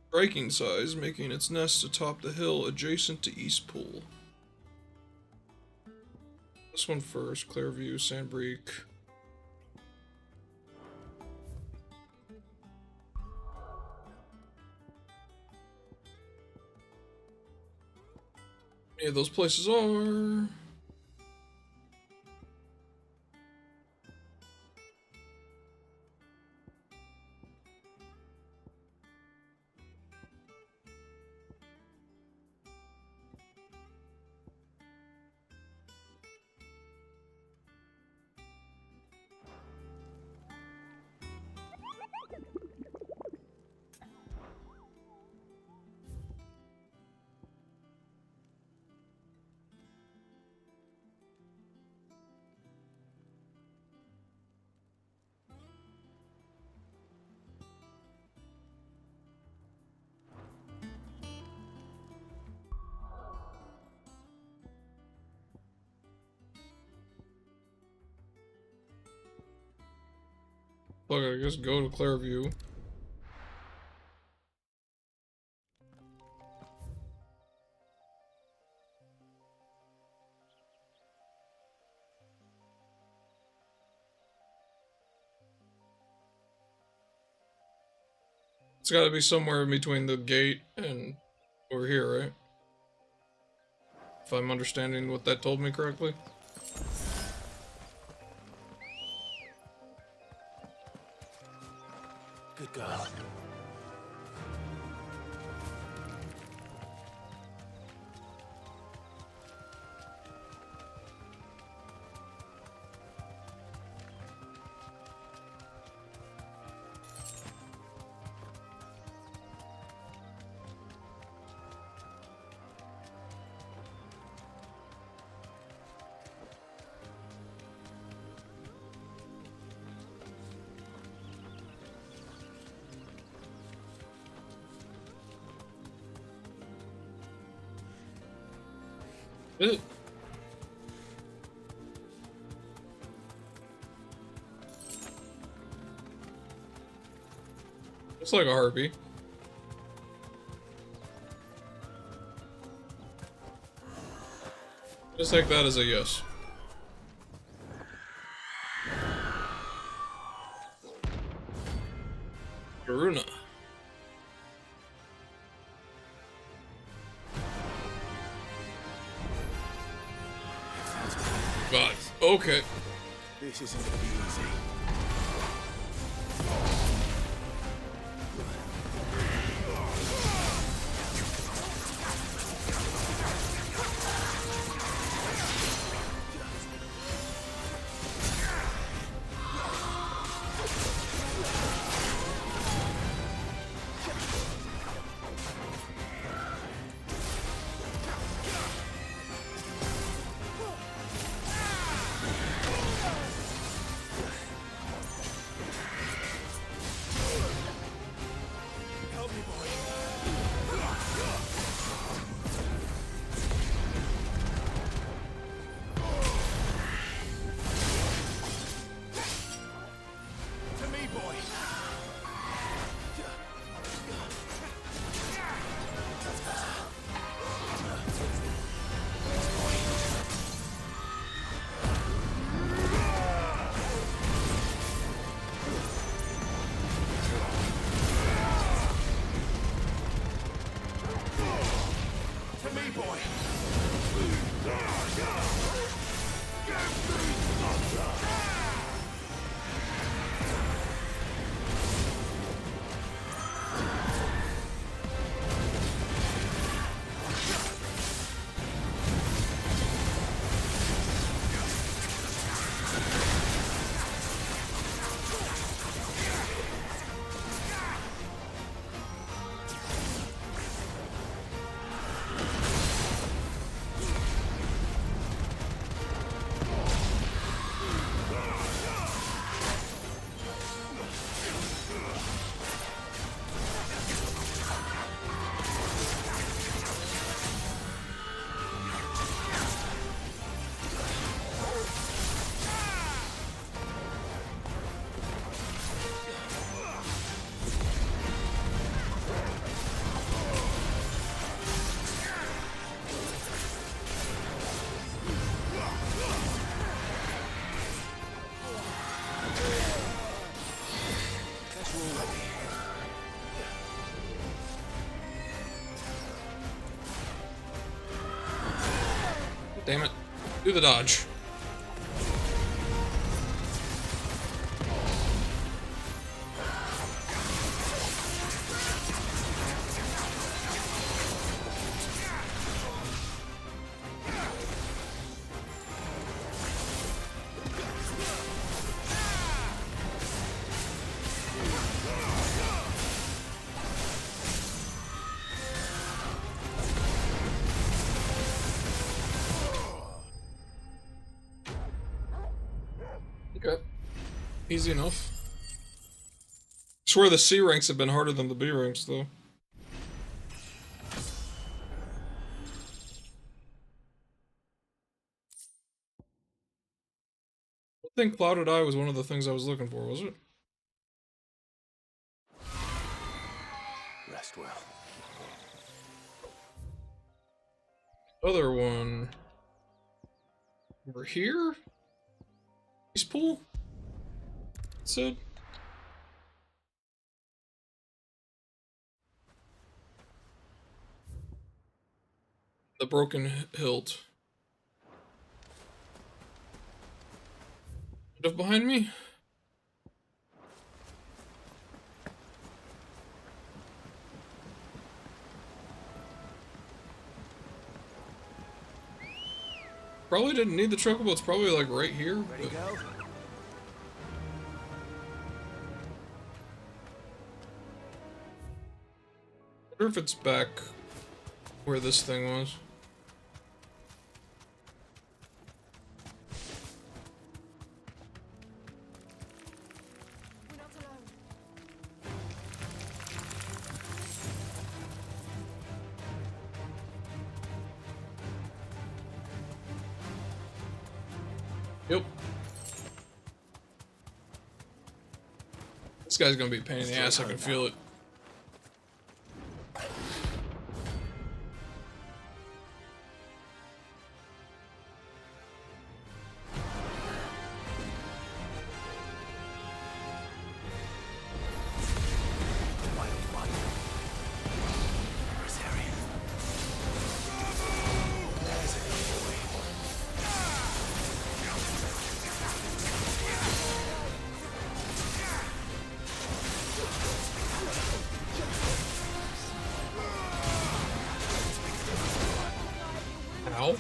striking size, making its nest atop the hill adjacent to East Pool. This one first, Clairview, Sandbreak. Any of those places are... Look, I guess go to Clairview. It's gotta be somewhere in between the gate and over here, right? If I'm understanding what that told me correctly. Good girl. It. Looks like a harpy. Just take that as a yes. Karuna. God. Okay. This isn't gonna be easy. Damn it. Do the dodge. Okay. Easy enough. I swear the C ranks have been harder than the B ranks, though. I think Clouded Eye was one of the things I was looking for, was it? Rest well. Other one. Over here? East Pool? It said. The Broken Hilt. Stuff behind me? Probably didn't need the chocobo, it's probably like right here. Ready to go? I wonder if it's back where this thing was. Yep. This guy's gonna be a pain in the ass, I can feel it. Ow.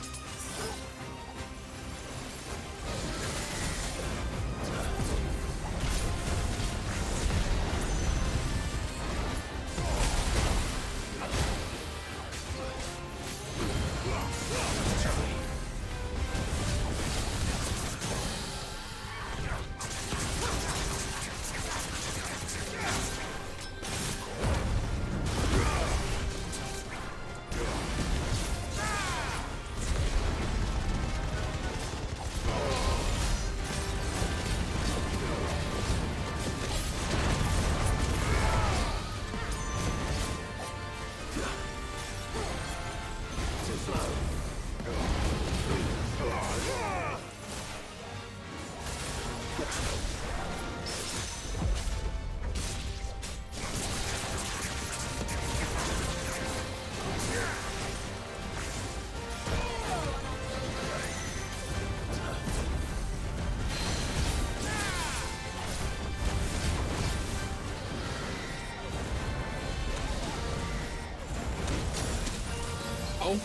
Oh.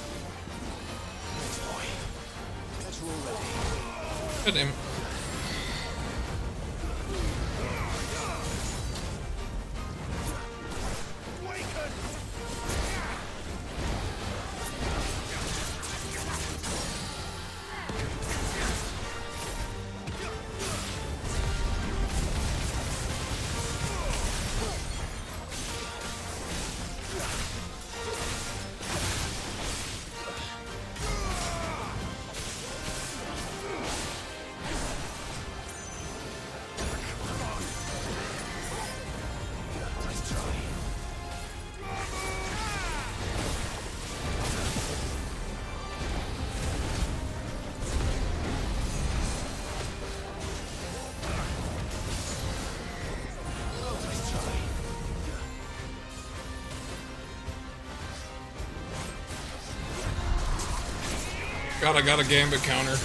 God damn it. God, I got a gambit counter.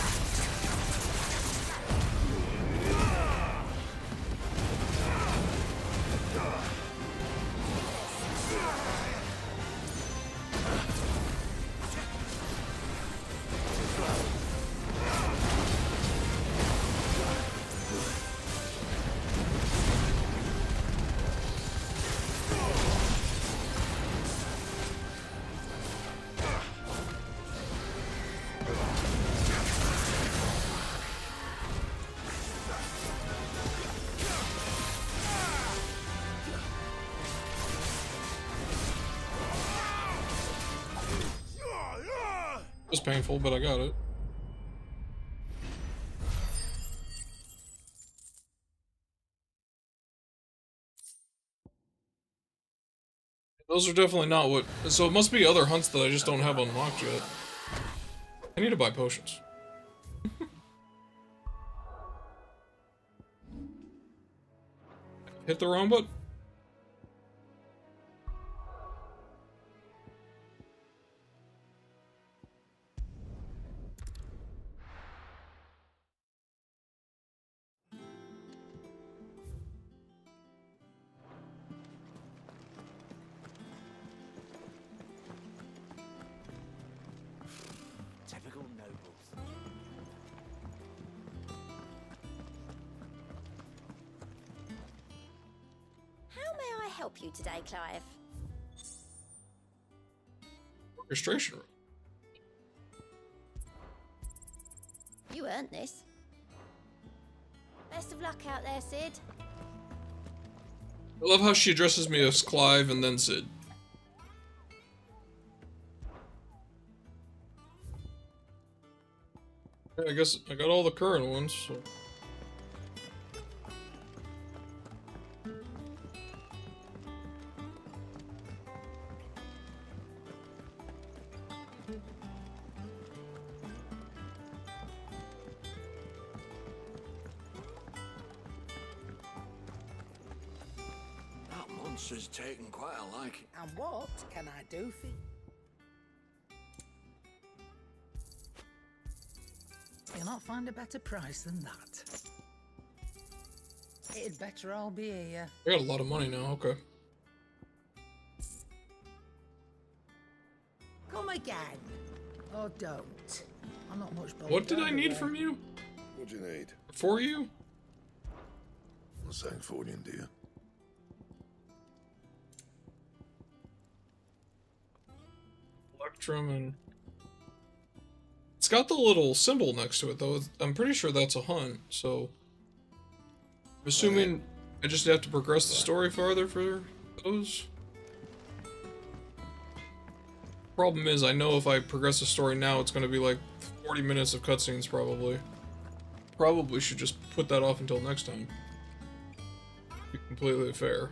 It was painful, but I got it. Those are definitely not what... So it must be other hunts that I just don't have unlocked yet. I need to buy potions. Hit the wrong button. Typical nobles. How may I help you today, Clive? Orchestration room. You earned this. Best of luck out there, Sid. I love how she addresses me as Clive and then Sid. I guess I got all the current ones, so. That monster's taken quite a liking. And what can I do for you? You'll not find a better price than that. It'd better all be here. I got a lot of money now, okay. Come again. Or don't. I'm not much better. What did I need from you? What do you need? For you? I'm saying for you, dear. Electrum and... It's got the little symbol next to it, though. I'm pretty sure that's a hunt, so... I'm assuming I just have to progress the story farther for those. Problem is, I know if I progress the story now, it's gonna be like 40 minutes of cutscenes, probably. Probably should just put that off until next time. Be completely fair.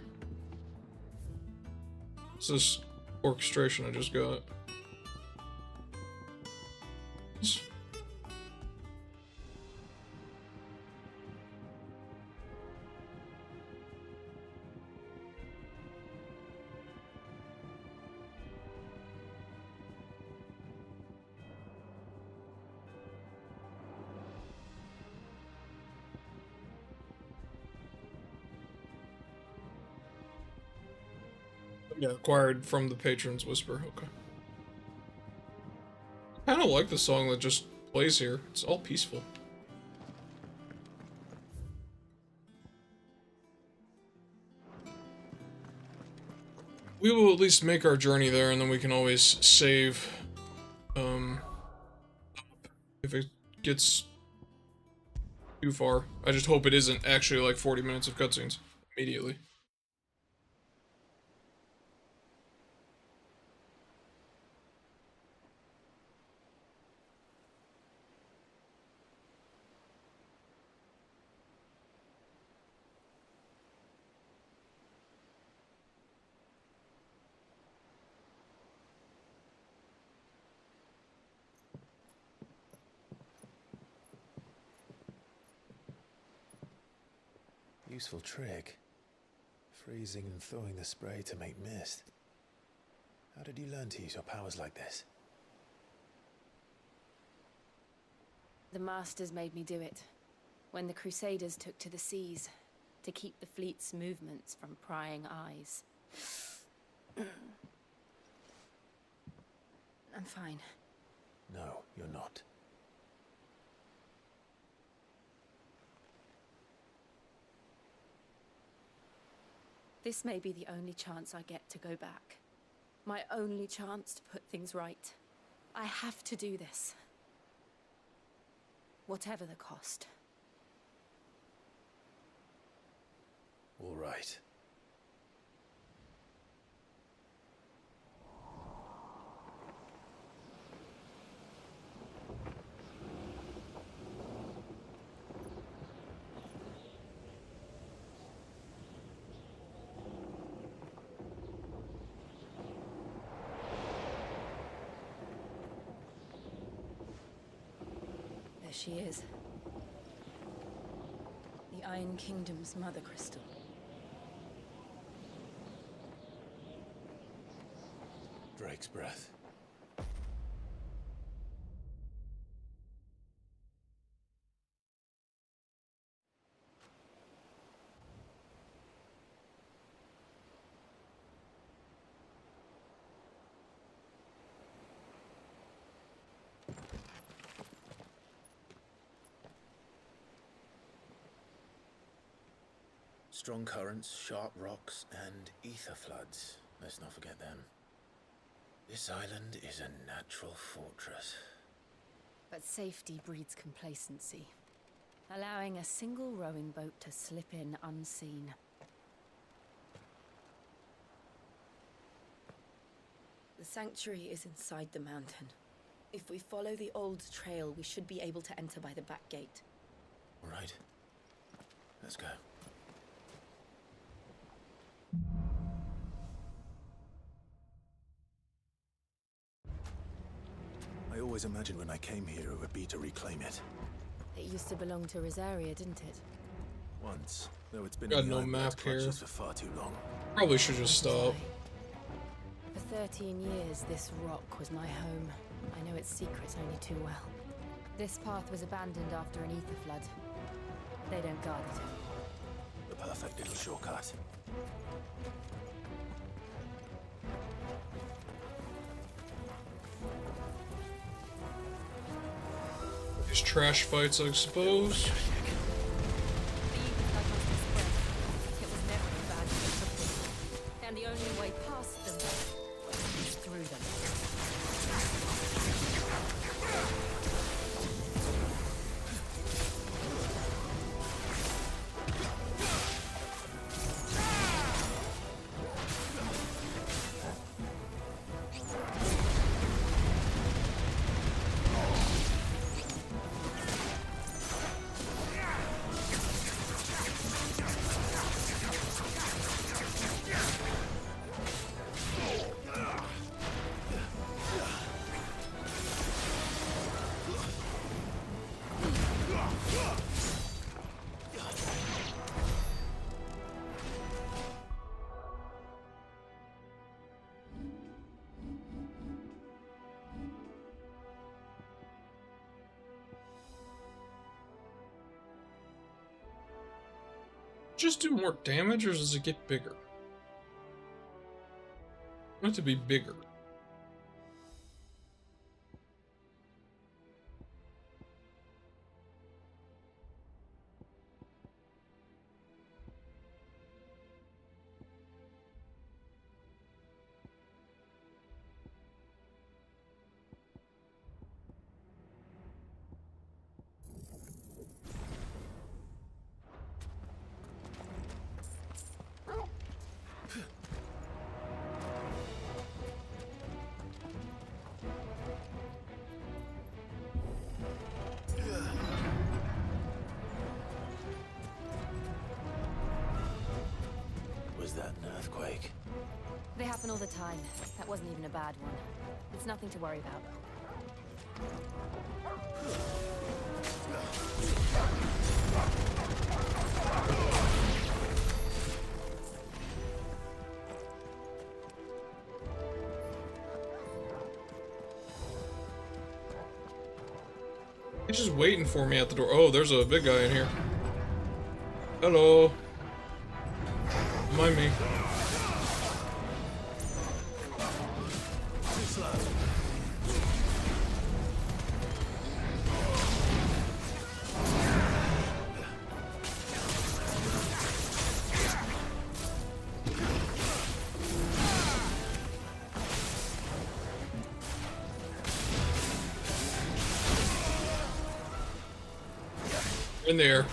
What's this orchestration I just got? Yeah, acquired from the Patron's Whisper, okay. I kinda like the song that just plays here. It's all peaceful. We will at least make our journey there, and then we can always save, if it gets too far. I just hope it isn't actually like 40 minutes of cutscenes immediately. Useful trick. Freezing and throwing the spray to make mist. How did you learn to use your powers like this? The Masters made me do it. When the Crusaders took to the seas, to keep the fleet's movements from prying eyes. I'm fine. No, you're not. This may be the only chance I get to go back. My only chance to put things right. I have to do this. Whatever the cost. All right. There she is. The Iron Kingdom's Mother Crystal. Drake's breath. Strong currents, sharp rocks, and ether floods. Let's not forget them. This island is a natural fortress. But safety breeds complacency, allowing a single rowing boat to slip in unseen. The sanctuary is inside the mountain, If we follow the old trail, we should be able to enter by the back gate. All right. Let's go. I always imagined when I came here it would be to reclaim it. It used to belong to Rosaria, didn't it? Once, though it's been Got in the no Iron map Blood's here. clutches for far too long. Probably should just stop. For 13 years, this rock was my home. I know its secrets only too well. This path was abandoned after an ether flood. They don't guard it. The perfect little shortcut. These trash fights, I suppose. And the only way past them is through them. Just do more damage, or does it get bigger? I want it to be bigger. Was that an earthquake? They happen all the time. That wasn't even a bad one. It's nothing to worry about. He's just waiting for me at the door. Oh, there's a big guy in here. Hello. Mind me. In there.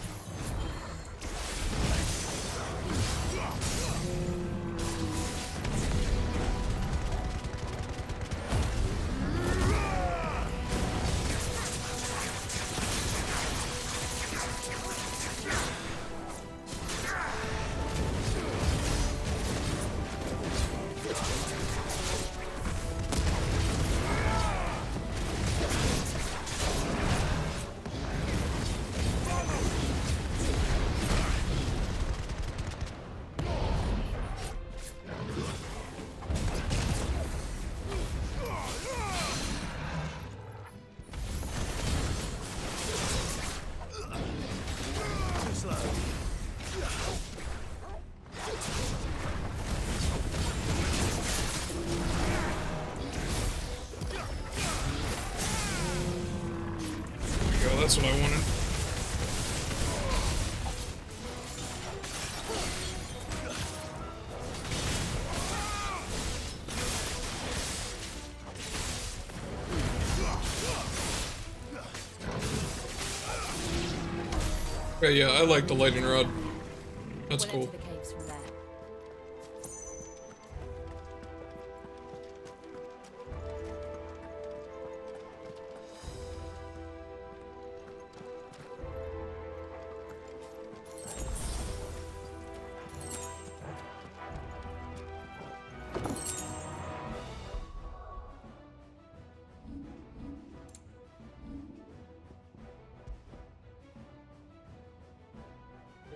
That's what I wanted. Okay, yeah, I like the lightning rod. That's cool.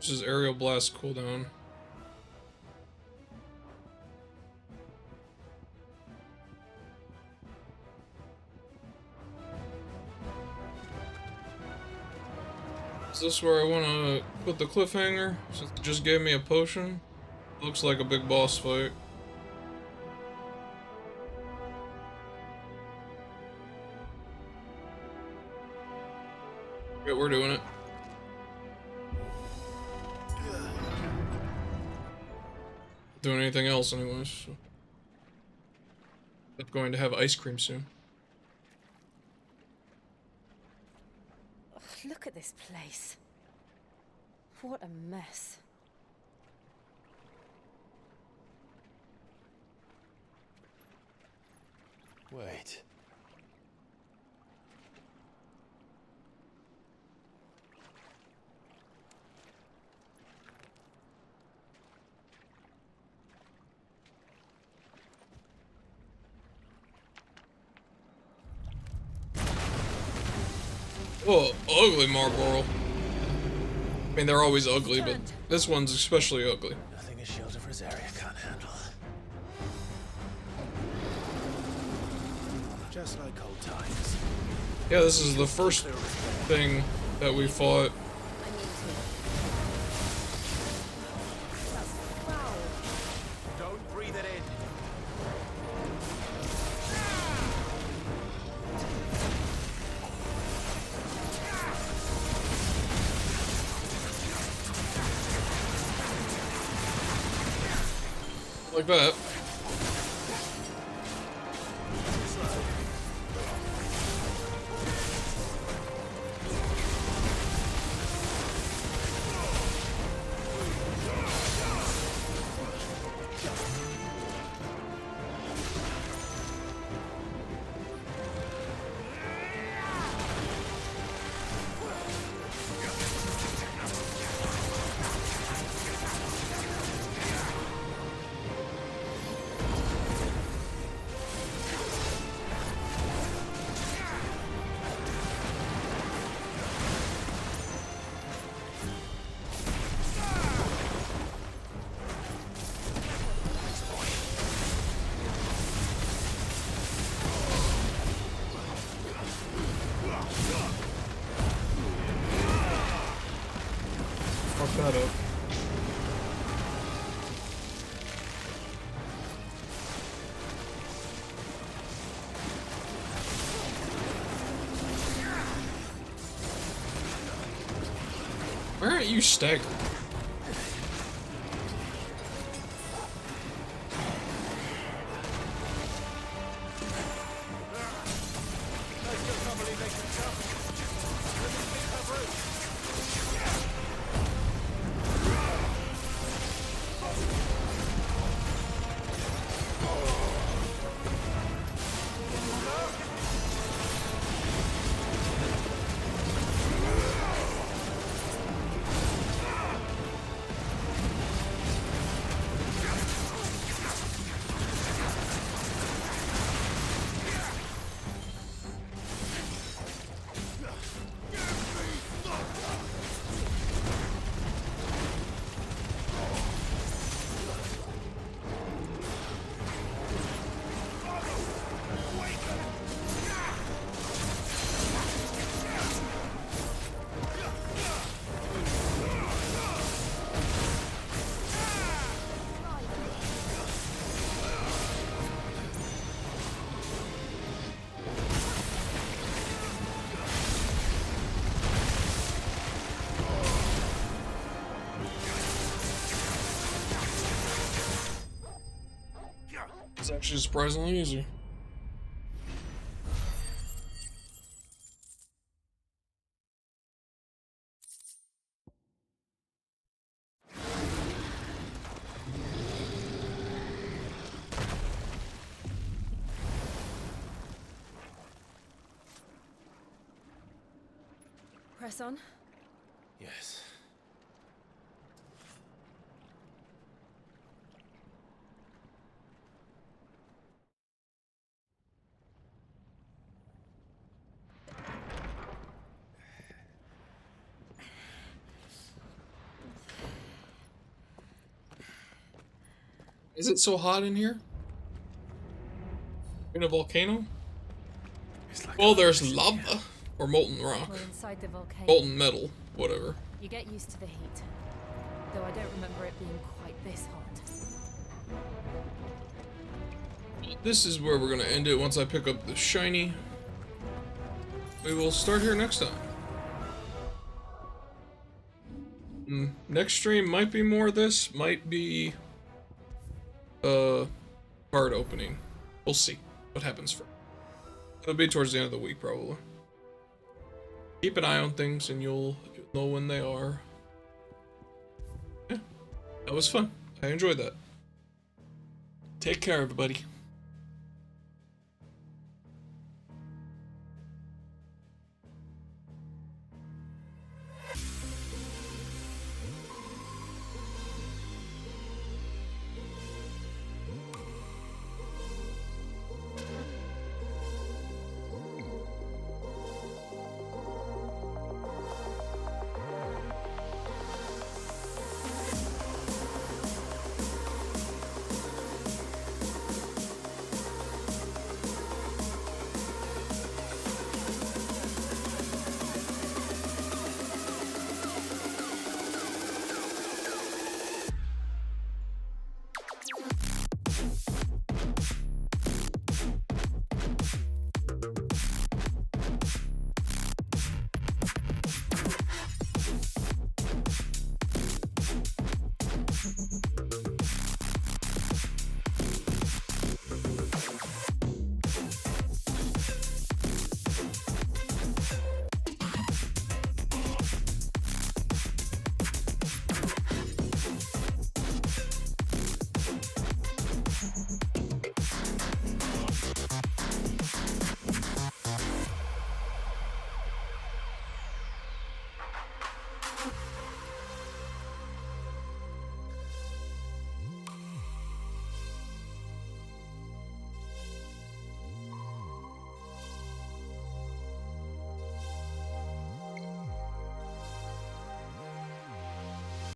This is aerial blast cooldown. Is this where I want to put the cliffhanger? Since it just gave me a potion. Looks like a big boss fight. Yeah, we're doing it. Doing anything else anyways. So. I'm going to have ice cream soon. Ugh, look at this place. What a mess. Wait. Oh, ugly Marlboro. I mean, they're always ugly, but this one's especially ugly. Nothing a shield of Rosaria can't handle. Just like old times. Yeah, this is the first thing that we fought. Don't breathe it in. Like that. Fuck that up. Why aren't you staggered? It's actually surprisingly easy. Press on. Yes. Is it so hot in here? In a volcano? Well, there's lava or molten rock, We're inside the volcano. molten metal, whatever. You get used to the heat, though I don't remember it being quite this hot. This is where we're gonna end it once I pick up the shiny. We will start here next time. Next stream might be more of this, might be card opening. We'll see what happens first. It'll be towards the end of the week probably. Keep an eye on things and you'll know when they are. Yeah, that was fun. I enjoyed that. Take care, everybody.